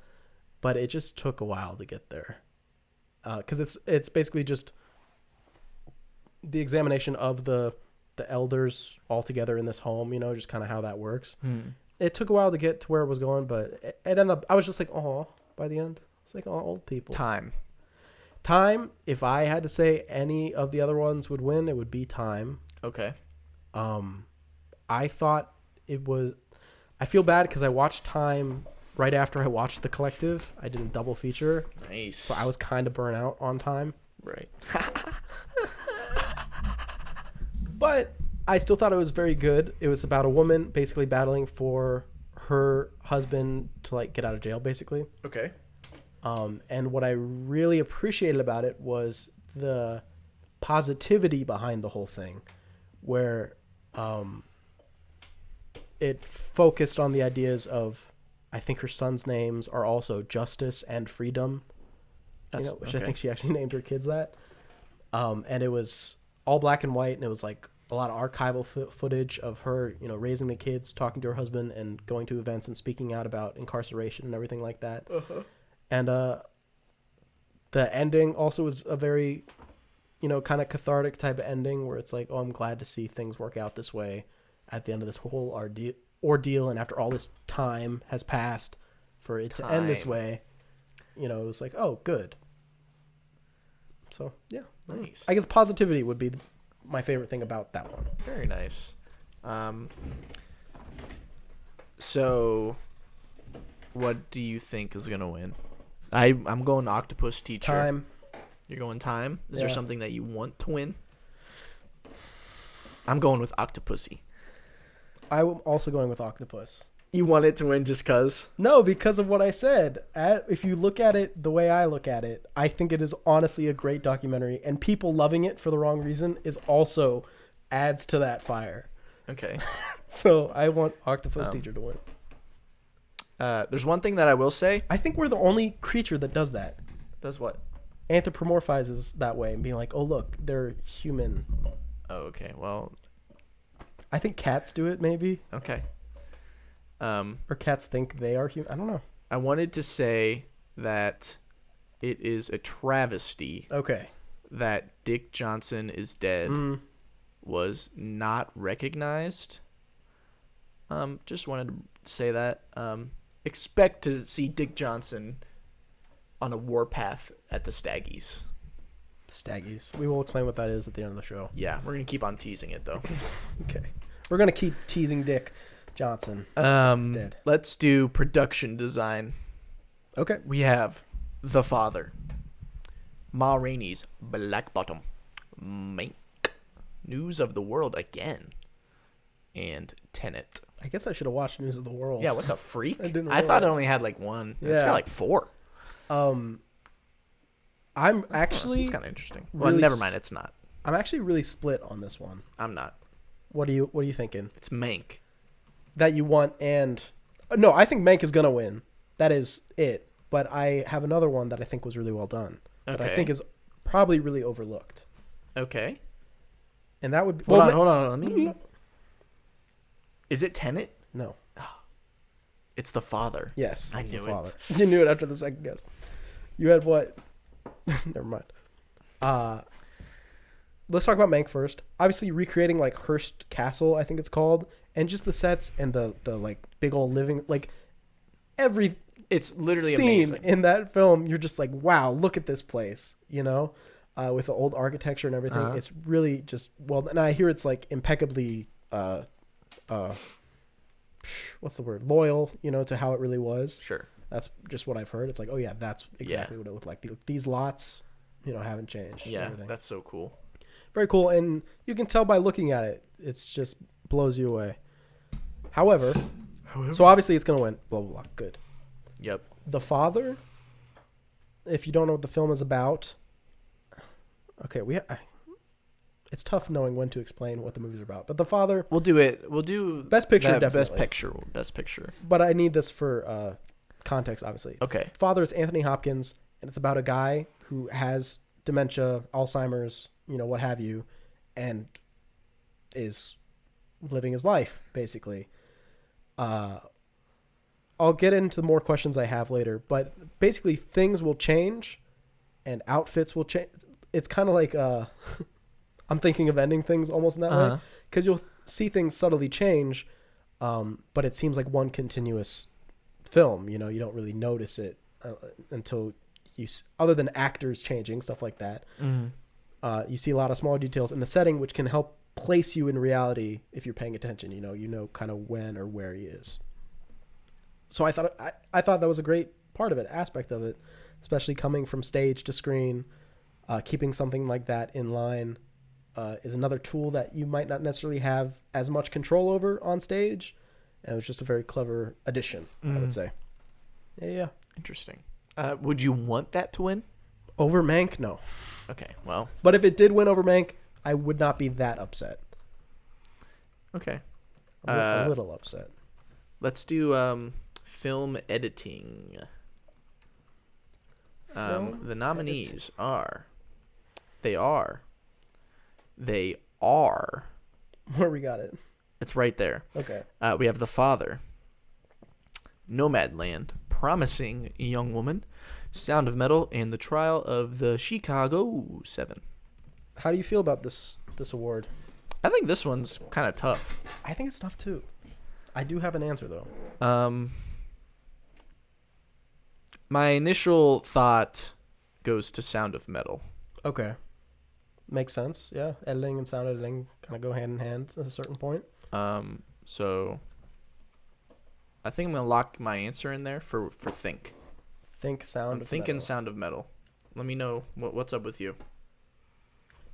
A: but it just took a while to get there. Because it's basically just the examination of the elders all together in this home, you know, just kind of how that works. It took a while to get to where it was going, but it ended up, I was just like, oh, by the end. It's like, oh, old people.
B: Time.
A: If I had to say any of the other ones would win, it would be Time.
B: Okay.
A: I thought it was, I feel bad because I watched Time right after I watched The Collective. I did a double feature.
B: Nice.
A: So I was kind of burnt out on Time.
B: Right.
A: But I still thought it was very good. It was about a woman basically battling for her husband to like get out of jail, basically.
B: Okay.
A: And what I really appreciated about it was the positivity behind the whole thing, where it focused on the ideas of, I think her son's names are also Justice and Freedom, which I think she actually named her kids that. And it was all black and white, and it was like a lot of archival footage of her, you know, raising the kids, talking to her husband, and going to events and speaking out about incarceration and everything like that.
B: Uh-huh.
A: And the ending also was a very, you know, kind of cathartic type of ending where it's like, oh, I'm glad to see things work out this way at the end of this whole ordeal. And after all this time has passed for it to end this way, you know, it was like, oh, good. So, yeah.
B: Nice.
A: I guess positivity would be my favorite thing about that one.
B: Very nice. So, what do you think is going to win? I'm going Octopus Teacher.
A: Time.
B: You're going Time? Is there something that you want to win? I'm going with Octopussy.
A: I'm also going with Octopus.
B: You want it to win just because?
A: No, because of what I said. If you look at it the way I look at it, I think it is honestly a great documentary, and people loving it for the wrong reason is also adds to that fire.
B: Okay.
A: So I want Octopus Teacher to win.
B: There's one thing that I will say.
A: I think we're the only creature that does that.
B: Does what?
A: Anthropomorphizes that way and being like, oh, look, they're human.
B: Oh, okay. Well,
A: I think cats do it, maybe.
B: Okay.
A: Or cats think they are human. I don't know.
B: I wanted to say that it is a travesty.
A: Okay.
B: That Dick Johnson is dead was not recognized. Just wanted to say that. Expect to see Dick Johnson on a warpath at the Staggies.
A: Staggies. We will explain what that is at the end of the show.
B: Yeah, we're going to keep on teasing it, though.
A: Okay. We're going to keep teasing Dick Johnson instead.
B: Let's do production design.
A: Okay.
B: We have The Father, Ma Rainey's Black Bottom, Mank, News of the World Again, and Tenet.
A: I guess I should have watched News of the World.
B: Yeah, what the freak?
A: I
B: thought it only had like one. Yeah. It's got like 4.
A: I'm actually...
B: It's kind of interesting. Well, never mind. It's not.
A: I'm actually really split on this one.
B: I'm not.
A: What are you thinking?
B: It's Mank.
A: That you want and... No, I think Mank is going to win. That is it. But I have another one that I think was really well done. That I think is probably really overlooked.
B: Okay.
A: And that would be...
B: Hold on. Let me... Is it Tenet?
A: No.
B: It's The Father.
A: Yes.
B: I knew it.
A: You knew it after the second guess. You had what? Never mind. Let's talk about Mank first. Obviously, recreating like Hearst Castle, I think it's called, and just the sets and the like big old living, like every
B: it's literally
A: scene
B: amazing
A: in that film. You're just like, wow, look at this place, you know, with the old architecture and everything. Uh-huh. It's really just well. And I hear it's like impeccably, what's the word? Loyal, you know, to how it really was.
B: Sure.
A: That's just what I've heard. It's like, oh yeah, that's exactly what it looked like. These lots, haven't changed.
B: Yeah, that's so cool.
A: Very cool, and you can tell by looking at it. It's just blows you away. However, so obviously it's gonna win. Blah blah blah. Good.
B: Yep.
A: The Father. If you don't know what the film is about, okay, it's tough knowing when to explain what the movie's about. But The Father.
B: We'll do it. We'll do
A: Best Picture, definitely.
B: Best Picture.
A: But I need this for context, obviously.
B: Okay.
A: Father is Anthony Hopkins, and it's about a guy who has dementia, Alzheimer's, what have you, and is living his life, basically. I'll get into more questions I have later, but basically things will change and outfits will change. It's kind of like I'm thinking of ending things almost in that way, because you'll see things subtly change, but it seems like one continuous film. You don't really notice it until other than actors changing, stuff like that. You see a lot of small details in the setting, which can help place you in reality if you're paying attention. You know kind of when or where he is. So I thought that was a great aspect of it, especially coming from stage to screen. Keeping something like that in line is another tool that you might not necessarily have as much control over on stage. And it was just a very clever addition, I would say. Yeah.
B: Interesting. Would you want that to win?
A: Over Mank? No.
B: Okay, well.
A: But if it did win over Mank, I would not be that upset.
B: Okay.
A: A little upset.
B: Let's do film editing. The nominees are.
A: Where we got it?
B: It's right there.
A: Okay.
B: We have The Father, Nomadland, Promising Young Woman, Sound of Metal, and The Trial of the Chicago 7.
A: How do you feel about this award?
B: I think this one's kind of tough.
A: I think it's tough too. I do have an answer though.
B: My initial thought goes to Sound of Metal.
A: Okay. Makes sense. Yeah. Editing and sound editing kind of go hand in hand at a certain point.
B: So I think I'm going to lock my answer in there for Think.
A: Think Sound of
B: thinking
A: Metal.
B: Sound of Metal. Let me know what's up with you.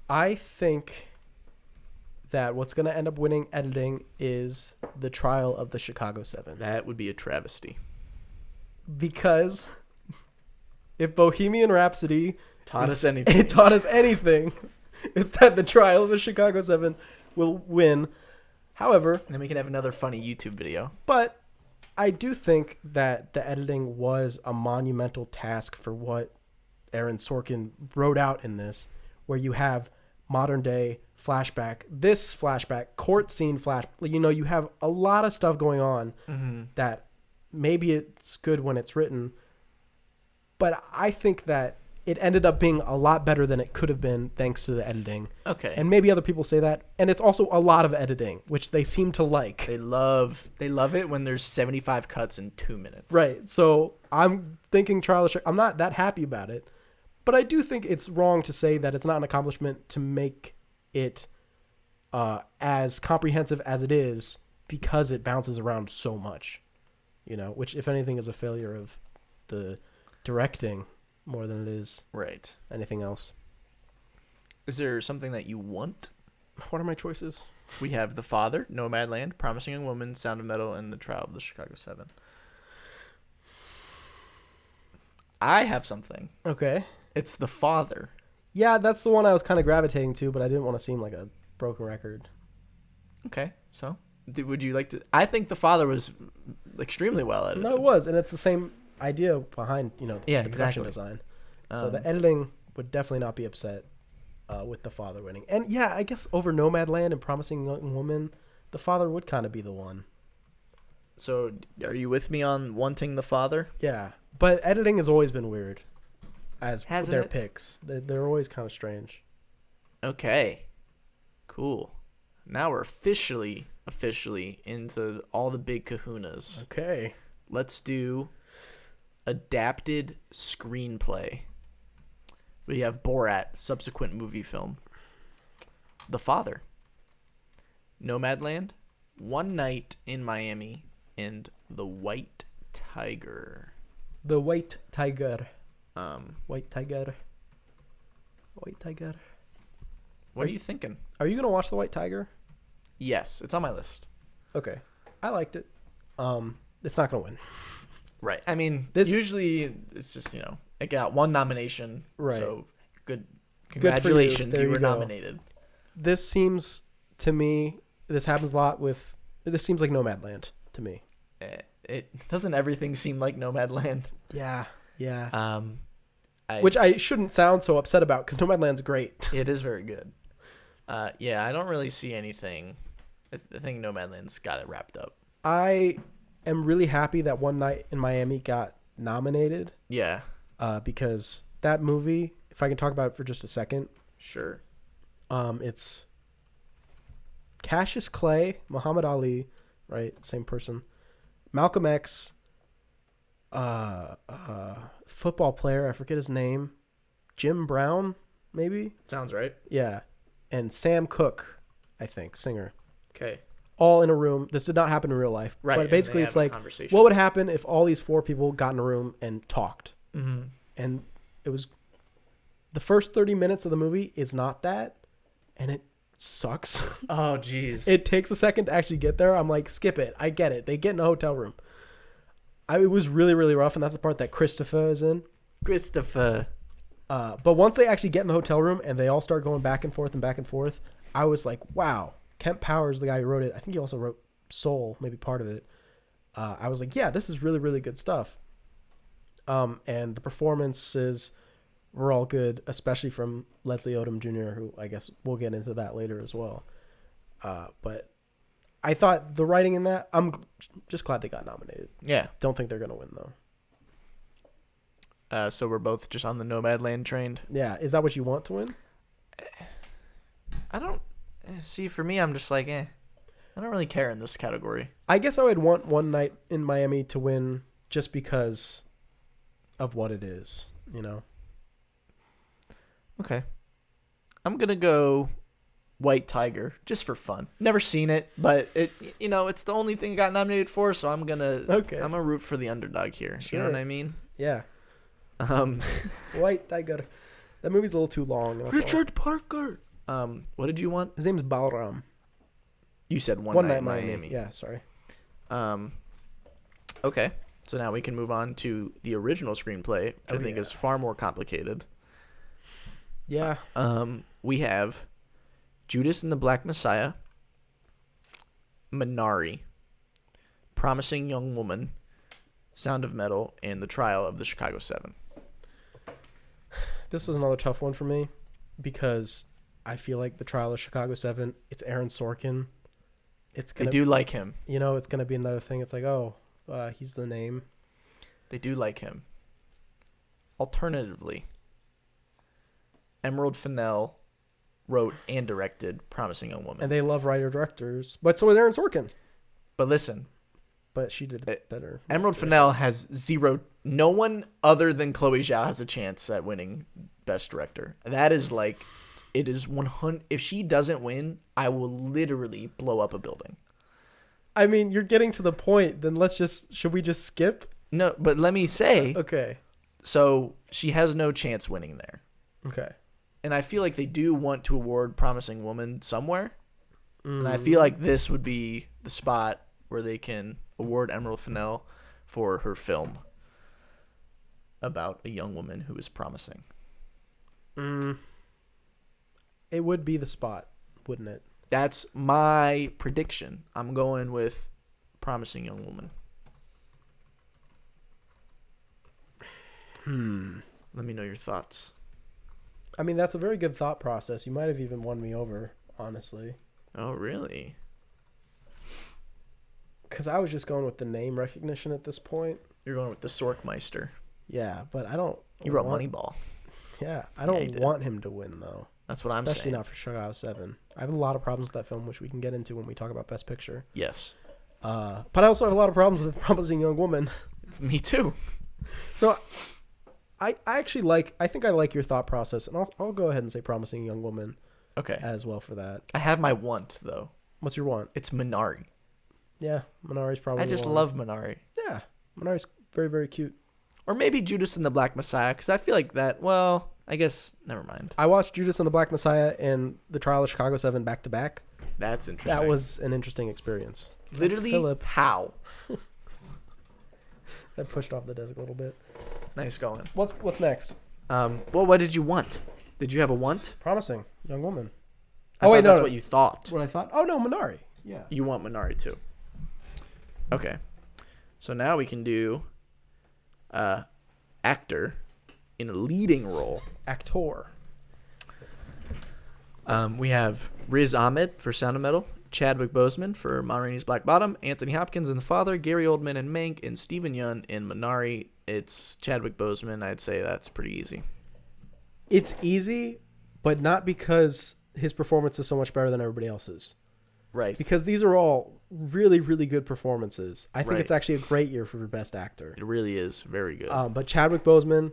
A: I think that what's going to end up winning editing is The Trial of the Chicago 7.
B: That would be a travesty.
A: Because if Bohemian Rhapsody
B: taught us anything,
A: is that The Trial of the Chicago 7 will win. However,
B: then we can have another funny YouTube video.
A: But I do think that the editing was a monumental task for what Aaron Sorkin wrote out in this, where you have modern day flashback, court scene flash. You have a lot of stuff going on that maybe it's good when it's written, but I think that it ended up being a lot better than it could have been thanks to the editing.
B: Okay.
A: And maybe other people say that. And it's also a lot of editing, which they seem to like.
B: They love it when there's 75 cuts in 2 minutes.
A: Right. So I'm thinking Trial of Chicago. I'm not that happy about it. But I do think it's wrong to say that it's not an accomplishment to make it as comprehensive as it is because it bounces around so much. Which, if anything, is a failure of the directing more than it is
B: right
A: anything else.
B: Is there something that you want?
A: What are my choices?
B: We have The Father, Nomadland, Promising Young Woman, Sound of Metal, and The Trial of the Chicago 7. I have something.
A: Okay.
B: It's The Father.
A: Yeah, that's the one I was kind of gravitating to, but I didn't want to seem like a broken record.
B: Okay, so would you like to? I think The Father was extremely well edited.
A: No, it was, and it's the same idea behind the production design. So the editing would definitely not be upset with The Father winning. And yeah, I guess over Nomadland and Promising Young Woman, The Father would kind of be the one.
B: So are you with me on wanting The Father?
A: Yeah, but editing has always been weird.
B: Hasn't
A: their
B: it?
A: Picks, they're always kind of strange.
B: Okay, cool. Now we're officially into all the big kahunas.
A: Okay,
B: let's do adapted screenplay. We have Borat, subsequent movie film. The Father, Nomadland, One Night in Miami, and The White Tiger.
A: The White Tiger.
B: White Tiger. What are you thinking?
A: Are you gonna watch The White Tiger?
B: Yes, it's on my list.
A: Okay, I liked it. It's not gonna win.
B: Right. I mean, usually it's just it got one nomination.
A: Right.
B: So good. Congratulations, you were
A: go.
B: Nominated.
A: This seems to me. This happens a lot with. This seems like Nomadland to me.
B: It doesn't everything seem like Nomadland.
A: Yeah.
B: Which
A: I shouldn't sound so upset about because Nomadland's great.
B: It is very good. I don't really see anything. I think Nomadland's got it wrapped up.
A: I am really happy that One Night in Miami got nominated.
B: Yeah.
A: Because that movie, if I can talk about it for just a second.
B: Sure.
A: It's Cassius Clay, Muhammad Ali, right? Same person. Malcolm X, football player, I forget his name. Jim Brown, maybe?
B: Sounds right.
A: Yeah. And Sam Cooke, I think, singer.
B: Okay.
A: All in a room. This did not happen in real life.
B: Right.
A: But basically it's like, what would happen if all these 4 people got in a room and talked?
B: Mm-hmm.
A: And it was, the first 30 minutes of the movie is not that. And it sucks.
B: Oh, jeez.
A: It takes a second to actually get there. I'm like, skip it. I get it. They get in a hotel room. It was really, really rough, and that's the part that Christopher is in.
B: Christopher.
A: But once they actually get in the hotel room and they all start going back and forth, I was like, wow. Kemp Powers, the guy who wrote it, I think he also wrote Soul, maybe part of it. I was like, yeah, this is really, really good stuff. And the performances were all good, especially from Leslie Odom Jr., who I guess we'll get into that later as well. But I thought the writing in that, I'm just glad they got nominated.
B: Yeah.
A: Don't think they're going to win, though.
B: So we're both just on the Nomadland train.
A: Yeah. Is that what you want to win?
B: I don't... See, for me, I'm just like, I don't really care in this category.
A: I guess I would want One Night in Miami to win just because of what it is,
B: Okay. I'm going to go White Tiger just for fun. Never seen it, but it's the only thing it got nominated for, so I'm going to root for the underdog here. Sure. You know what I mean?
A: Yeah. White Tiger. That movie's a little too long.
B: Richard Parker. What did you want?
A: His name's Balram.
B: You said One Night in Miami.
A: Yeah, sorry.
B: Okay. So now we can move on to the original screenplay, which I think is far more complicated.
A: Yeah.
B: We have Judas and the Black Messiah, Minari, Promising Young Woman, Sound of Metal, and The Trial of the Chicago 7.
A: This is another tough one for me because I feel like The Trial of Chicago 7, it's Aaron Sorkin.
B: They do like him.
A: It's going to be another thing. It's like, he's the name.
B: They do like him. Alternatively, Emerald Fennell wrote and directed Promising Young Woman.
A: And they love writer-directors. But so is Aaron Sorkin.
B: But listen.
A: But she did it better.
B: Emerald Fennell has zero... No one other than Chloe Zhao has a chance at winning Best Director. That is like... It is 100... If she doesn't win, I will literally blow up a building.
A: I mean, you're getting to the point. Then should we just skip?
B: No, but let me say...
A: Okay.
B: So, she has no chance winning there.
A: Okay.
B: And I feel like they do want to award Promising Woman somewhere. And I feel like this would be the spot where they can award Emerald Fennell for her film about a young woman who is promising.
A: It would be the spot, wouldn't it?
B: That's my prediction. I'm going with Promising Young Woman. Let me know your thoughts.
A: I mean, that's a very good thought process. You might have even won me over, honestly.
B: Oh, really?
A: Because I was just going with the name recognition at this point.
B: You're going with the Sorkmeister.
A: Yeah, but I don't...
B: You wrote Moneyball.
A: Yeah, I don't want him to win, though.
B: That's what I'm saying.
A: Especially not for Chicago 7. I have a lot of problems with that film, which we can get into when we talk about Best Picture.
B: Yes.
A: But I also have a lot of problems with Promising Young Woman.
B: Me too.
A: So... I actually I think I like your thought process, and I'll go ahead and say Promising Young Woman.
B: Okay.
A: As well for that.
B: I have my want, though.
A: What's your want?
B: It's Minari.
A: Yeah, Minari's probably
B: I just love Minari.
A: Yeah, Minari's very, very cute.
B: Or maybe Judas and the Black Messiah, because I feel like that, well, I guess, never mind.
A: I watched Judas and the Black Messiah and The Trial of Chicago 7 back to back.
B: That's interesting.
A: That was an interesting experience.
B: Literally, Philip. How?
A: That pushed off the desk a little bit.
B: Nice going.
A: What's next?
B: Well, what did you want? Did you have a want?
A: Promising young woman.
B: That's what you thought.
A: What I thought? Oh no, Minari. Yeah.
B: You want Minari too. Okay. So now we can do actor in a leading role.
A: Actor.
B: We have Riz Ahmed for Sound of Metal, Chadwick Boseman for Ma Rainey's Black Bottom, Anthony Hopkins in The Father, Gary Oldman in Mank, and Stephen Yeun in Minari. It's Chadwick Boseman. I'd say that's pretty easy.
A: It's easy, but not because his performance is so much better than everybody else's.
B: Right.
A: Because these are all really, really good performances. I think it's actually a great year for Best Actor.
B: It really is very good.
A: But Chadwick Boseman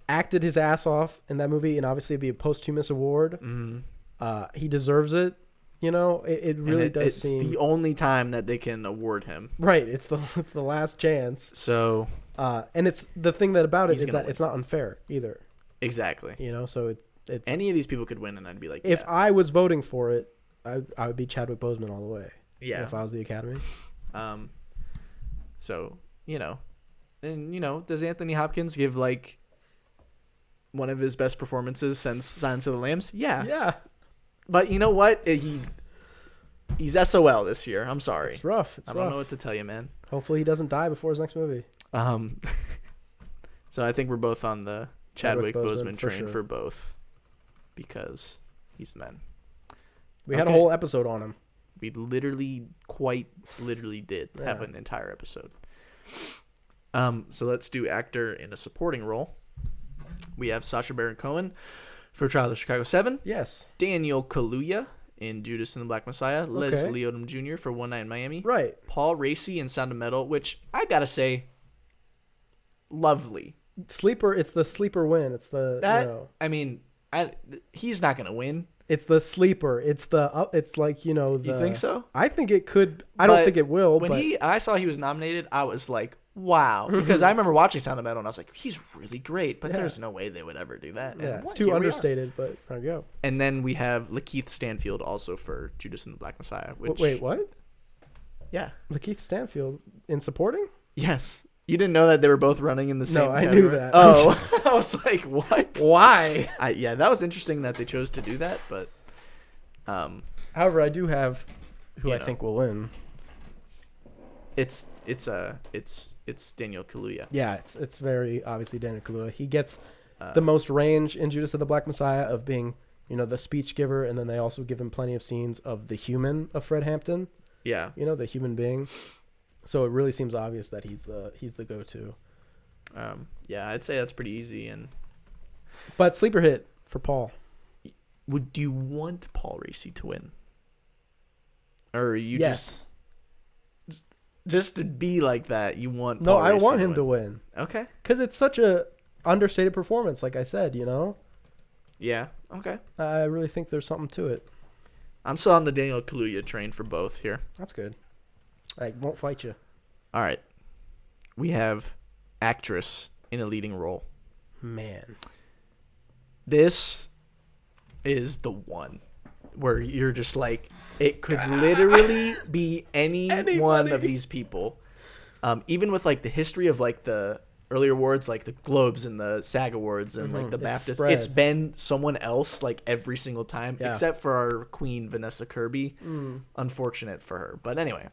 A: acted his ass off in that movie, and obviously it'd be a posthumous award.
B: Mm-hmm.
A: He deserves it. You know, it really does seem...
B: It's the only time that they can award him.
A: Right. It's the last chance.
B: So...
A: and it's the thing that about it is that
B: win.
A: it's not unfair either.
B: Exactly.
A: You know, so it's...
B: Any of these people could win, and I'd be like,
A: If I was voting for it, I would be Chadwick Boseman all the way.
B: Yeah.
A: If I was the Academy.
B: So, and, does Anthony Hopkins give, like, one of his best performances since Silence of the Lambs? Yeah.
A: Yeah.
B: But you know what? He's SOL this year. I'm sorry.
A: It's rough. I
B: don't know what to tell you, man.
A: Hopefully he doesn't die before his next movie.
B: So I think we're both on the Chadwick Boseman train
A: sure.
B: for both because he's the man.
A: We had a whole episode on him.
B: We quite literally did have an entire episode. So let's do actor in a supporting role. We have Sacha Baron Cohen for Trial of Chicago 7.
A: Yes.
B: Daniel Kaluuya in Judas and the Black Messiah. Leslie Odom Jr. for One Night in Miami.
A: Right.
B: Paul Raci in Sound of Metal, which I gotta say, lovely.
A: Sleeper. It's the sleeper win. It's the
B: I mean, he's not gonna win.
A: It's the sleeper. It's the it's like
B: You think so?
A: I think it could. I don't think it will.
B: When I saw he was nominated, I was like, wow, because I remember watching Sound of Metal and I was like, he's really great, but there's no way they would ever do that.
A: Yeah, it's too understated, but there you go.
B: And then we have Lakeith Stanfield also for Judas and the Black Messiah. Which,
A: wait, what?
B: Yeah,
A: Lakeith Stanfield in supporting?
B: Yes. You didn't know that they were both running in the same
A: No, I knew that.
B: Oh, I was like, what?
A: Why?
B: Yeah, that was interesting that they chose to do that, but
A: however, I do have who I think will win.
B: It's Daniel Kaluuya.
A: Yeah, it's very obviously Daniel Kaluuya. He gets the most range in Judas and the Black Messiah of being, the speech giver, and then they also give him plenty of scenes of the human of Fred Hampton.
B: Yeah.
A: The human being. So it really seems obvious that he's the go-to.
B: Yeah, I'd say that's pretty easy.
A: But sleeper hit for Paul.
B: Would you want Paul Raci to win? Or you just to be like that, you want Paul Raci
A: I want him to win.
B: Okay.
A: Because it's such a understated performance, like I said,
B: Yeah, okay.
A: I really think there's something to it.
B: I'm still on the Daniel Kaluuya train for both here.
A: That's good. I won't fight you.
B: All right. We have actress in a leading role.
A: Man.
B: This is the one where you're just like, it could literally be any one of these people. Even with like the history of like the earlier awards, like the Globes and the SAG Awards and like the BAFTAs, it's been someone else like every single time, except for our queen, Vanessa Kirby. Unfortunate for her. But anyway,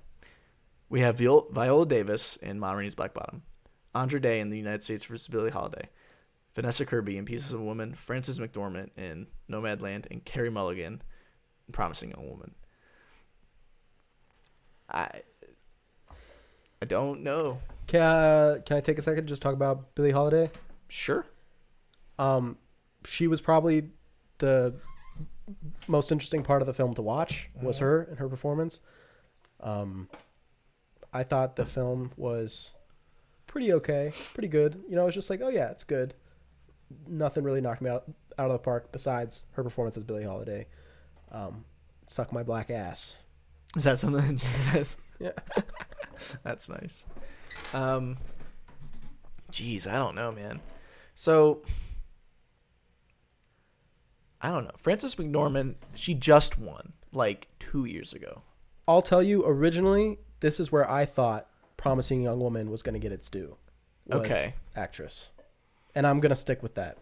B: we have Viola Davis in Ma Rainey's Black Bottom, Andra Day in The United States vs. Billie Holiday, Vanessa Kirby in Pieces of a Woman, Frances McDormand in Nomadland, and Carey Mulligan in Promising Young Woman. I don't know.
A: Can I take a second to just talk about Billie Holiday?
B: Sure.
A: She was probably the most interesting part of the film to watch was her and her performance. I thought the film was pretty okay, pretty good. It was just like, oh yeah, it's good. Nothing really knocked me out of the park besides her performance as Billie Holiday. Suck my black ass.
B: Is that something?
A: Yeah.
B: That's nice. Jeez, I don't know, man. So, I don't know. Frances McDormand, she just won like 2 years ago.
A: I'll tell you, originally, this is where I thought Promising Young Woman was going to get its due.
B: Okay.
A: Actress. And I'm going to stick with that.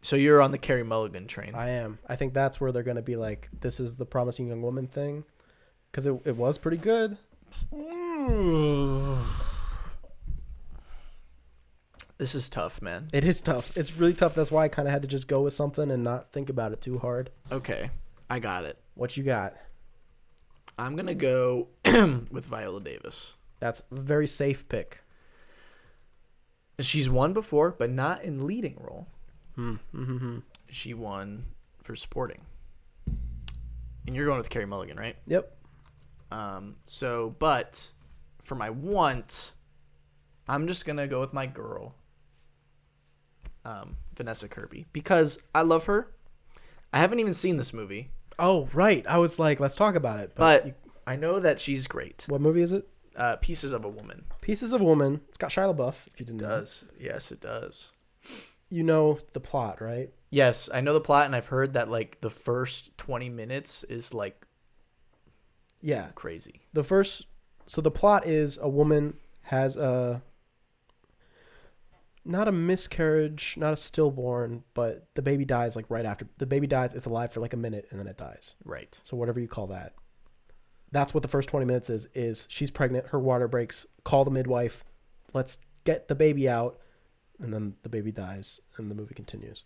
B: So you're on the Carey Mulligan train.
A: I am. I think that's where they're going to be like, this is the Promising Young Woman thing. Because it was pretty good.
B: This is tough, man.
A: It is tough. It's really tough. That's why I kind of had to just go with something and not think about it too hard.
B: Okay. I got it.
A: What you got?
B: I'm going to go with Viola Davis.
A: That's a very safe pick.
B: She's won before, but not in leading role.
A: Mm-hmm.
B: She won for supporting. And you're going with Carey Mulligan, right?
A: Yep.
B: But for my want, I'm just going to go with my girl, Vanessa Kirby, because I love her. I haven't even seen this movie.
A: Oh, right. I was like, let's talk about it.
B: But I know that she's great.
A: What movie is it?
B: Pieces of a Woman.
A: Pieces of a Woman. It's got Shia LaBeouf, if you didn't know.
B: It does. Yes, it does.
A: You know the plot, right?
B: Yes, I know the plot, and I've heard that like the first 20 minutes is like crazy.
A: So the plot is a woman has not a miscarriage, not a stillborn, but the baby dies like right after. The baby dies, it's alive for like a minute, and then it dies.
B: Right.
A: So whatever you call that. That's what the first 20 minutes is she's pregnant, her water breaks, call the midwife, let's get the baby out, and then the baby dies, and the movie continues.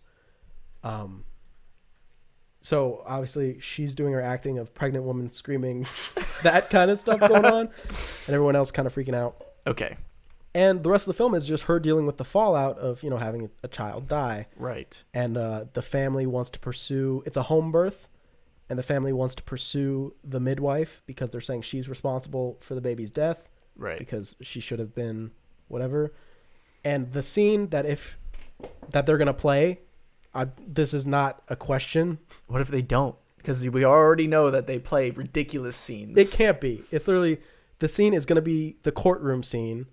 A: So obviously she's doing her acting of pregnant woman screaming, that kind of stuff going on, and everyone else kind of freaking out.
B: Okay.
A: And the rest of the film is just her dealing with the fallout of, having a child die.
B: Right.
A: And the family wants to pursue, it's a home birth, and the family wants to pursue the midwife because they're saying she's responsible for the baby's death.
B: Right.
A: Because she should have been whatever. And the scene that they're going to play, this is not a question.
B: What if they don't? Because we already know that they play ridiculous scenes.
A: It can't be. It's literally, the scene is going to be the courtroom scene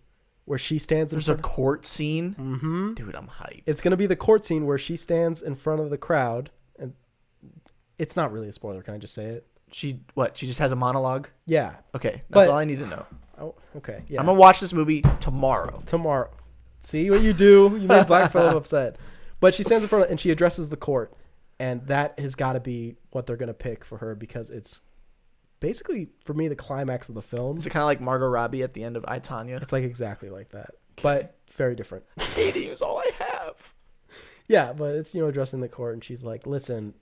A: where she stands in front.
B: There's a court scene?
A: Mm-hmm.
B: Dude, I'm hyped.
A: It's going to be the court scene where she stands in front of the crowd. And it's not really a spoiler. Can I just say it?
B: She just has a monologue?
A: Yeah.
B: Okay. That's all I need to know.
A: Oh, okay. Yeah.
B: I'm going to watch this movie tomorrow.
A: See what you do? You made Black Phillip upset. But she stands in front of, and she addresses the court. And that has got to be what they're going to pick for her because it's basically, for me, the climax of the film.
B: Is it kind of like Margot Robbie at the end of I, Tonya?
A: It's like exactly like that. Okay. But very different.
B: Dating is all I have.
A: Yeah, but it's, addressing the court. And she's like, listen,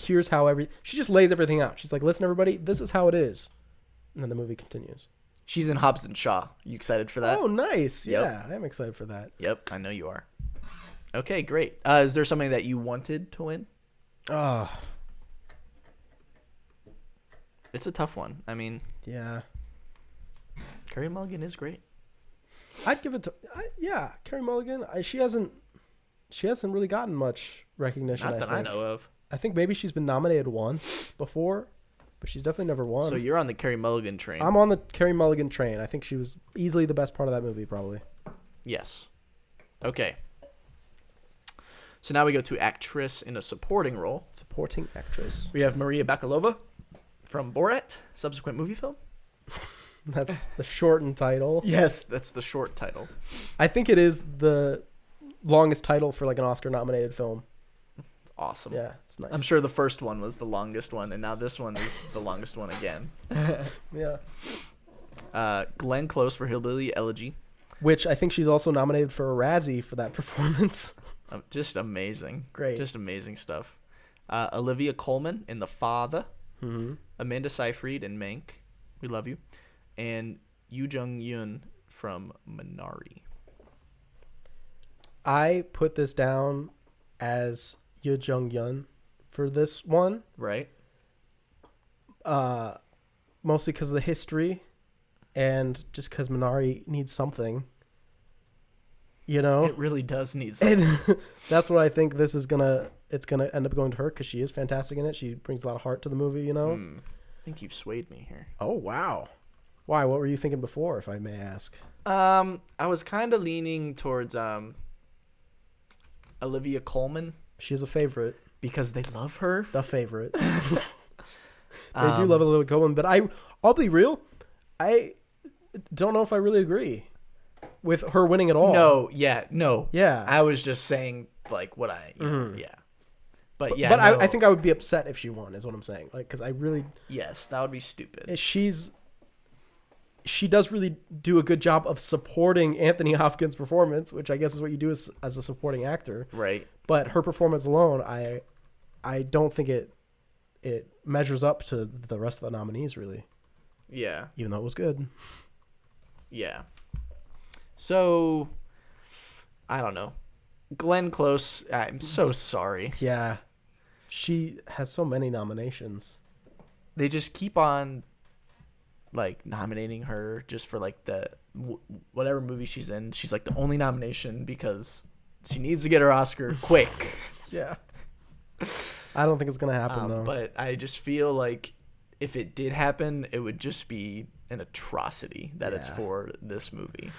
A: here's how she just lays everything out. She's like, listen, everybody, this is how it is. And then the movie continues.
B: She's in Hobbs and Shaw. You excited for that?
A: Oh, nice.
B: Yep.
A: Yeah, I am excited for that.
B: Yep, I know you are. Okay, great. Is there something that you wanted to win? It's a tough one. I mean,
A: yeah.
B: Carey Mulligan is great.
A: I'd give it to Carey Mulligan. She hasn't really gotten much recognition.
B: Not that I know of.
A: I think maybe she's been nominated once before, but she's definitely never won.
B: So you're on the Carey Mulligan train.
A: I'm on the Carey Mulligan train. I think she was easily the best part of that movie, probably.
B: Yes. Okay. So now we go to actress in a supporting role.
A: Supporting actress.
B: We have Maria Bakalova from Borat, subsequent movie film.
A: That's the shortened title.
B: Yes, that's the short title.
A: I think it is the longest title for like an Oscar-nominated film.
B: It's awesome.
A: Yeah, it's nice.
B: I'm sure the first one was the longest one, and now this one is the longest one again.
A: Yeah.
B: Glenn Close for Hillbilly Elegy.
A: Which I think she's also nominated for a Razzie for that performance.
B: Just amazing.
A: Great.
B: Just amazing stuff. Olivia Colman in The Father.
A: Mm-hmm.
B: Amanda Seyfried in Mank. We love you. And Yoo Jung-yoon from Minari.
A: I put this down as Yoo Jung-yoon for this one.
B: Right.
A: Mostly because of the history and just because Minari needs something.
B: It really does need something.
A: And that's what I think this is it's gonna end up going to her because she is fantastic in it. She brings a lot of heart to the movie,
B: I think you've swayed me here.
A: Oh, wow. Why? What were you thinking before, if I may ask?
B: I was kind of leaning towards Olivia Colman.
A: She's a favorite
B: because they love her.
A: The favorite. They do love Olivia Colman, but I'll be real. I don't know if I really agree with her winning at all.
B: No. Yeah. I was just saying like what yeah. But yeah.
A: But no. I think I would be upset if she won, is what I'm saying. Like, because I really.
B: Yes, that would be stupid.
A: She does really do a good job of supporting Anthony Hopkins' performance, which I guess is what you do as a supporting actor.
B: Right.
A: But her performance alone, I don't think it measures up to the rest of the nominees, really.
B: Yeah.
A: Even though it was good.
B: Yeah. So, I don't know. Glenn Close, I'm so sorry.
A: Yeah. She has so many nominations.
B: They just keep on, like, nominating her just for, like, the whatever movie she's in. She's, like, the only nomination because she needs to get her Oscar quick.
A: Yeah. I don't think it's going to happen, though.
B: But I just feel like if it did happen, it would just be an atrocity that it's for this movie.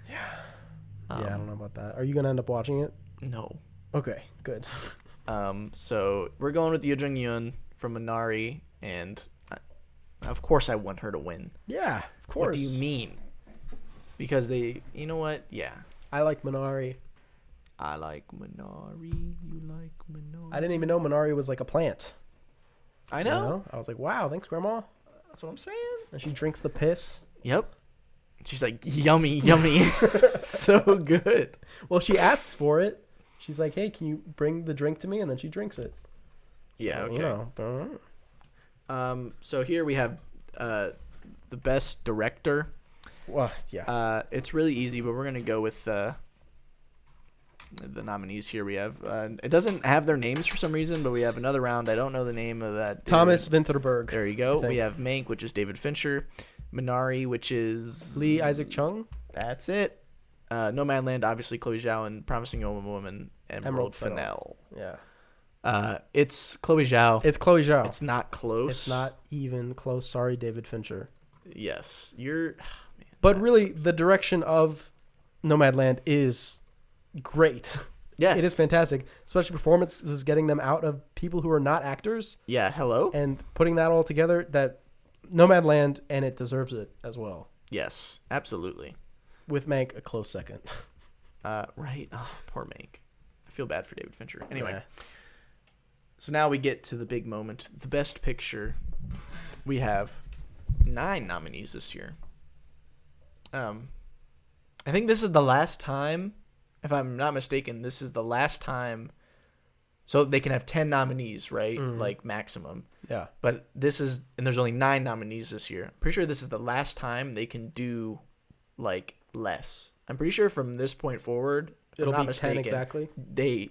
A: Yeah. I don't know about that. Are you going to end up watching it?
B: No.
A: Okay, good.
B: So we're going with Yoo Jung-yoon from Minari, and of course I want her to win.
A: Yeah, of course.
B: What do you mean? Because you know what? Yeah.
A: I like Minari.
B: I like Minari. You like Minari.
A: I didn't even know Minari was like a plant.
B: I know.
A: You know? I was like, wow, thanks, Grandma.
B: That's what I'm saying.
A: And she drinks the piss.
B: Yep. She's like, yummy, yummy. So good.
A: Well, she asks for it. She's like, hey, can you bring the drink to me? And then she drinks it. So,
B: yeah, okay.
A: You know.
B: So here we have the best director.
A: Well, yeah.
B: It's really easy, but we're going to go with the nominees here. We have it doesn't have their names for some reason, but we have another round. I don't know the name of that dude.
A: Thomas Vinterberg.
B: There you go. We have Mank, which is David Fincher. Minari, which is
A: Lee Isaac Chung.
B: That's it. Nomadland, obviously Chloe Zhao, and Promising Young Woman, Emerald Fennell.
A: Yeah.
B: It's Chloe Zhao.
A: It's Chloe Zhao.
B: It's not close.
A: It's not even close. Sorry, David Fincher.
B: Yes, you're. Man,
A: but really, the direction of Nomadland is great.
B: Yes,
A: it is fantastic. Especially performances, getting them out of people who are not actors.
B: Yeah. Hello.
A: And putting that all together. That Nomadland, and it deserves it as well.
B: Yes, absolutely.
A: With Mank a close second.
B: Right. Oh, poor Mank. I feel bad for David Fincher. Anyway.
A: Yeah.
B: So now we get to the big moment. The best picture. We have 9 nominees this year. I think this is the last time, if I'm not mistaken, this is the last time. So they can have 10 nominees, right?
A: Mm.
B: Like maximum.
A: Yeah.
B: But and there's only 9 nominees this year. I'm pretty sure this is the last time they can do like less. I'm pretty sure from this point forward, if
A: it'll
B: I'm not
A: be
B: mistaken,
A: 10 exactly.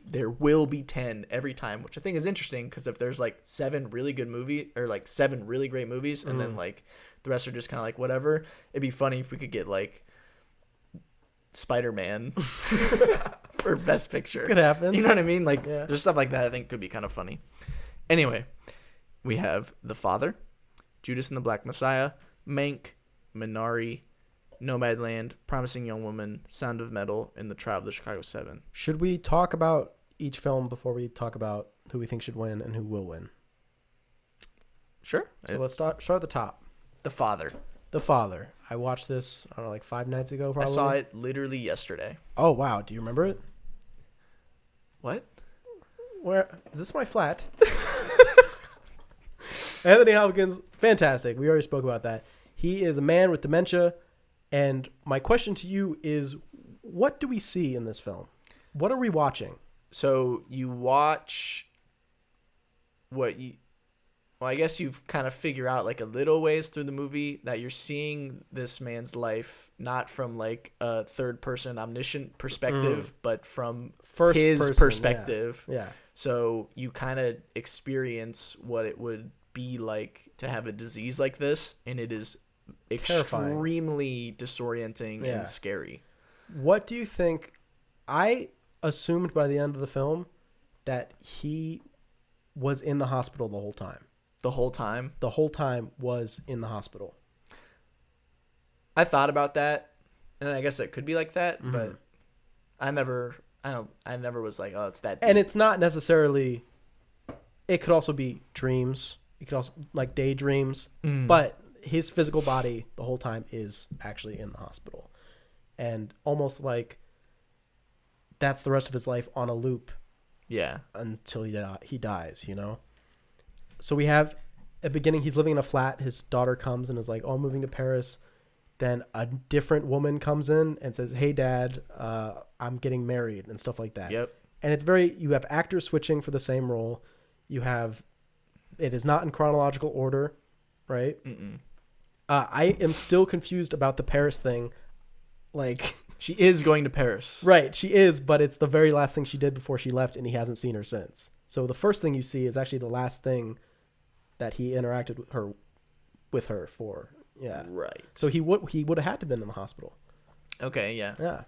B: There will be 10 every time, which I think is interesting because if there's like 7 really good movies or like 7 really great movies, and then like the rest are just kind of like whatever, it'd be funny if we could get like Spider-Man for Best Picture.
A: Could happen.
B: You know what I mean? Like there's stuff like that I think could be kind of funny. Anyway, we have The Father, Judas and the Black Messiah, Mank, Minari, Nomadland, Promising Young Woman, Sound of Metal, and The Trial of the Chicago 7.
A: Should we talk about each film before we talk about who we think should win and who will win?
B: Sure.
A: So let's start at the top.
B: The Father.
A: The Father. I watched this, I don't know, like 5 nights ago probably.
B: I saw it literally yesterday.
A: Oh, wow. Do you remember it?
B: What?
A: Where is this my flat? Anthony Hopkins, fantastic. We already spoke about that. He is a man with dementia. And my question to you is, what do we see in this film? What are we watching?
B: So you watch well, I guess you've kind of figured out like a little ways through the movie that you're seeing this man's life, not from like a third person omniscient perspective, but from his perspective.
A: Yeah.
B: So you kind of experience what it would be like to have a disease like this. And it is extremely disorienting and scary. What
A: do you think? I assumed by the end of the film that he was in the hospital the whole time.
B: The whole time?
A: The whole time was in the hospital.
B: I thought about that. And I guess it could be like that, but I never was like, oh, it's that deep.
A: And it's not necessarily, it could also be dreams. It could also, like, daydreams. But his physical body the whole time is actually in the hospital. And almost like that's the rest of his life on a loop.
B: Yeah.
A: Until he dies, you know? So we have, at the beginning, he's living in a flat. His daughter comes and is like, oh, I'm moving to Paris. Then a different woman comes in and says, hey, Dad, I'm getting married and stuff like that.
B: Yep.
A: And it's you have actors switching for the same role. It is not in chronological order, right? I am still confused about the Paris thing. Like,
B: she is going to Paris.
A: Right, she is, but it's the very last thing she did before she left, and he hasn't seen her since. So the first thing you see is actually the last thing that he interacted with her for. Yeah.
B: Right.
A: So he would have had to been in the hospital.
B: Okay, yeah.
A: Yeah.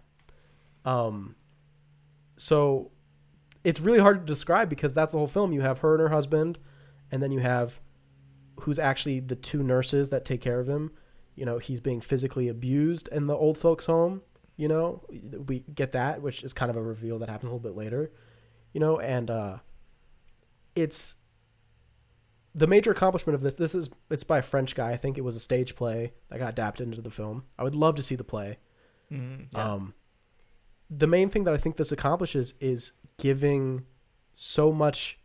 A: So it's really hard to describe because that's the whole film. You have her and her husband, and then you have who's actually the two nurses that take care of him. You know, he's being physically abused in the old folks' home. You know, we get that, which is kind of a reveal that happens a little bit later. You know, and it's the major accomplishment of this. It's by a French guy. I think it was a stage play that got adapted into the film. I would love to see the play.
B: Yeah.
A: The main thing that I think this accomplishes is giving so much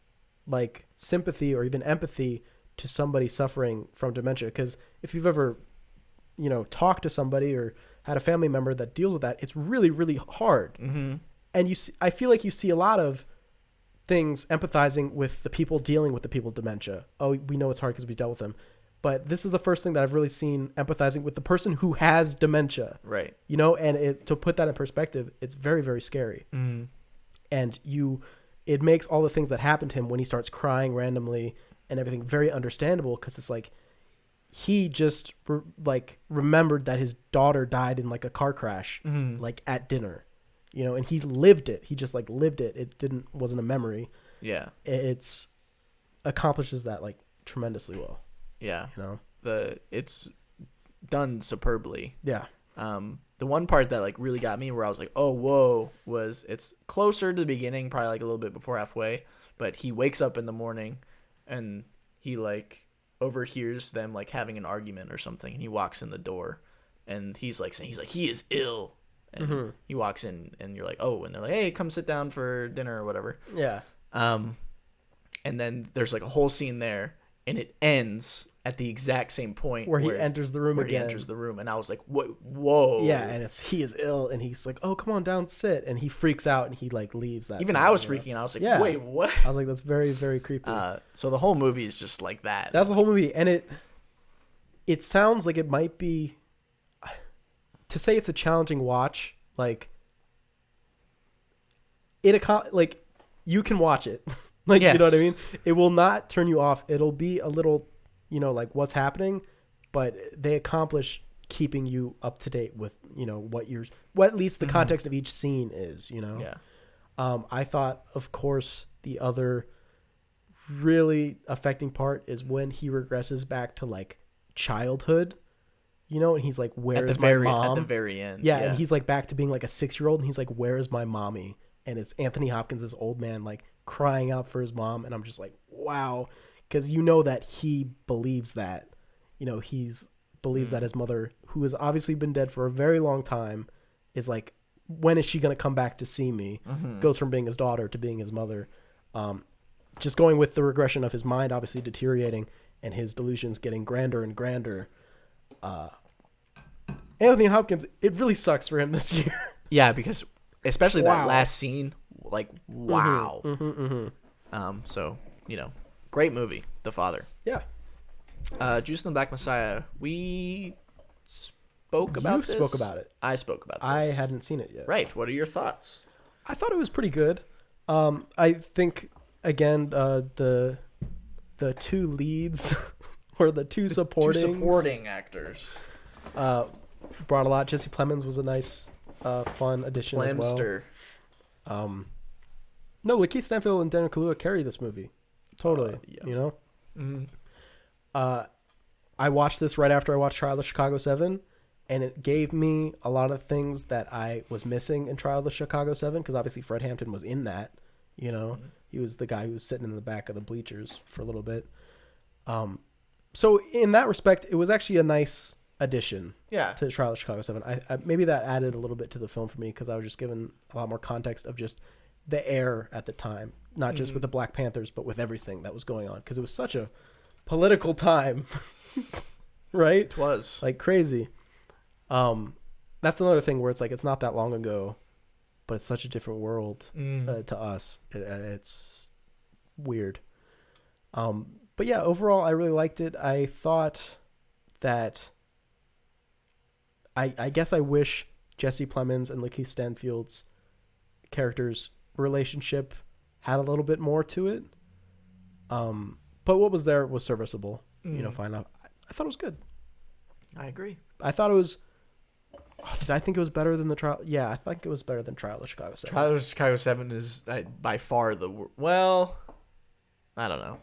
A: like sympathy or even empathy to somebody suffering from dementia. Because if you've ever, you know, talked to somebody or had a family member that deals with that, it's really, really hard. And I feel like you see a lot of things empathizing with the people dealing with the people with dementia. Oh, we know it's hard because we dealt with them. But this is the first thing that I've really seen empathizing with the person who has dementia. Right. You know, and to put that in perspective, it's very, very scary. And it makes all the things that happen to him when he starts crying randomly and everything very understandable, because it's like he just remembered that his daughter died in like a car crash, like at dinner, you know, and he lived it. He just like lived it. It wasn't a memory. Yeah. It's accomplishes that like tremendously well.
B: Yeah.
A: You know,
B: it's done superbly.
A: Yeah.
B: The one part that like really got me where I was like, oh, whoa, was it's closer to the beginning, probably like a little bit before halfway, but he wakes up in the morning and he like overhears them like having an argument or something, and he walks in the door and he's like he is ill, and he walks in and you're like, oh, and they're like, hey, come sit down for dinner or whatever. Yeah. And then there's like a whole scene there, and it ends at the exact same point
A: where he enters the room again.
B: He enters the room, and I was like, whoa.
A: Yeah, and he is ill, and he's like, oh, come on down, sit. And he freaks out, and he like leaves that.
B: Even I was freaking out. I was like, wait, what?
A: I was like, that's very, very creepy.
B: So the whole movie is just like that.
A: That's the whole movie, and it sounds like it might be, to say it's a challenging watch, like, like, you can watch it. Like, yes. You know what I mean? It will not turn you off. It'll be a little, you know, like what's happening, but they accomplish keeping you up to date with, you know, what at least the context of each scene is, you know? Yeah. I thought, of course, the other really affecting part is when he regresses back to like childhood, you know, and he's like, where's my mom?
B: At the very end.
A: Yeah. And he's like back to being like a 6-year-old, and he's like, where's my mommy? And it's Anthony Hopkins, this old man, like crying out for his mom. And I'm just like, wow. Because you know that he believes that, you know, believes that his mother, who has obviously been dead for a very long time, is like, when is she going to come back to see me? Goes from being his daughter to being his mother. Just going with the regression of his mind, obviously deteriorating, and his delusions getting grander and grander. Anthony Hopkins, it really sucks for him this year.
B: Yeah, because especially that last scene, like, wow. So, you know. Great movie, The Father.
A: Yeah.
B: Juice and the Black Messiah. We spoke about this.
A: You spoke about it.
B: I spoke about this.
A: I hadn't seen it yet.
B: Right. What are your thoughts?
A: I thought it was pretty good. I think, again, the two leads or the two
B: supporting actors
A: brought a lot. Jesse Plemons was a nice, fun addition as well. No, Lakeith Stanfield and Daniel Kaluuya carry this movie. Totally. Yeah. You know? I watched this right after I watched Trial of Chicago 7, and it gave me a lot of things that I was missing in Trial of the Chicago 7, because obviously Fred Hampton was in that. You know, he was the guy who was sitting in the back of the bleachers for a little bit. So in that respect, it was actually a nice addition to Trial of Chicago 7. I maybe that added a little bit to the film for me, because I was just given a lot more context of just the air at the time, not just with the Black Panthers, but with everything that was going on, because it was such a political time, right?
B: It was
A: like crazy. That's another thing where it's like, it's not that long ago, but it's such a different world to us. It's weird. But yeah, overall, I really liked it. I thought that I guess I wish Jesse Plemons and Lakeith Stanfield's characters' relationship had a little bit more to it. But what was there was serviceable. You know, fine. I thought it was good.
B: I agree.
A: I thought it was... did I think it was better than the Trial? Yeah, I think it was better than Trial of Chicago 7.
B: Trial of Chicago 7 is by far the... Well, I don't know.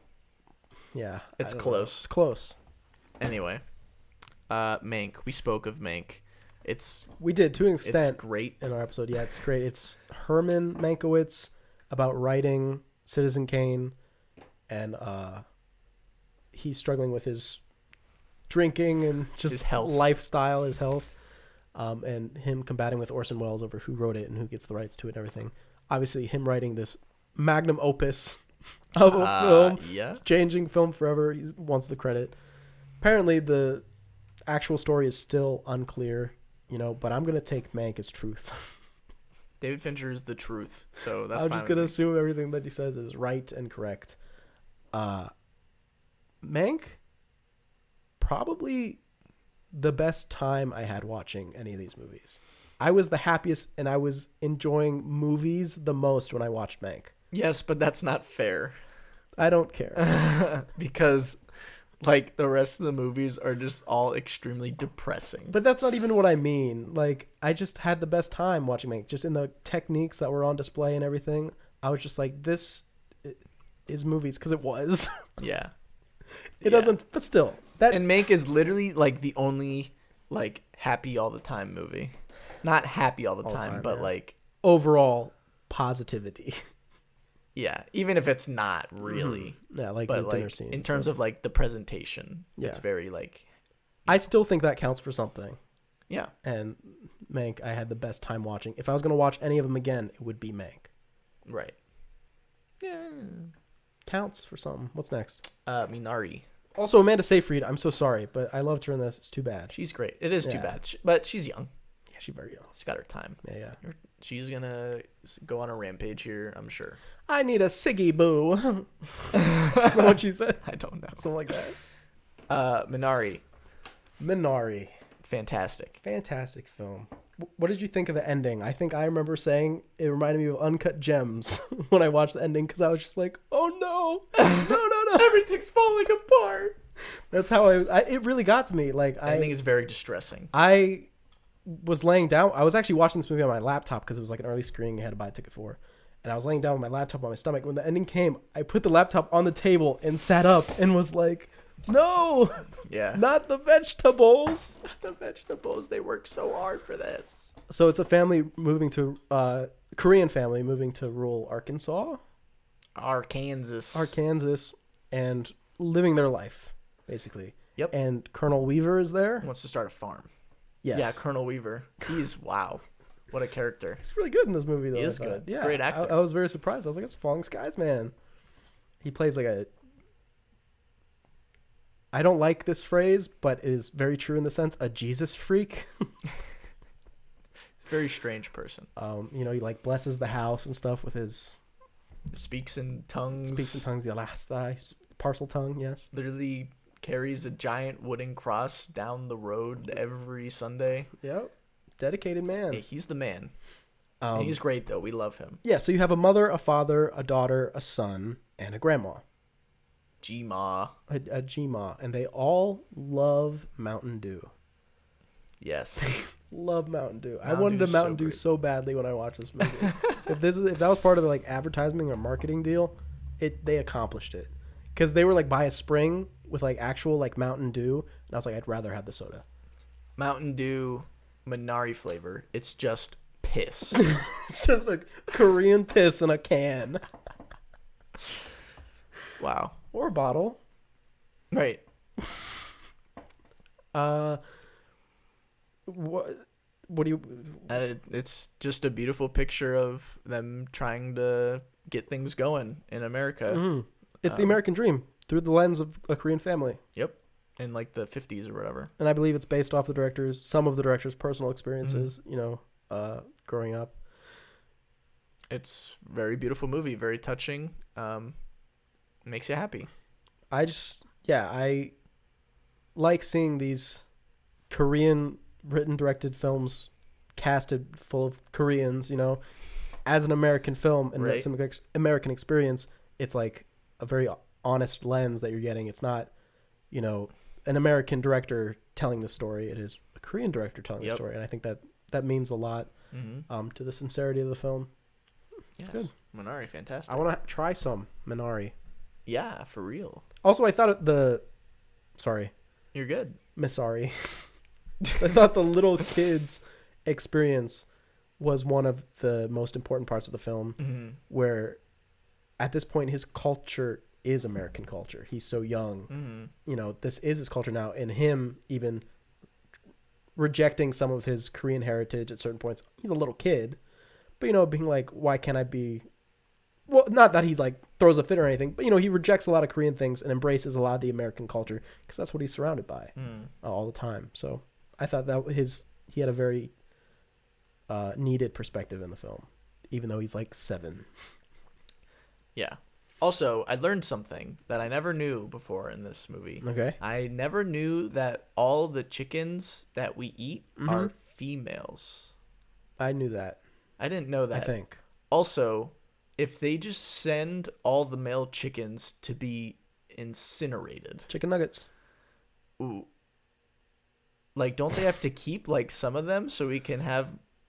A: Yeah.
B: It's close.
A: It's close.
B: Anyway, Mank. We spoke of Mank.
A: We did, to an extent.
B: It's great.
A: In our episode. Yeah, it's great. It's Herman Mankiewicz about writing Citizen Kane, and he's struggling with his drinking and just
B: his health.
A: Lifestyle, his health, and him combating with Orson Welles over who wrote it and who gets the rights to it and everything. Obviously, him writing this magnum opus of a film, changing film forever. He wants the credit. Apparently, the actual story is still unclear, you know, but I'm going to take Mank as truth.
B: David Fincher is the truth, so that's
A: I'm just going to assume everything that he says is right and correct. Mank, probably the best time I had watching any of these movies. I was the happiest, and I was enjoying movies the most when I watched Mank.
B: Yes, but that's not fair.
A: I don't care.
B: Because, like, the rest of the movies are just all extremely depressing.
A: But that's not even what I mean. Like, I just had the best time watching Mank. Just in the techniques that were on display and everything. I was just like, this is movies, because it was.
B: Yeah.
A: It doesn't, but still.
B: And Mank is literally, like, the only, like, happy all the time movie. Not happy all the time, but, like...
A: overall positivity.
B: Yeah, even if it's not really.
A: Yeah, like
B: but
A: the dinner
B: like,
A: scene.
B: In terms of like the presentation, it's very like...
A: I still think that counts for something.
B: Yeah.
A: And Mank, I had the best time watching. If I was going to watch any of them again, it would be Mank.
B: Right. Yeah.
A: Counts for something. What's next?
B: Minari.
A: Also, Amanda Seyfried, I'm so sorry, but I loved her in this. It's too bad.
B: She's great. It is too bad. But she's young.
A: Yeah, she's very young.
B: She's got her time.
A: Yeah.
B: She's going to go on a rampage here, I'm sure.
A: I need a Siggy Boo. Is that what she said?
B: I don't know.
A: Something like that.
B: Minari. Fantastic film. What did you think of the ending? I think I remember saying it reminded me of Uncut Gems when I watched the ending, because I was just like, oh no. No. Everything's falling apart.
A: That's how it really got to me. Like,
B: I think it's very distressing.
A: I was laying down. I was actually watching this movie on my laptop because it was like an early screening I had to buy a ticket for. And I was laying down with my laptop on my stomach. When the ending came, I put the laptop on the table and sat up and was like, no, not the vegetables.
B: Not the vegetables. They work so hard for this.
A: So it's a family moving to, Korean family moving to rural Arkansas, and living their life, basically.
B: Yep.
A: And Colonel Weaver is there.
B: He wants to start a farm.
A: Yes.
B: Yeah, Colonel Weaver. Wow. What a character.
A: He's really good in this movie, though.
B: He is good.
A: Yeah,
B: great actor.
A: I was very surprised. I was like, that's Falling Skies, man. He plays like a... I don't like this phrase, but it is very true in the sense, a Jesus freak.
B: Very strange person.
A: You know, he like blesses the house and stuff with his...
B: Speaks in tongues.
A: The Alasta, parcel tongue, yes.
B: Literally carries a giant wooden cross down the road every Sunday.
A: Yep. Dedicated man.
B: Yeah, he's the man. He's great, though. We love him.
A: Yeah, so you have a mother, a father, a daughter, a son, and a grandma.
B: G-Ma.
A: A G-Ma. And they all love Mountain Dew.
B: Yes.
A: Love Mountain Dew. I wanted a Mountain Dew so badly when I watched this movie. if that was part of the like advertising or marketing deal, they accomplished it. Because they were like by a spring with like actual like Mountain Dew, and I was like, I'd rather have the soda.
B: Mountain Dew Minari flavor. It's just piss.
A: It's just a Korean piss in a can.
B: Wow.
A: Or a bottle.
B: Right.
A: What do you...
B: It's just a beautiful picture of them trying to get things going in America.
A: Mm-hmm. It's the American dream through the lens of a Korean family.
B: Yep. In like the 50s or whatever.
A: And I believe it's based off some of the director's personal experiences, growing up.
B: It's a very beautiful movie, very touching. Makes you happy.
A: I like seeing these Korean written, directed films casted full of Koreans, as an American film and some American experience. It's like a very honest lens that you're getting. It's not, an American director telling the story. It is a Korean director telling the story. And I think that means a lot to the sincerity of the film. It's good.
B: Minari, fantastic.
A: I want to try some Minari.
B: Yeah, for real.
A: Also, I thought sorry.
B: You're good.
A: Misari. I thought the little kid's experience was one of the most important parts of the film, where at this point his culture is American culture. He's so young. This is his culture now, and him even rejecting some of his Korean heritage at certain points. He's a little kid, but being like, why can't I be... Well, not that he's like throws a fit or anything, but he rejects a lot of Korean things and embraces a lot of the American culture because that's what he's surrounded by all the time. So I thought that he had a very needed perspective in the film, even though he's like 7.
B: Yeah. Also, I learned something that I never knew before in this movie.
A: Okay.
B: I never knew that all the chickens that we eat are females.
A: I knew that.
B: I didn't know that.
A: I think.
B: Also, if they just send all the male chickens to be incinerated.
A: Chicken nuggets.
B: Ooh. Like, don't they have to keep, like, some of them so we can have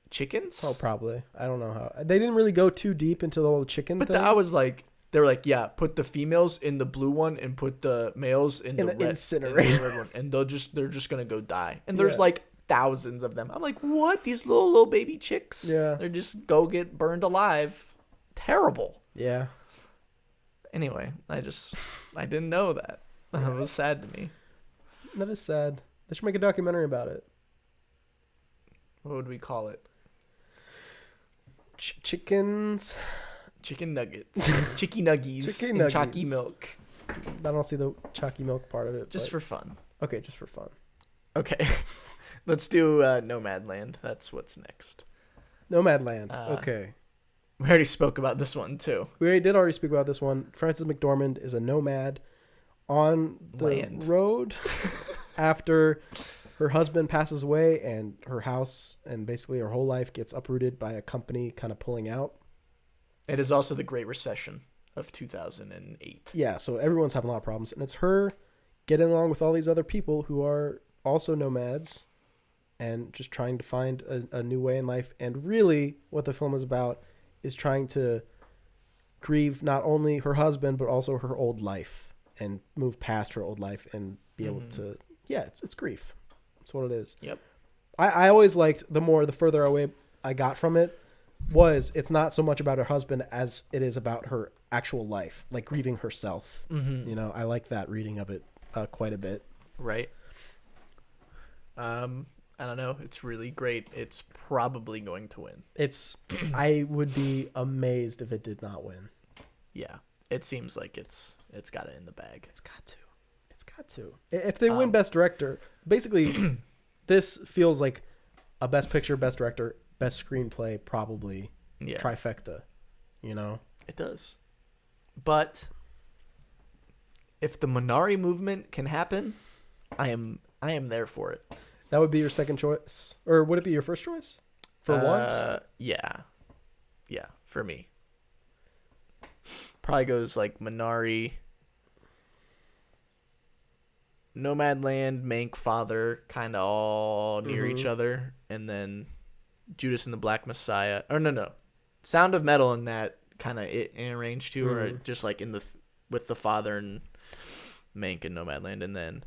B: chickens?
A: Oh, probably. I don't know how. They didn't really go too deep into the whole chicken thing.
B: I was like, they were like, yeah, put the females in the blue one and put the males in the red,
A: incinerator
B: one. And they're just going to go die. And there's, like, thousands of them. I'm like, what? These little baby chicks?
A: Yeah.
B: They're just go get burned alive. Terrible.
A: Yeah.
B: Anyway, I didn't know that. It was sad to me.
A: That is sad. They should make a documentary about it.
B: What would we call it?
A: Chickens.
B: Chicken nuggets. Chicky nuggies.
A: Chicken
B: and
A: nuggies.
B: chalky milk.
A: I don't see the chalky milk part of it.
B: Just for fun.
A: Okay, just for fun.
B: Okay. Let's do Nomadland. That's what's next.
A: Nomadland. Okay.
B: We already spoke about this one, too.
A: We did already speak about this one. Frances McDormand is a nomad on the road after her husband passes away and her house and basically her whole life gets uprooted by a company kind of pulling out.
B: It is also the Great Recession of 2008.
A: Yeah, so everyone's having a lot of problems. And it's her getting along with all these other people who are also nomads and just trying to find a new way in life. And really what the film is about is trying to grieve not only her husband, but also her old life and move past her old life and be able to, it's grief. That's what it is.
B: Yep.
A: I always liked the further away I got from it it's not so much about her husband as it is about her actual life, like grieving herself. I like that reading of it quite a bit.
B: Right. I don't know. It's really great. It's probably going to win.
A: I would be amazed if it did not win.
B: Yeah. It seems like it's got it in the bag.
A: It's got to. If they win Best Director, basically this feels like a Best Picture, Best Director, Best Screenplay, probably trifecta,
B: It does. But if the Minari movement can happen, I am there for it.
A: That would be your second choice? Or would it be your first choice? For once?
B: Yeah. Yeah, for me. Probably goes like Minari, Nomadland, Mank, Father, kind of all near each other. And then Judas and the Black Messiah. Or no. Sound of Metal in that kind of in range too. Or just like with the Father and Mank and Nomadland. And then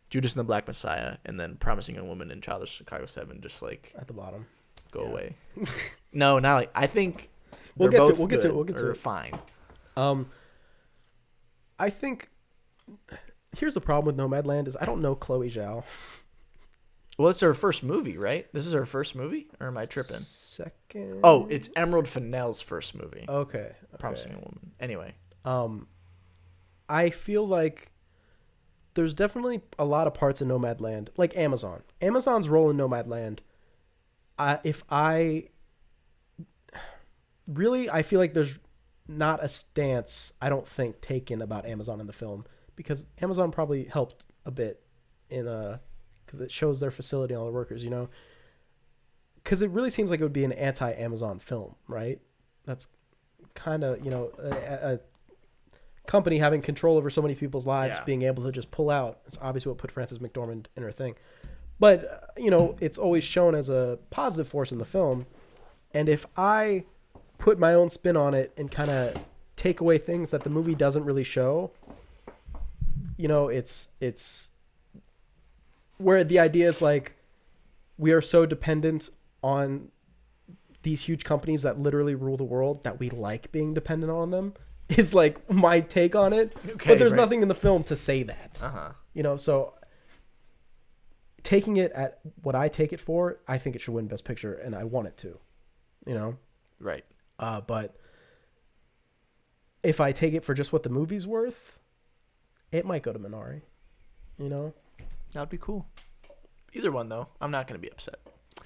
B: Judas and the Black Messiah, and then Promising Young Woman and Childish Chicago 7 just like
A: at the bottom
B: go away. No, not like I think
A: we'll get to it. We'll get to it.
B: Fine.
A: I think here's the problem with Nomadland is I don't know Chloe Zhao.
B: Well, it's her first movie, right? This is her first movie, or am I tripping?
A: Second.
B: Oh, it's Emerald Fennell's first movie.
A: Okay.
B: Promising Young Woman. Anyway.
A: I feel like there's definitely a lot of parts in Nomadland, like Amazon. Amazon's role in Nomadland, I feel like there's not a stance, I don't think, taken about Amazon in the film, because Amazon probably helped a bit because it shows their facility and all the workers, you know? Because it really seems like it would be an anti-Amazon film, right? That's kind of, you know, a company having control over so many people's lives, being able to just pull out. It's obviously what put Frances McDormand in her thing. But, you know, it's always shown as a positive force in the film. And if I put my own spin on it and kind of take away things that the movie doesn't really show, you know, it's where the idea is like, we are so dependent on these huge companies that literally rule the world that we like being dependent on them, is like my take on it. Okay, but there's nothing in the film to say that. You know, so taking it at what I take it for, I think it should win Best Picture, and I want it to, you know?
B: Right.
A: But if I take it for just what the movie's worth, it might go to Minari, you know?
B: That'd be cool. Either one, though, I'm not going to be upset.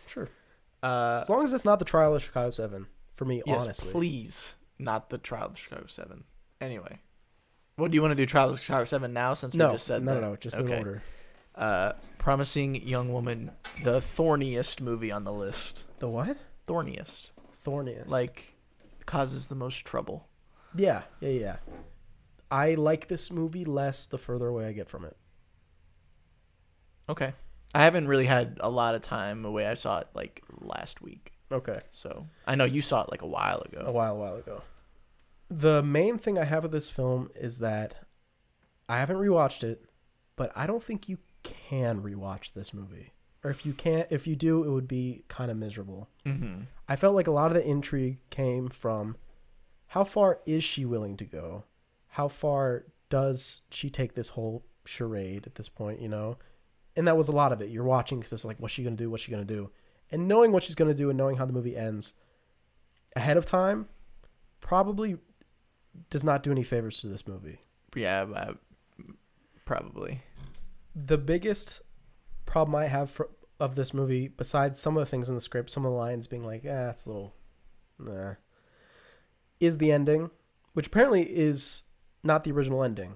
A: Sure. As long as it's not the Trial of Chicago 7, for me,
B: yes,
A: honestly.
B: Please, not the Trial of Chicago 7. Anyway. What do you want to do, Trial of Chicago 7 now, since we just said that?
A: No, just in order.
B: Promising Young Woman, the thorniest movie on the list.
A: The what?
B: Thorniest.
A: Like,
B: causes the most trouble.
A: Yeah. I like this movie less the further away I get from it.
B: Okay. I haven't really had a lot of time away. I saw it like last week.
A: Okay.
B: So I know you saw it like a while ago.
A: A while ago. The main thing I have with this film is that I haven't rewatched it, but I don't think you can rewatch this movie. Or if you do, it would be kind of miserable.
B: Mm-hmm.
A: I felt like a lot of the intrigue came from how far is she willing to go? How far does she take this whole charade at this point, you know? And that was a lot of it. You're watching because it's like, what's she going to do? What's she going to do? And knowing what she's going to do and knowing how the movie ends ahead of time probably does not do any favors to this movie.
B: Yeah, probably.
A: The biggest problem I have of this movie, besides some of the things in the script, some of the lines being like, it's a little, is the ending, which apparently is not the original ending.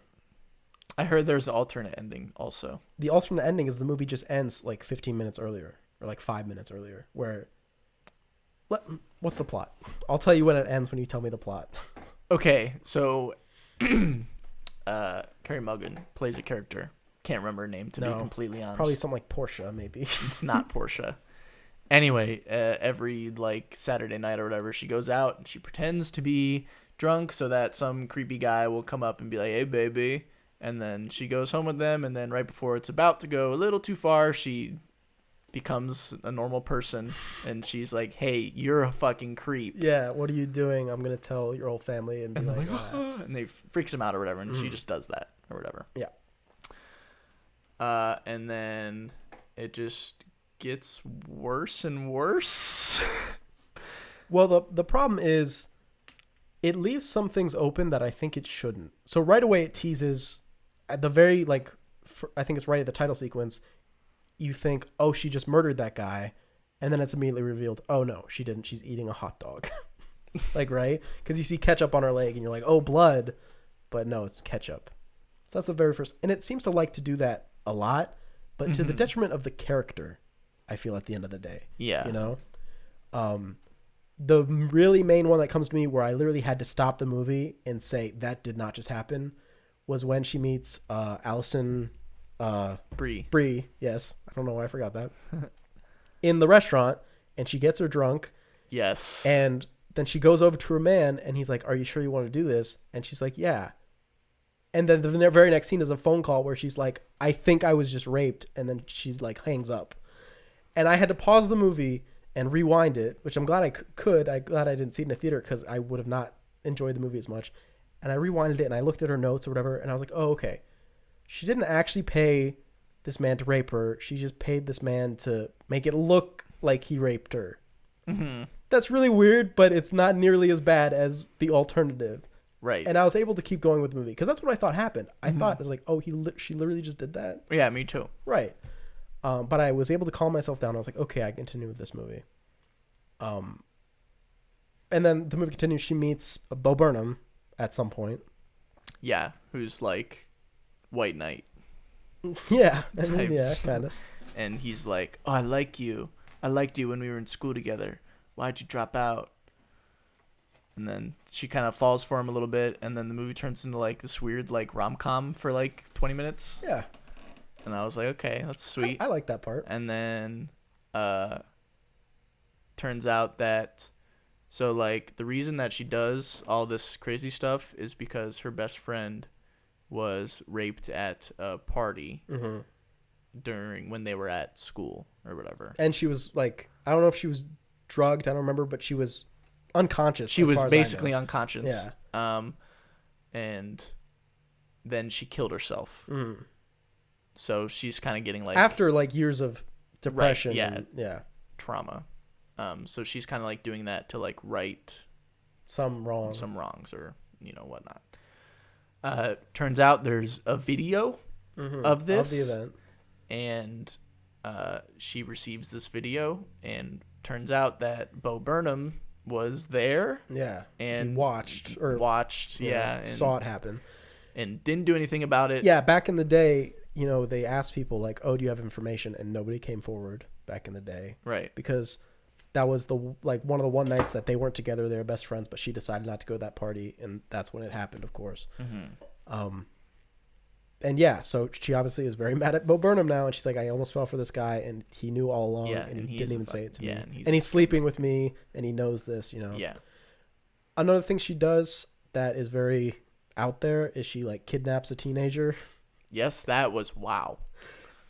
B: I heard there's an alternate ending also.
A: The alternate ending is the movie just ends like 15 minutes earlier, or like 5 minutes earlier, where... What's the plot? I'll tell you when it ends when you tell me the plot.
B: Okay, so Carey Mulligan plays a character. Can't remember her name, to be completely honest.
A: Probably something like Portia, maybe.
B: It's not Portia. Anyway, every like Saturday night or whatever, she goes out and she pretends to be drunk so that some creepy guy will come up and be like, "Hey, baby." And then she goes home with them, and then right before it's about to go a little too far, she becomes a normal person, and she's like, "Hey, you're a fucking creep."
A: Yeah, what are you doing? I'm going to tell your whole family and be like,
B: and they freaks him out or whatever, and she just does that or whatever.
A: Yeah.
B: And then it just gets worse and worse.
A: Well, the problem is it leaves some things open that I think it shouldn't. So right away it teases at the very, I think it's right at the title sequence, you think, oh, she just murdered that guy. And then it's immediately revealed, oh, no, she didn't. She's eating a hot dog. Right? Because you see ketchup on her leg and you're like, oh, blood. But no, it's ketchup. So that's the very first. And it seems to like to do that a lot, but to the detriment of the character, I feel, at the end of the day.
B: Yeah.
A: You know? The really main one that comes to me where I literally had to stop the movie and say, that did not just happen, was when she meets Allison...
B: Brie.
A: Yes. I don't know why I forgot that. In the restaurant, and she gets her drunk.
B: Yes.
A: And then she goes over to her man, and he's like, are you sure you want to do this? And she's like, yeah. And then the very next scene is a phone call where she's like, I think I was just raped. And then she's like, hangs up. And I had to pause the movie and rewind it, which I'm glad I could. I'm glad I didn't see it in the theater because I would have not enjoyed the movie as much. And I rewinded it and I looked at her notes or whatever. And I was like, oh, okay. She didn't actually pay this man to rape her. She just paid this man to make it look like he raped her.
B: Mm-hmm.
A: That's really weird, but it's not nearly as bad as the alternative.
B: Right.
A: And I was able to keep going with the movie because that's what I thought happened. I thought it was like, oh, she literally just did that.
B: Yeah, me too.
A: Right. But I was able to calm myself down. I was like, okay, I continue with this movie. And then the movie continues. She meets Bo Burnham at some point.
B: Yeah, who's like White Knight.
A: Yeah, I mean, yeah, kind of.
B: And he's like, oh, I liked you when we were in school together. Why'd you drop out? And then she kind of falls for him a little bit, and then the movie turns into like this weird like rom-com for like 20 minutes.
A: Yeah.
B: And I was like, okay, that's sweet.
A: I like that part.
B: And then turns out that so like the reason that she does all this crazy stuff is because her best friend was raped at a party during when they were at school or whatever.
A: And she was like, I don't know if she was drugged, I don't remember, but she was unconscious.
B: She was basically unconscious.
A: Yeah.
B: And then she killed herself. So she's kind of getting like
A: after like years of depression.
B: Right, yeah.
A: And, yeah.
B: Trauma. So she's kind of like doing that to like right
A: some wrongs
B: or whatnot. Turns out there's a video of this
A: of the event,
B: and she receives this video, and turns out that Bo Burnham was there.
A: Yeah,
B: and
A: he watched,
B: yeah, and
A: saw it happen,
B: and didn't do anything about it.
A: Yeah, back in the day, they asked people like, "Oh, do you have information?" and nobody came forward back in the day,
B: right?
A: Because that was one of the one nights that they weren't together. They were best friends, but she decided not to go to that party, and that's when it happened, of course. And yeah, so she obviously is very mad at Bo Burnham now, and she's like, I almost fell for this guy, and he knew all along, and he didn't even say it to me. And he's sleeping with me, and he knows this,
B: Yeah.
A: Another thing she does that is very out there is she like kidnaps a teenager.
B: Yes, that was wow.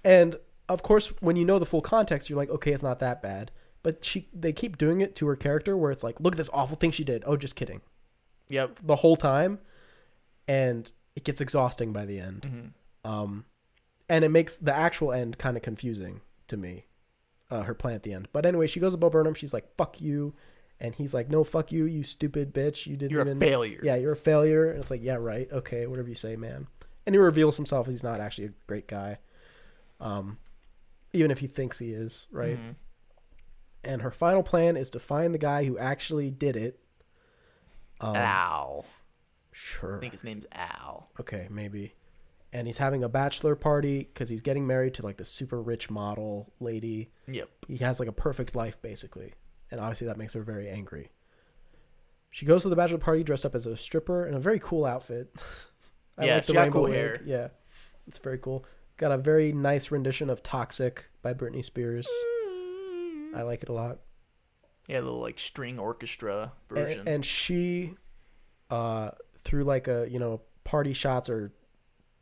A: And of course, when you know the full context, you're like, okay, it's not that bad. But they keep doing it to her character where it's like, look at this awful thing she did. Oh, just kidding.
B: Yep.
A: The whole time. And it gets exhausting by the end. And it makes the actual end kind of confusing to me, her plan at the end. But anyway, she goes to Bo Burnham. She's like, fuck you. And he's like, no, fuck you, you stupid bitch. You're
B: a failure.
A: Yeah, you're a failure. And it's like, yeah, right. Okay, whatever you say, man. And he reveals himself. He's not actually a great guy. Even if he thinks he is, right? And her final plan is to find the guy who actually did it.
B: Al.
A: Sure.
B: I think his name's Al.
A: Okay, maybe. And he's having a bachelor party because he's getting married to like the super rich model lady.
B: Yep.
A: He has like a perfect life, basically. And obviously that makes her very angry. She goes to the bachelor party dressed up as a stripper in a very cool outfit.
B: Yeah, she got cool hair.
A: Yeah, it's very cool. Got a very nice rendition of Toxic by Britney Spears. I like it a lot.
B: Yeah, a little like string orchestra version.
A: And she, through like a, party shots or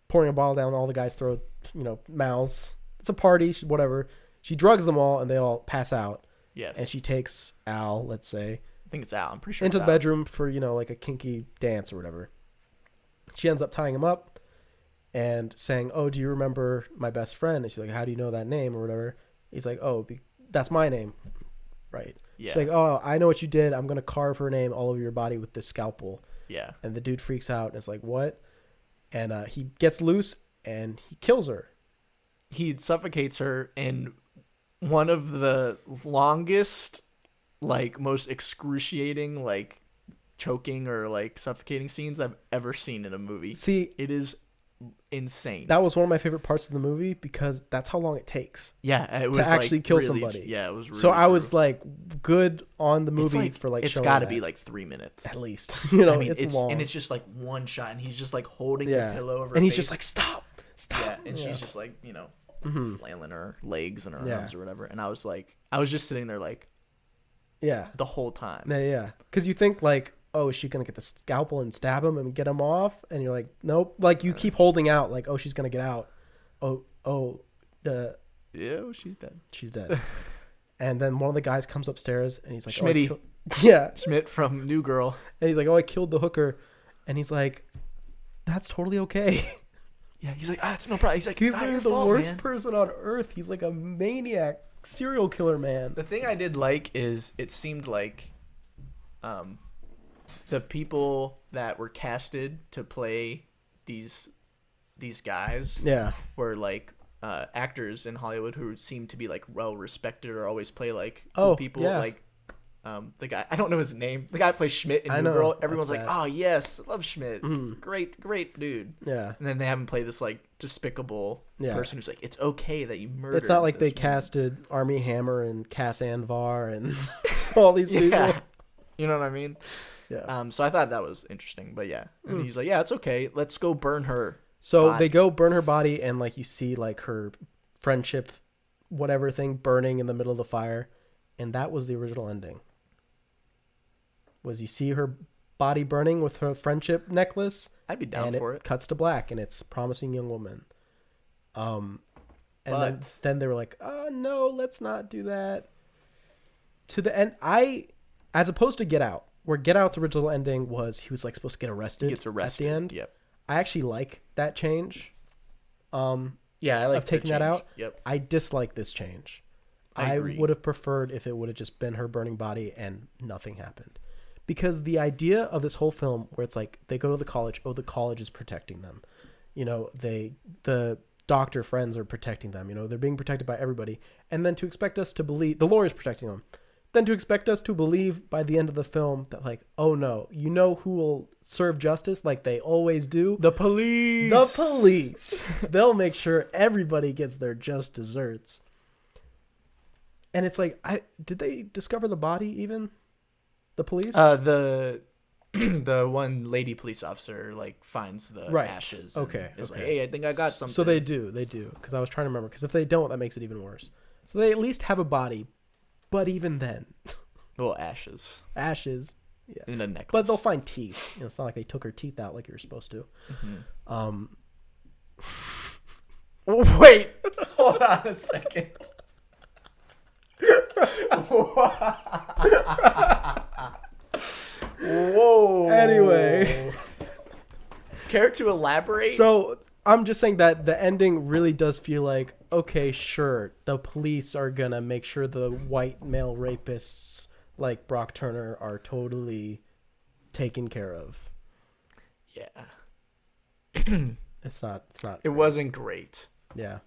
A: pouring a bottle down all the guys' throat, mouths. It's a party, whatever. She drugs them all and they all pass out.
B: Yes.
A: And she takes Al, let's say.
B: I think it's Al. I'm pretty sure
A: into
B: it's
A: the
B: Al.
A: bedroom for, like a kinky dance or whatever. She ends up tying him up and saying, oh, do you remember my best friend? And she's like, how do you know that name or whatever? He's like, oh, that's my name. Right. Yeah. She's like, oh, I know what you did. I'm going to carve her name all over your body with this scalpel.
B: Yeah.
A: And the dude freaks out and is like, what? And he gets loose and he kills her.
B: He suffocates her in one of the longest, like most excruciating, like choking or like suffocating scenes I've ever seen in a movie.
A: See,
B: it is insane.
A: That was one of my favorite parts of the movie because that's how long it takes.
B: Yeah, it was
A: to actually
B: like
A: kill
B: really,
A: somebody.
B: Yeah, it was. Really
A: so I was like good on the movie for like.
B: It's got to be like 3 minutes
A: at least. I mean,
B: it's
A: long,
B: and it's just like one shot, and he's just like holding
A: the
B: pillow over.
A: And he's
B: face.
A: just like, stop.
B: Yeah, and she's just like flailing her legs and her arms or whatever. And I was just sitting there like,
A: yeah,
B: the whole time.
A: Yeah, because you think like oh, is she gonna get the scalpel and stab him and get him off? And you're like, nope. Like you keep holding out, like, oh, she's gonna get out.
B: Yeah, she's dead.
A: She's dead. And then one of the guys comes upstairs and he's like,
B: Schmitty. Schmidt from New Girl.
A: And he's like, oh, I killed the hooker. And he's like, that's totally okay.
B: Yeah, he's like, it's no problem. He's like,
A: he's
B: it's not
A: like
B: your
A: the
B: fault,
A: worst
B: man.
A: person on earth. He's like a maniac, serial killer, man.
B: The thing I did like is it seemed like the people that were casted to play these guys were like actors in Hollywood who seem to be like well respected or always play like cool people like the guy, I don't know his name, the guy who plays Schmidt in New Girl. Everyone's like, oh yes, I love Schmidt. Great dude.
A: Yeah.
B: And then they have him play this like despicable person who's like, it's okay that you murdered.
A: It's not like they casted Armie Hammer and Cass Anvar and all these people.
B: You know what I mean?
A: Yeah.
B: So I thought that was interesting, but yeah. And he's like, yeah, it's okay. Let's go burn her.
A: So
B: body.
A: they go burn her body, and like you see like her friendship, whatever thing burning in the middle of the fire, and that was the original ending. Was you see her body burning with her friendship necklace?
B: I'd be down for it.
A: Cuts to black, and it's promising young woman. And then they were like, oh no, let's not do that. To the end, as opposed to Get Out, where Get Out's original ending was he was like supposed to get arrested.
B: He gets arrested
A: at the end.
B: Yep.
A: I actually like that change.
B: I like
A: of taking that out.
B: Yep.
A: I dislike this change.
B: I
A: would have preferred if it would have just been her burning body and nothing happened. Because the idea of this whole film where it's like they go to the college, the college is protecting them. You know, the doctor friends are protecting them. You know, they're being protected by everybody. And then to expect us to believe the lawyer's protecting them. Then to expect us to believe by the end of the film that like, oh no, you know who will serve justice like they always do?
B: The police.
A: The police. They'll make sure everybody gets their just desserts. And it's like, did they discover the body even? The police?
B: The one lady police officer like finds the ashes.
A: Okay.
B: Is like, hey, I think I got something.
A: So they do. Because I was trying to remember. Because if they don't, that makes it even worse. So they at least have a body. But even then.
B: Well, ashes.
A: Ashes. Yeah.
B: In a necklace.
A: But they'll find teeth. You know, it's not like they took her teeth out like you were supposed to.
B: Wait. Hold on a second. Whoa.
A: Anyway.
B: Care to elaborate?
A: So I'm just saying that the ending really does feel like, okay, sure, the police are gonna make sure the white male rapists like Brock Turner are totally taken care of.
B: Yeah.
A: It's not.
B: It wasn't great.
A: Yeah.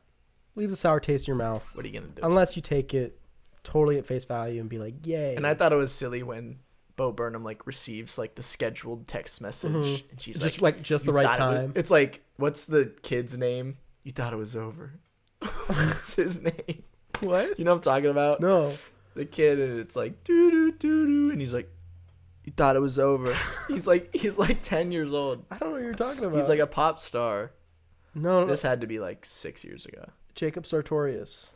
A: Leaves a sour taste in your mouth.
B: What are you gonna do?
A: Unless you take it totally at face value and be like, yay.
B: And I thought it was silly when Bo Burnham like receives like the scheduled text message and she's
A: just the right time.
B: It's like, what's the kid's name? You thought it was over. What's his name?
A: What?
B: You know what I'm talking about?
A: No.
B: The kid, and it's like doo doo doo doo, and he's like, you thought it was over. he's like 10 years old.
A: I don't know what you're talking about.
B: He's like a pop star.
A: No.
B: This had to be like 6 years ago.
A: Jacob Sartorius.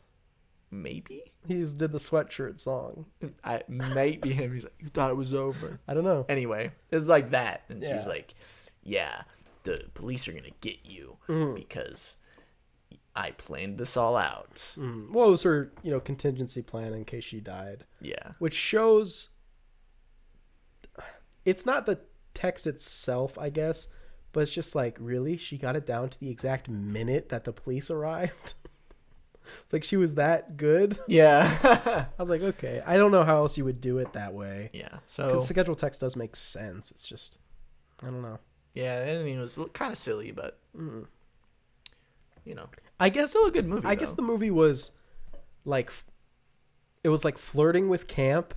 B: Maybe.
A: He's did the sweatshirt song.
B: I might be him. He's like, you thought it was over.
A: I don't know.
B: Anyway, it's like that, and she's like, yeah, the police are gonna get you because I planned this all out.
A: Well, it was her, contingency plan in case she died.
B: Yeah.
A: Which shows it's not the text itself, I guess, but it's just like, really? She got it down to the exact minute that the police arrived? It's like she was that good?
B: Yeah.
A: I was like, okay. I don't know how else you would do it that way.
B: Yeah. So
A: because scheduled text does make sense. It's just, I don't know.
B: Yeah, and it was kind of silly, but
A: I guess
B: still a good movie.
A: I guess the movie was like, it was like flirting with camp,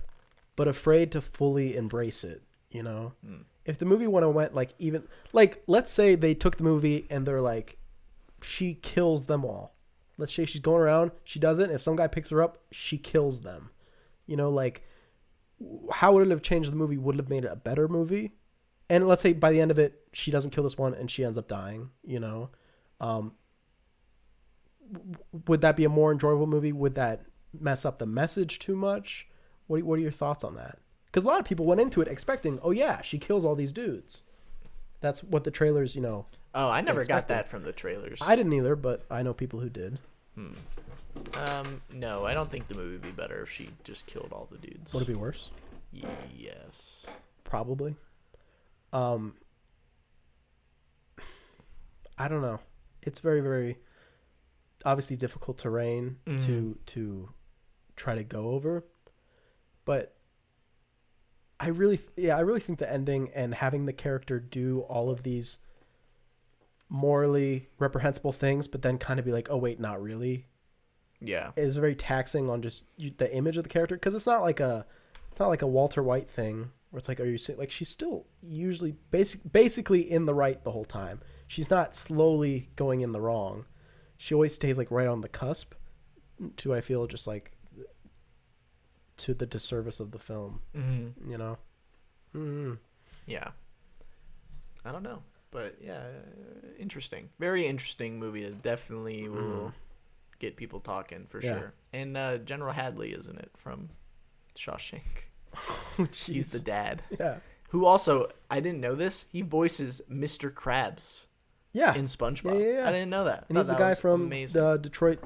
A: but afraid to fully embrace it. If the movie went like even like, let's say they took the movie and they're like, she kills them all. Let's say she's going around, she doesn't. If some guy picks her up, she kills them. Like, how would it have changed the movie? Would it have made it a better movie? And let's say by the end of it, she doesn't kill this one and she ends up dying. Would that be a more enjoyable movie? Would that mess up the message too much? What are your thoughts on that? Because a lot of people went into it expecting, oh yeah, she kills all these dudes. That's what the trailers,
B: Oh, I never got that from the trailers.
A: I didn't either, but I know people who did.
B: No, I don't think the movie would be better if she just killed all the dudes.
A: Would it be worse?
B: Yes.
A: Probably. I don't know. It's very, very obviously difficult terrain to try to go over, but I really think the ending and having the character do all of these morally reprehensible things, but then kind of be like, oh wait, not really.
B: Yeah,
A: is very taxing on just the image of the character, because it's not like a Walter White thing where it's like, are you like, she's still usually basically in the right the whole time. She's not slowly going in the wrong. She always stays like right on the cusp. I feel just like to the disservice of the film. You know.
B: Yeah. I don't know, but yeah, interesting. Very interesting movie that definitely will get people talking for sure. And General Hadley, isn't it, from Shawshank?
A: Oh,
B: he's the dad.
A: Yeah.
B: Who also, I didn't know this, he voices Mr. Krabs.
A: Yeah.
B: In SpongeBob. Yeah. I didn't know that.
A: And he's the guy from Detroit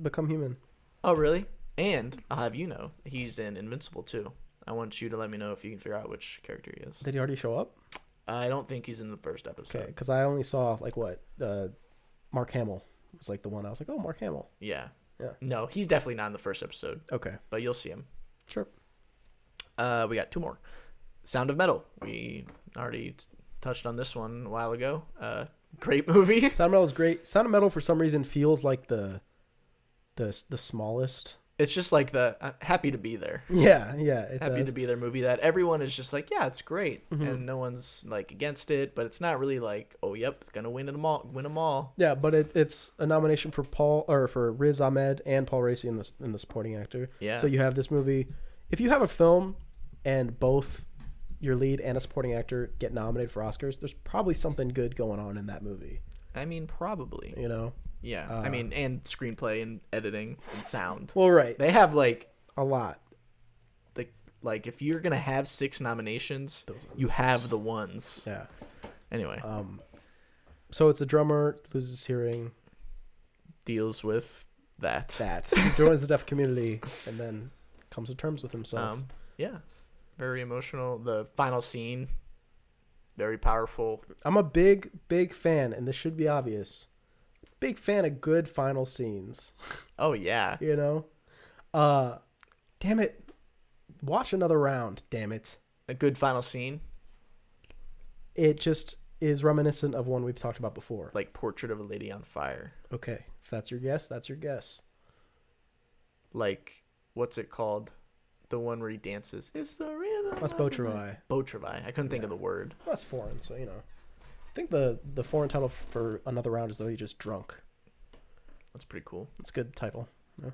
A: Become Human.
B: Oh, really? And I'll have you know, he's in Invincible too. I want you to let me know if you can figure out which character he is.
A: Did he already show up?
B: I don't think he's in the first episode.
A: Okay, because I only saw Mark Hamill was like the one. I was like, oh, Mark Hamill.
B: Yeah.
A: Yeah.
B: No, he's definitely not in the first episode.
A: Okay.
B: But you'll see him.
A: Sure.
B: We got two more. Sound of Metal. We already touched on this one a while ago. Great movie.
A: Sound of Metal is great. Sound of Metal for some reason feels like the smallest.
B: It's just like the happy to be there.
A: Yeah.
B: Happy to be there movie that everyone is just like, yeah, it's great, and no one's like against it, but it's not really like, oh, yep, it's gonna win them all.
A: Yeah, but it's a nomination for for Riz Ahmed and Paul Raci in the supporting actor.
B: Yeah.
A: So you have this movie. If you have a film and both your lead and a supporting actor get nominated for Oscars, there's probably something good going on in that movie.
B: I mean, probably.
A: You know.
B: Yeah, I mean, and screenplay and editing and sound.
A: Well, right.
B: They have like
A: a lot.
B: Like if you're gonna have 6 nominations, you have the ones.
A: Yeah.
B: Anyway.
A: So it's a drummer loses hearing,
B: deals with that.
A: Joins the deaf community, and then comes to terms with himself.
B: Yeah. Very emotional. The final scene, very powerful.
A: I'm a big fan, and this should be obvious. Big fan of good final scenes.
B: Oh yeah.
A: You know? Damn it. Watch another round, damn it.
B: A good final scene?
A: It just is reminiscent of one we've talked about before.
B: Like Portrait of a Lady on Fire.
A: Okay. If that's your guess, that's your guess.
B: Like, what's it called? The one where he dances. It's the rhythm.
A: That's Beau Travail.
B: Beau Travail. I couldn't think of the word.
A: Well, that's foreign, so you know. I think the foreign title for another round is Though You Just Drunk.
B: That's pretty cool.
A: It's a good title. Yeah.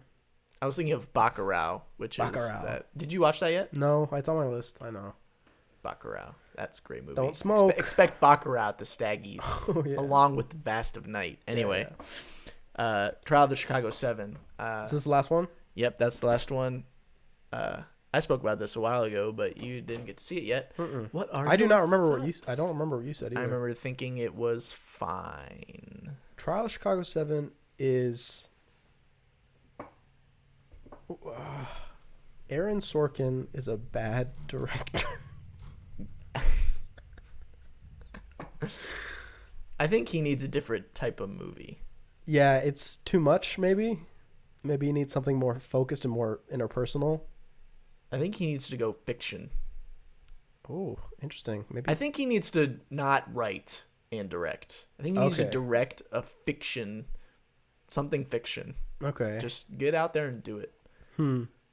B: I was thinking of Baccarat, which is that. Did you watch that yet?
A: No, it's on my list. I know.
B: Baccarat. That's a great movie.
A: Don't smoke.
B: Expect Baccarat at the Staggies, along with the Vast of Night. Anyway, Trial of the Chicago 7.
A: Is this the last one?
B: Yep, that's the last one. I spoke about this a while ago, but you didn't get to see it yet. What are
A: I do not remember
B: thoughts?
A: I don't remember what you said either.
B: I remember thinking it was fine.
A: Trial of Chicago 7 is Aaron Sorkin is a bad director.
B: I think he needs a different type of movie.
A: Yeah, it's too much, maybe. Maybe he needs something more focused and more interpersonal.
B: I think he needs to go fiction.
A: Oh, interesting. Maybe
B: I think he needs to not write and direct. I think he needs to direct a fiction, something fiction.
A: Okay.
B: Just get out there and do it.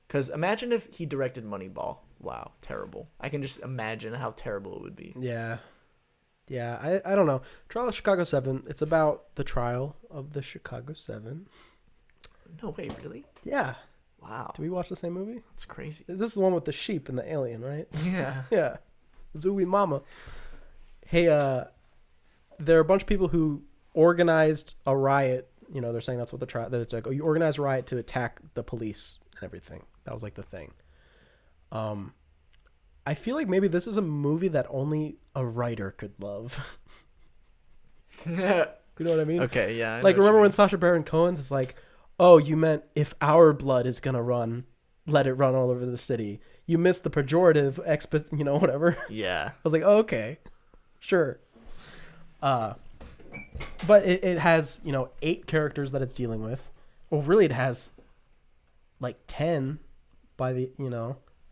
B: Because imagine if he directed Moneyball. Wow, terrible. I can just imagine how terrible it would be.
A: Yeah. Yeah, I don't know. Trial of Chicago 7, it's about the trial of the Chicago 7.
B: No way, really?
A: Yeah.
B: Wow.
A: Did we watch the same movie?
B: That's crazy.
A: This is the one with the sheep and the alien, right?
B: Yeah.
A: Yeah. Zooey Mama. Hey, there are a bunch of people who organized a riot. You know, they're saying that's what the trial. It's like, oh, you organized a riot to attack the police and everything. That was like the thing. I feel like maybe this is a movie that only a writer could love. You know what I mean?
B: Okay, yeah.
A: Like, remember when Sacha Baron Cohen's is like, oh, you meant if our blood is going to run, let it run all over the city. You missed the pejorative, whatever.
B: Yeah.
A: I was like, oh, okay, sure. But it has, 8 characters that it's dealing with. Well, really, it has like 10 by the,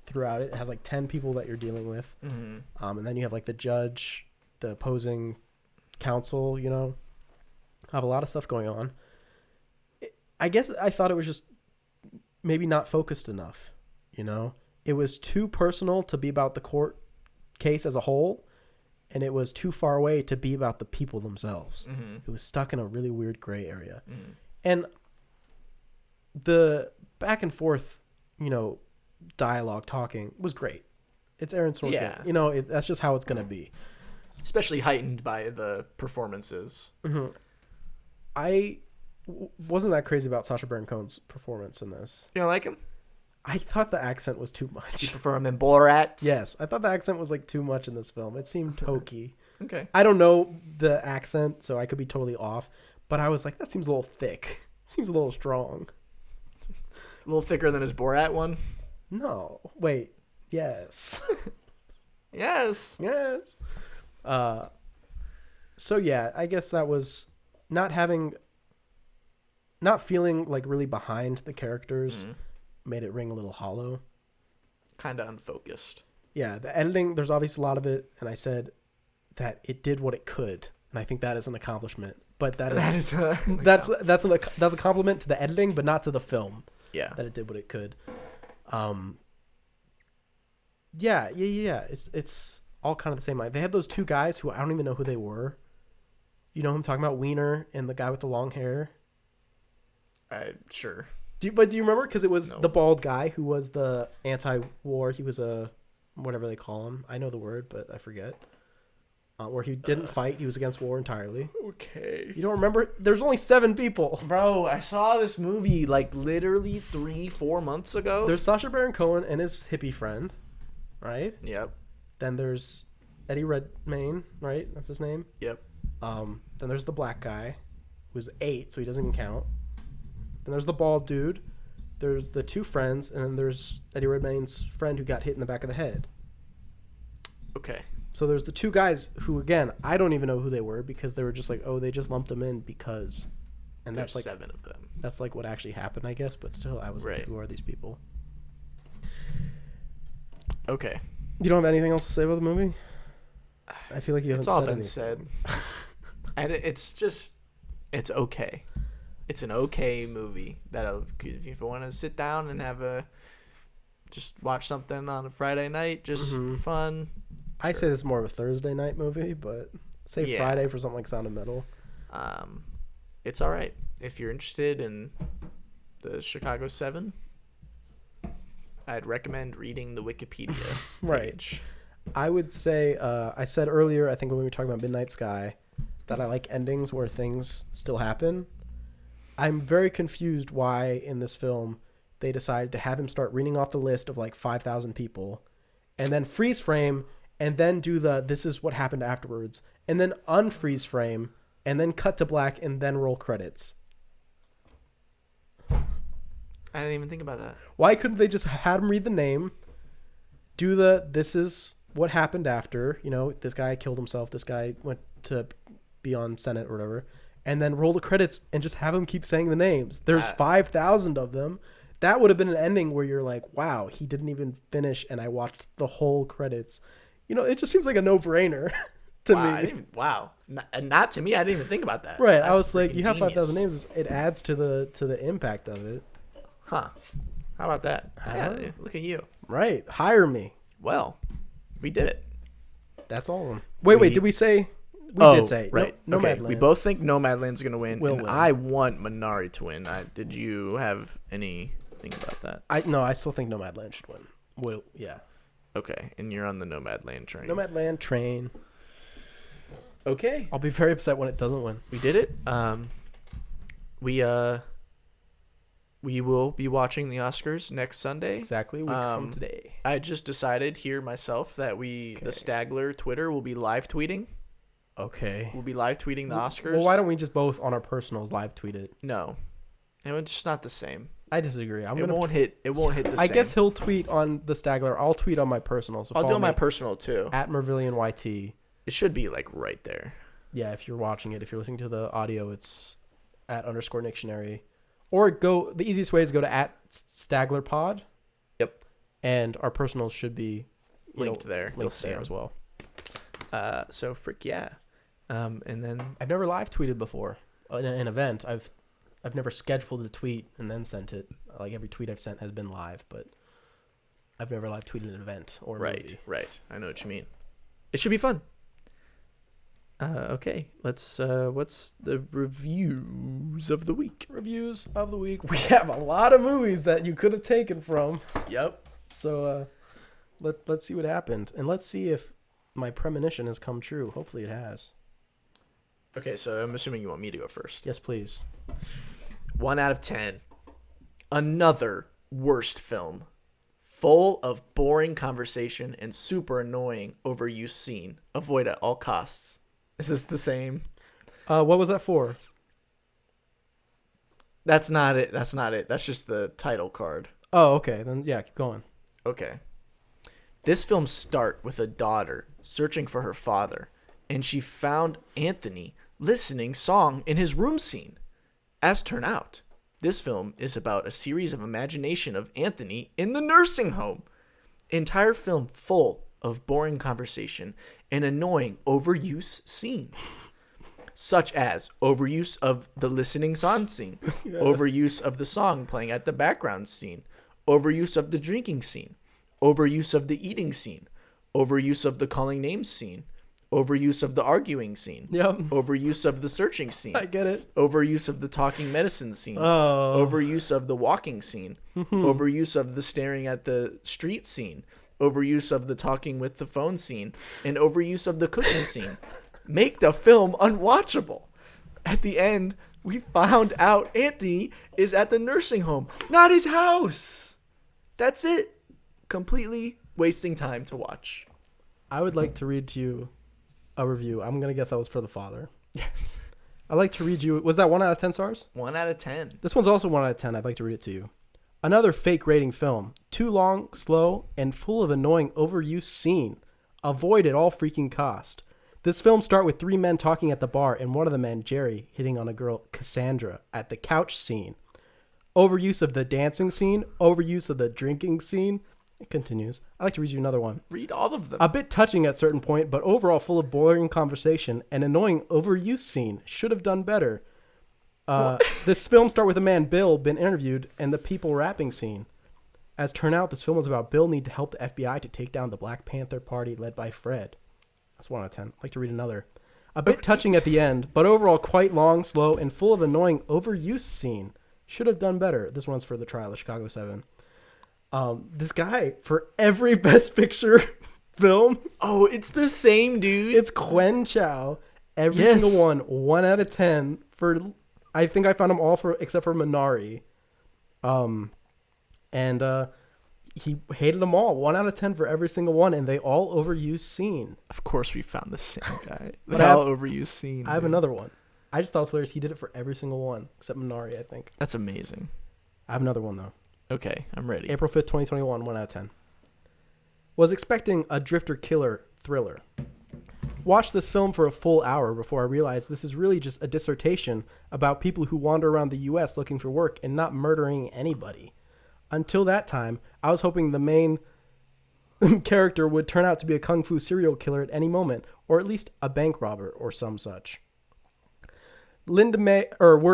A: throughout it. It has like 10 people that you're dealing with. Mm-hmm. And then you have like the judge, the opposing counsel, have a lot of stuff going on. I guess I thought it was just maybe not focused enough, It was too personal to be about the court case as a whole, and it was too far away to be about the people themselves. Mm-hmm. It was stuck in a really weird gray area. Mm-hmm. And the back and forth, dialogue talking was great. It's Aaron Sorkin. Yeah. That's just how it's going to be.
B: Especially heightened by the performances.
A: Mm-hmm. I wasn't that crazy about Sacha Baron Cohen's performance in this.
B: You don't like him?
A: I thought the accent was too much.
B: You prefer him in Borat?
A: Yes. I thought the accent was like too much in this film. It seemed hokey.
B: Okay.
A: I don't know the accent, so I could be totally off. But I was like, that seems a little thick. Seems a little strong.
B: A little thicker than his Borat one?
A: No. Wait. Yes.
B: Yes.
A: Yes. So yeah, I guess that was not feeling like really behind the characters made it ring a little hollow.
B: Kind of unfocused.
A: Yeah, the editing, there's obviously a lot of it, and I said that it did what it could, and I think that is an accomplishment. But that's a compliment to the editing, but not to the film.
B: Yeah,
A: that it did what it could. Yeah. It's all kind of the same. They had those 2 guys who I don't even know who they were. You know who I'm talking about? Wiener and the guy with the long hair.
B: Sure.
A: Do you remember? Because it was the bald guy who was the anti-war. He was a whatever they call him. I know the word, but I forget. Where he didn't fight. He was against war entirely.
B: Okay.
A: You don't remember? There's only 7 people.
B: Bro, I saw this movie like literally 3-4 months ago.
A: There's Sacha Baron Cohen and his hippie friend, right?
B: Yep.
A: Then there's Eddie Redmayne, right? That's his name?
B: Yep.
A: Then there's the black guy, who's 8, so he doesn't even count. Then there's the bald dude. There's the 2 friends, and then there's Eddie Redmayne's friend who got hit in the back of the head.
B: Okay.
A: So there's the 2 guys who, again, I don't even know who they were because they were just like, oh, they just lumped them in because. And
B: there's
A: that's like
B: 7 of them.
A: That's like what actually happened, I guess. But still, I was like, who are these people?
B: Okay.
A: You don't have anything else to say about the movie? I feel like you haven't said anything.
B: It's all been said. And it's okay. It's an okay movie that if you want to sit down and just watch something on a Friday night just for fun.
A: I say this is more of a Thursday night movie, but say Friday for something like Sound of Metal.
B: It's all right if you're interested in the Chicago 7. I'd recommend reading the Wikipedia
A: right.
B: page.
A: I would say I said earlier, I think when we were talking about Midnight Sky, that I like endings where things still happen. I'm very confused why in this film they decided to have him start reading off the list of like 5,000 people and then freeze frame and then do this is what happened afterwards and then unfreeze frame and then cut to black and then roll credits.
B: I didn't even think about that.
A: Why couldn't they just have him read the name, do this is what happened after, this guy killed himself, this guy went to be on Senate or whatever, and then roll the credits and just have him keep saying the names. There's 5,000 of them. That would have been an ending where you're like, wow, he didn't even finish and I watched the whole credits. It just seems like a no-brainer to me.
B: Not to me. I didn't even think about that.
A: Right. I was like, you have 5,000 names. It adds to the impact of it.
B: Huh. How about that? Yeah, look at you.
A: Right. Hire me.
B: Well, we did it.
A: That's all of them. Wait. Did we say? We did say.
B: Right.
A: Nomadland.
B: We both think Nomadland's going to win. Win. I want Minari to win. Did you have anything about that?
A: I still think Nomadland should win. Yeah.
B: Okay. And you're on the Nomadland train.
A: Nomadland train.
B: Okay.
A: I'll be very upset when it doesn't win.
B: We did it. we will be watching the Oscars next Sunday.
A: Exactly a week from today.
B: I just decided here myself that the Stagler Twitter will be live tweeting.
A: Okay.
B: We'll be live tweeting the Oscars.
A: Well, why don't we just both on our personals live tweet it?
B: No. It's just not the same.
A: I disagree.
B: It won't hit the same.
A: I guess he'll tweet on the Stagler. I'll tweet on my personal. So
B: I'll do on my personal too.
A: At MervillianYT.
B: It should be like right there.
A: Yeah, if you're watching it. If you're listening to the audio, it's @_Nictionary. Or the easiest way is go to @StaglerPod.
B: Yep.
A: And our personals should be
B: linked there.
A: You'll see there as well.
B: So frick yeah. And then
A: I've never live tweeted before in an event. I've never scheduled a tweet and then sent it. Like every tweet I've sent has been live, but I've never live tweeted an event or a movie.
B: Right. I know what you mean. It should be fun. Okay, let's. What's the reviews of the week?
A: Reviews of the week. We have a lot of movies that you could have taken from.
B: Yep.
A: So let's see what happened, and let's see if my premonition has come true. Hopefully it has.
B: Okay, so I'm assuming you want me to go first.
A: Yes, please.
B: 1 out of 10. Another worst film. Full of boring conversation and super annoying overuse scene. Avoid at all costs. Is this the same?
A: What was that for?
B: That's not it. That's just the title card.
A: Oh, okay. Then yeah, keep going.
B: Okay. This film starts with a daughter searching for her father, and she found Anthony listening song in his room scene. As turn out, this film is about a series of imagination of Anthony in the nursing home. Entire film full of boring conversation and annoying overuse scene. Such as overuse of the listening song scene, overuse of the song playing at the background scene, overuse of the drinking scene, overuse of the eating scene, overuse of the calling names scene, overuse of the arguing scene, overuse of the searching scene.
A: I get it.
B: Overuse of the talking medicine scene, overuse of the walking scene, overuse of the staring at the street scene, overuse of the talking with the phone scene, and overuse of the cooking scene. Make the film unwatchable. At the end, we found out Anthony is at the nursing home, not his house. That's it. Completely wasting time to watch.
A: I would like to read to you a review. I'm going to guess that was for the father.
B: Yes.
A: I'd like to read you. Was that 1 out of 10 stars?
B: 1 out of 10.
A: This one's also 1 out of 10. I'd like to read it to you. Another fake rating film. Too long, slow, and full of annoying overuse scene. Avoid at all freaking cost. This film starts with 3 men talking at the bar and one of the men, Jerry, hitting on a girl, Cassandra, at the couch scene. Overuse of the dancing scene. Overuse of the drinking scene. It continues. I'd like to read you another one.
B: Read all of them.
A: A bit touching at certain point, but overall full of boring conversation and annoying overuse scene. Should have done better. This film starts with a man, Bill, been interviewed, and the people rapping scene. As turn out, this film is about Bill need to help the FBI to take down the Black Panther Party led by Fred. That's 1 out of 10. I'd like to read another. A bit touching at the end, but overall quite long, slow, and full of annoying overuse scene. Should have done better. This one's for the trial of Chicago 7. This guy, for every Best Picture film.
B: Oh, it's the same dude.
A: It's Quen Chow. Every single one, 1 out of 10. I think I found them all except for Minari. He hated them all. 1 out of 10 for every single one, and they all overuse scene.
B: Of course we found the same guy. But all overuse scene.
A: I have another one. I just thought it was hilarious. He did it for every single one, except Minari, I think.
B: That's amazing.
A: I have another one, though.
B: Okay, I'm ready.
A: April 5th, 2021, 1 out of 10. Was expecting a drifter killer thriller. Watched this film for a full hour before I realized this is really just a dissertation about people who wander around the U.S. looking for work and not murdering anybody. Until that time, I was hoping the main character would turn out to be a kung fu serial killer at any moment, or at least a bank robber or some such. Were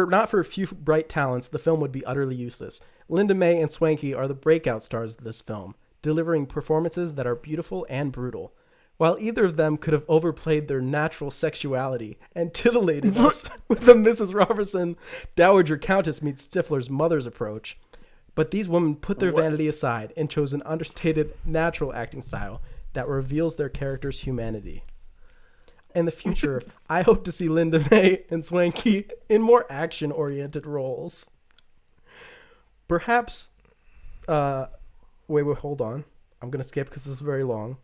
A: it not for a few bright talents, the film would be utterly useless. Linda May and Swanky are the breakout stars of this film, delivering performances that are beautiful and brutal. While either of them could have overplayed their natural sexuality and titillated us with the Mrs. Robertson Dowager Countess meets Stifler's mother's approach, but these women put their vanity aside and chose an understated, natural acting style that reveals their characters' humanity. In the future, I hope to see Linda May and Swanky in more action-oriented roles. Perhaps, wait, hold on. I'm going to skip because this is very long.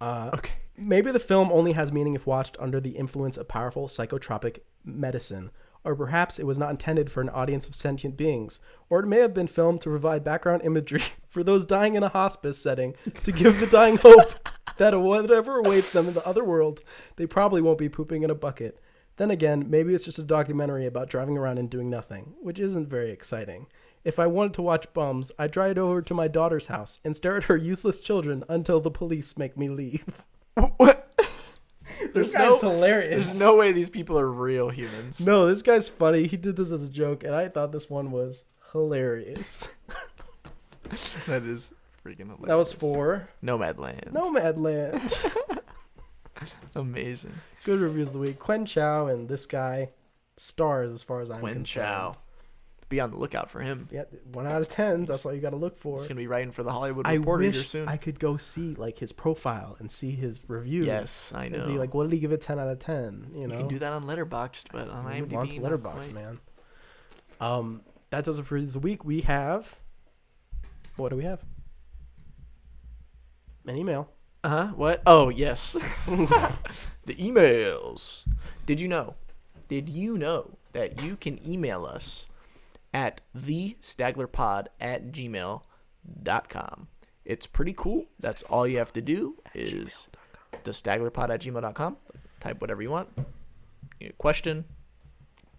B: Okay.
A: Maybe the film only has meaning if watched under the influence of powerful psychotropic medicine. Or perhaps it was not intended for an audience of sentient beings. Or it may have been filmed to provide background imagery for those dying in a hospice setting to give the dying hope that whatever awaits them in the other world, they probably won't be pooping in a bucket. Then again, maybe it's just a documentary about driving around and doing nothing, which isn't very exciting. If I wanted to watch bums, I'd drive over to my daughter's house and stare at her useless children until the police make me leave.
B: What?
A: This guy's hilarious.
B: There's no way these people are real humans.
A: No, this guy's funny. He did this as a joke, and I thought this one was hilarious.
B: That is freaking hilarious.
A: That was 4.
B: Nomadland. Amazing.
A: Good reviews of the week. Quen Chow and this guy stars as far as I'm concerned.
B: Chow. Be on the lookout for him.
A: Yeah, 1 out of 10. That's all you got to look for.
B: He's gonna be writing for the Hollywood Reporter soon.
A: I could go see like his profile and see his reviews.
B: Yes, I know.
A: And see like what did he give it 10 out of 10? You know,
B: you can do that on Letterboxd, but on IMDb,
A: Letterboxd, man. That does it for this week. We have. What do we have? An email.
B: What? Oh yes. The emails. Did you know that you can email us at thestaglerpod@gmail.com. It's pretty cool. That's all you have to do is thestaglerpod@gmail.com. Type whatever you want. Question.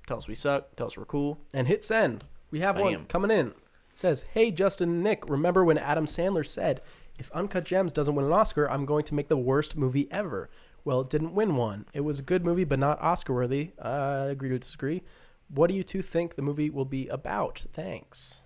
B: Tell us we suck. Tell us we're cool.
A: And hit send. We have one coming in. It says, "Hey, Justin and Nick, remember when Adam Sandler said, if Uncut Gems doesn't win an Oscar, I'm going to make the worst movie ever? Well, it didn't win one. It was a good movie, but not Oscar-worthy. I agree to disagree. What do you two think the movie will be about? Thanks."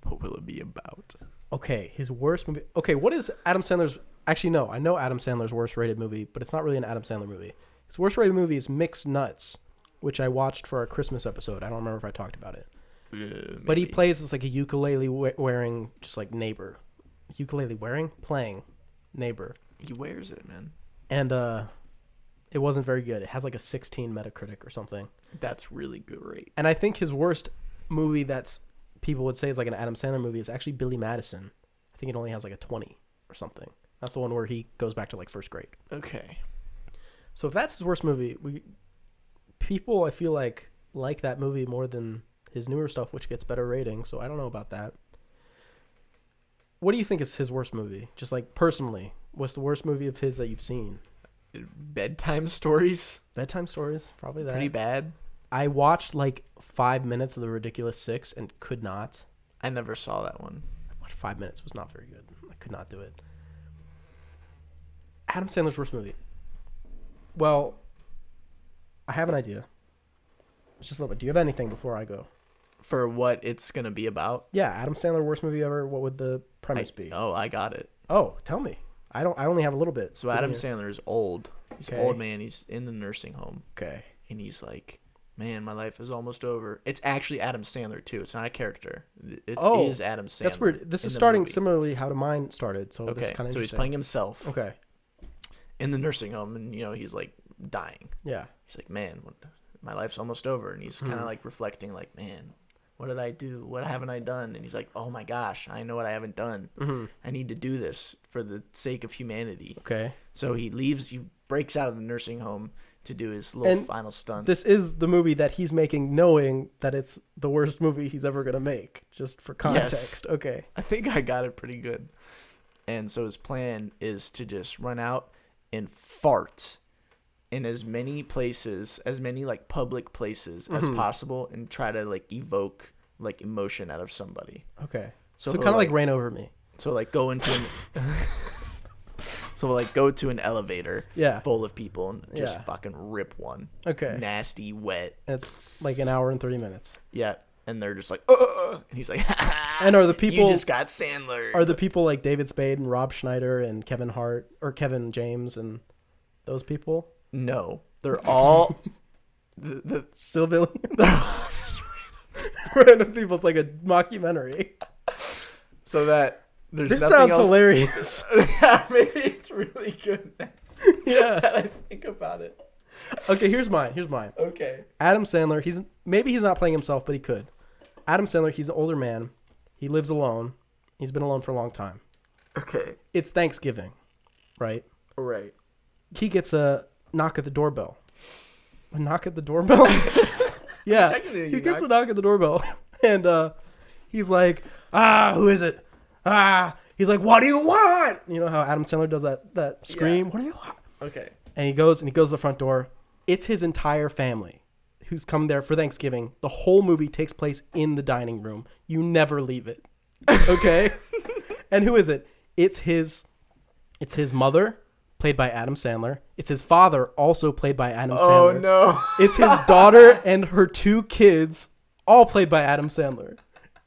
B: What will it be about?
A: Okay, his worst movie. Okay, what is Adam Sandler's... Actually, no, I know Adam Sandler's worst-rated movie, but it's not really an Adam Sandler movie. His worst-rated movie is Mixed Nuts, which I watched for our Christmas episode. I don't remember if I talked about it. But he plays as like a ukulele wearing, just like neighbor. Ukulele wearing? Playing neighbor.
B: He wears it, man.
A: And it wasn't very good. It has like a 16 Metacritic or something.
B: That's really great.
A: And I think his worst movie that's people would say is like an Adam Sandler movie is actually Billy Madison. I think it only has like a 20 or something. That's the one where he goes back to like first grade.
B: Okay.
A: So if that's his worst movie, people I feel like that movie more than his newer stuff, which gets better ratings. So I don't know about that. What do you think is his worst movie? Just like personally, what's the worst movie of his that you've seen?
B: Bedtime Stories.
A: Bedtime Stories, probably that.
B: Pretty bad.
A: I watched like 5 minutes of The Ridiculous Six and could not.
B: I never saw that one.
A: I watched 5 minutes. Was not very good. I could not do it. Adam Sandler's worst movie. Well, I have an idea. Just a little bit. Do you have anything before I go?
B: For what it's going to be about?
A: Yeah, Adam Sandler worst movie ever. What would the premise be?
B: Oh, I got it.
A: Oh, tell me. I only have a little bit.
B: So Adam Sandler is old. He's an old man. He's in the nursing home.
A: Okay.
B: And he's like, man, my life is almost over. It's actually Adam Sandler, too. It's not a character. It is Adam Sandler.
A: That's weird. This is starting similarly how mine started. So
B: okay.
A: This is kind of
B: so he's playing himself.
A: Okay.
B: In the nursing home. And, he's like dying.
A: Yeah.
B: He's like, man, my life's almost over. And he's kind of like reflecting like, man, what did I do? What haven't I done? And he's like, oh my gosh, I know what I haven't done. Mm-hmm. I need to do this for the sake of humanity.
A: Okay.
B: So he breaks out of the nursing home to do his little final stunt.
A: This is the movie that he's making knowing that it's the worst movie he's ever going to make, just for context. Yes. Okay.
B: I think I got it pretty good. And so his plan is to just run out and fart in as many places, as many like public places as possible, and try to like evoke like emotion out of somebody.
A: Okay. So kind of like Rain Over Me.
B: So like go into an elevator full of people and just fucking rip one.
A: Okay.
B: Nasty, wet.
A: And it's like an hour and 30 minutes.
B: Yeah. And they're just like, and he's like,
A: and are the people
B: you just got Sandler?
A: Are the people like David Spade and Rob Schneider and Kevin Hart or Kevin James and those people?
B: No, they're all the
A: civilians. Random people. It's like a mockumentary.
B: So that there's
A: this
B: nothing
A: sounds
B: else.
A: Hilarious.
B: Yeah, maybe it's really good.
A: Yeah,
B: that I think about it.
A: Okay, here's mine.
B: Okay.
A: Adam Sandler. He's not playing himself, but he could. Adam Sandler, he's an older man. He lives alone. He's been alone for a long time.
B: Okay.
A: It's Thanksgiving, right?
B: Right.
A: He gets a knock at the doorbell. A knock at the doorbell? Yeah. He gets a knock at the doorbell. And he's like, who is it? He's like, what do you want? You know how Adam Sandler does that scream? Yeah. What do you want?
B: Okay.
A: And he goes to the front door. It's his entire family who's come there for Thanksgiving. The whole movie takes place in the dining room. You never leave it. Okay? And who is it? It's his mother, played by Adam Sandler. It's his father, also played by Adam Sandler.
B: Oh, no.
A: It's his daughter and her 2 kids, all played by Adam Sandler.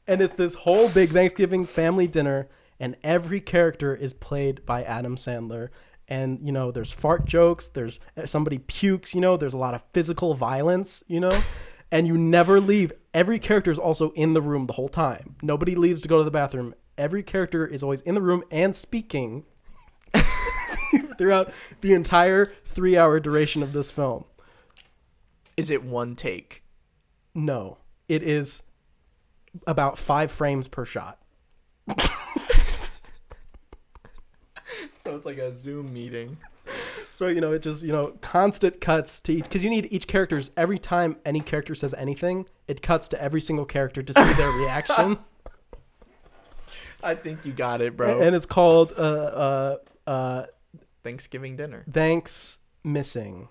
A: And it's this whole big Thanksgiving family dinner, and every character is played by Adam Sandler. And, you know, there's fart jokes, there's somebody pukes, you know, there's a lot of physical violence, you know, and you never leave. Every character is also in the room the whole time. Nobody leaves to go to the bathroom. Every character is always in the room and speaking throughout the entire 3-hour duration of this film.
B: Is it one take?
A: No, it is about 5 frames per shot.
B: So it's like a Zoom meeting.
A: So, you know, it just, you know, constant cuts to each, because you need each character's, every time any character says anything, it cuts to every single character to see their reaction.
B: I think you got it, bro.
A: And it's called
B: Thanksgiving dinner.
A: Thanks Missing.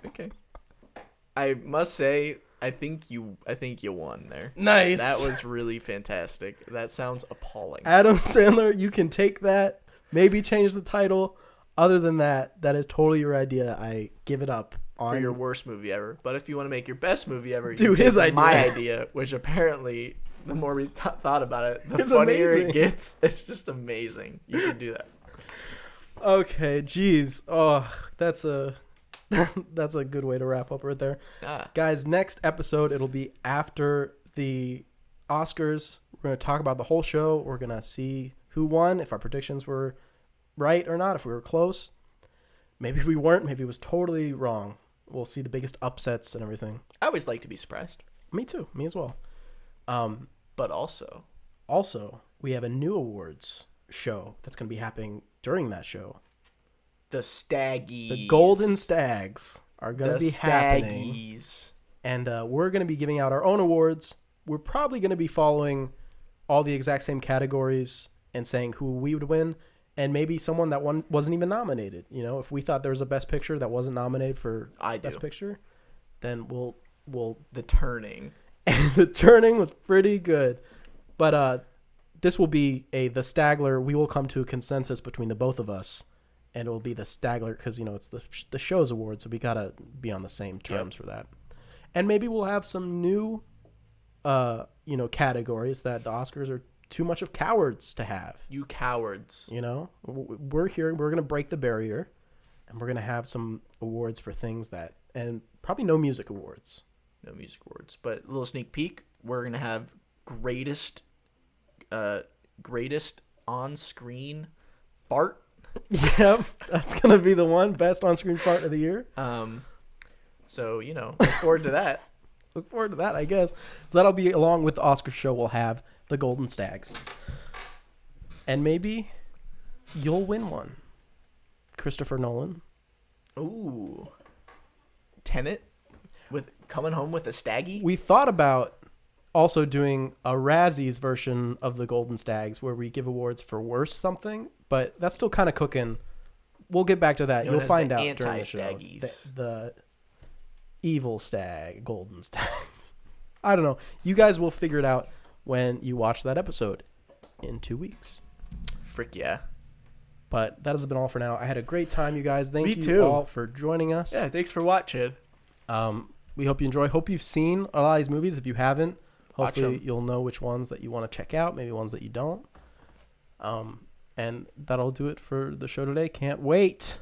B: Okay. I must say, I think you won there.
A: Nice.
B: That was really fantastic. That sounds appalling.
A: Adam Sandler, you can take that, maybe change the title. Other than that, that is totally your idea. I give it up on
B: for your worst movie ever. But if you want to make your best movie ever,
A: do his idea.
B: My idea, which apparently the more we thought about it, the
A: it's
B: funnier
A: amazing.
B: It gets. It's just amazing. You should do that.
A: Okay, geez. Oh, that's a good way to wrap up right there. Guys, next episode, it'll be after the Oscars. We're going to talk about the whole show. We're going to see who won, if our predictions were right or not, if we were close. Maybe we weren't. Maybe it was totally wrong. We'll see the biggest upsets and everything.
B: I always like to be surprised.
A: Me too. Me as well.
B: But also,
A: we have a new awards show that's going to be happening during that show.
B: The Staggies.
A: The Golden Stags are going to be happening. And we're going to be giving out our own awards. We're probably going to be following all the exact same categories and saying who we would win. And maybe someone that wasn't even nominated. You know, if we thought there was a Best Picture that wasn't nominated for Best Picture, then we'll
B: The Turning.
A: And The Turning was pretty good. But this will be the Stagler. We will come to a consensus between the both of us. And it will be the Stagler because, you know, it's the show's award, so we got to be on the same terms for that. And maybe we'll have some new, categories that the Oscars are too much of cowards to have.
B: You cowards.
A: You know, we're here. We're going to break the barrier, and we're going to have some awards for things that, and probably no music awards.
B: No music awards. But a little sneak peek, we're going to have greatest on-screen fart.
A: Yep, that's gonna be the one best on-screen fart of the year.
B: So look forward to that.
A: Look forward to that, I guess. So that'll be along with the Oscar show. We'll have the Golden Stags, and maybe you'll win one. Christopher Nolan.
B: Ooh, Tenet with coming home with a staggy.
A: We thought about also doing a Razzies version of the Golden Stags where we give awards for worst something. But that's still kind of cooking. We'll get back to that. You'll find out during the show. The evil stag, Golden Stags. I don't know. You guys will figure it out when you watch that episode in 2 weeks.
B: Frick yeah.
A: But that has been all for now. I had a great time, you guys. Thank you all for joining us.
B: Yeah, thanks for watching.
A: We hope you enjoy. Hope you've seen a lot of these movies. If you haven't, hopefully you'll know which ones that you want to check out, maybe ones that you don't. And that'll do it for the show today. Can't wait.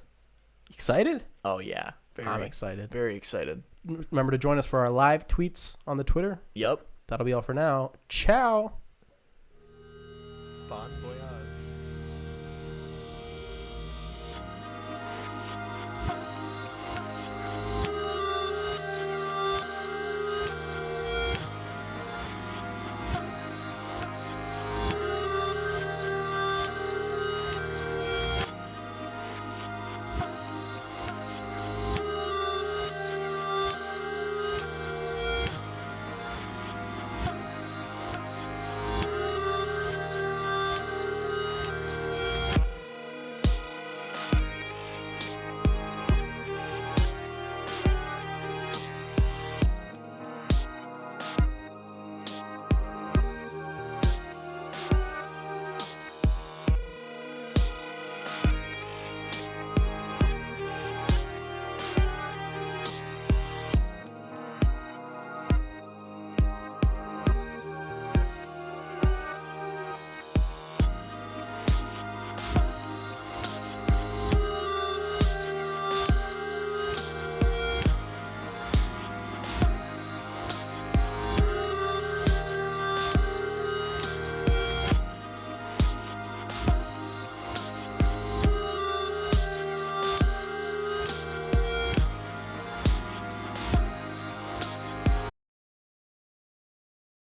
A: Excited?
B: Oh, yeah.
A: I'm excited.
B: Very excited.
A: Remember to join us for our live tweets on the Twitter.
B: Yep.
A: That'll be all for now. Ciao.
B: Bon voyage.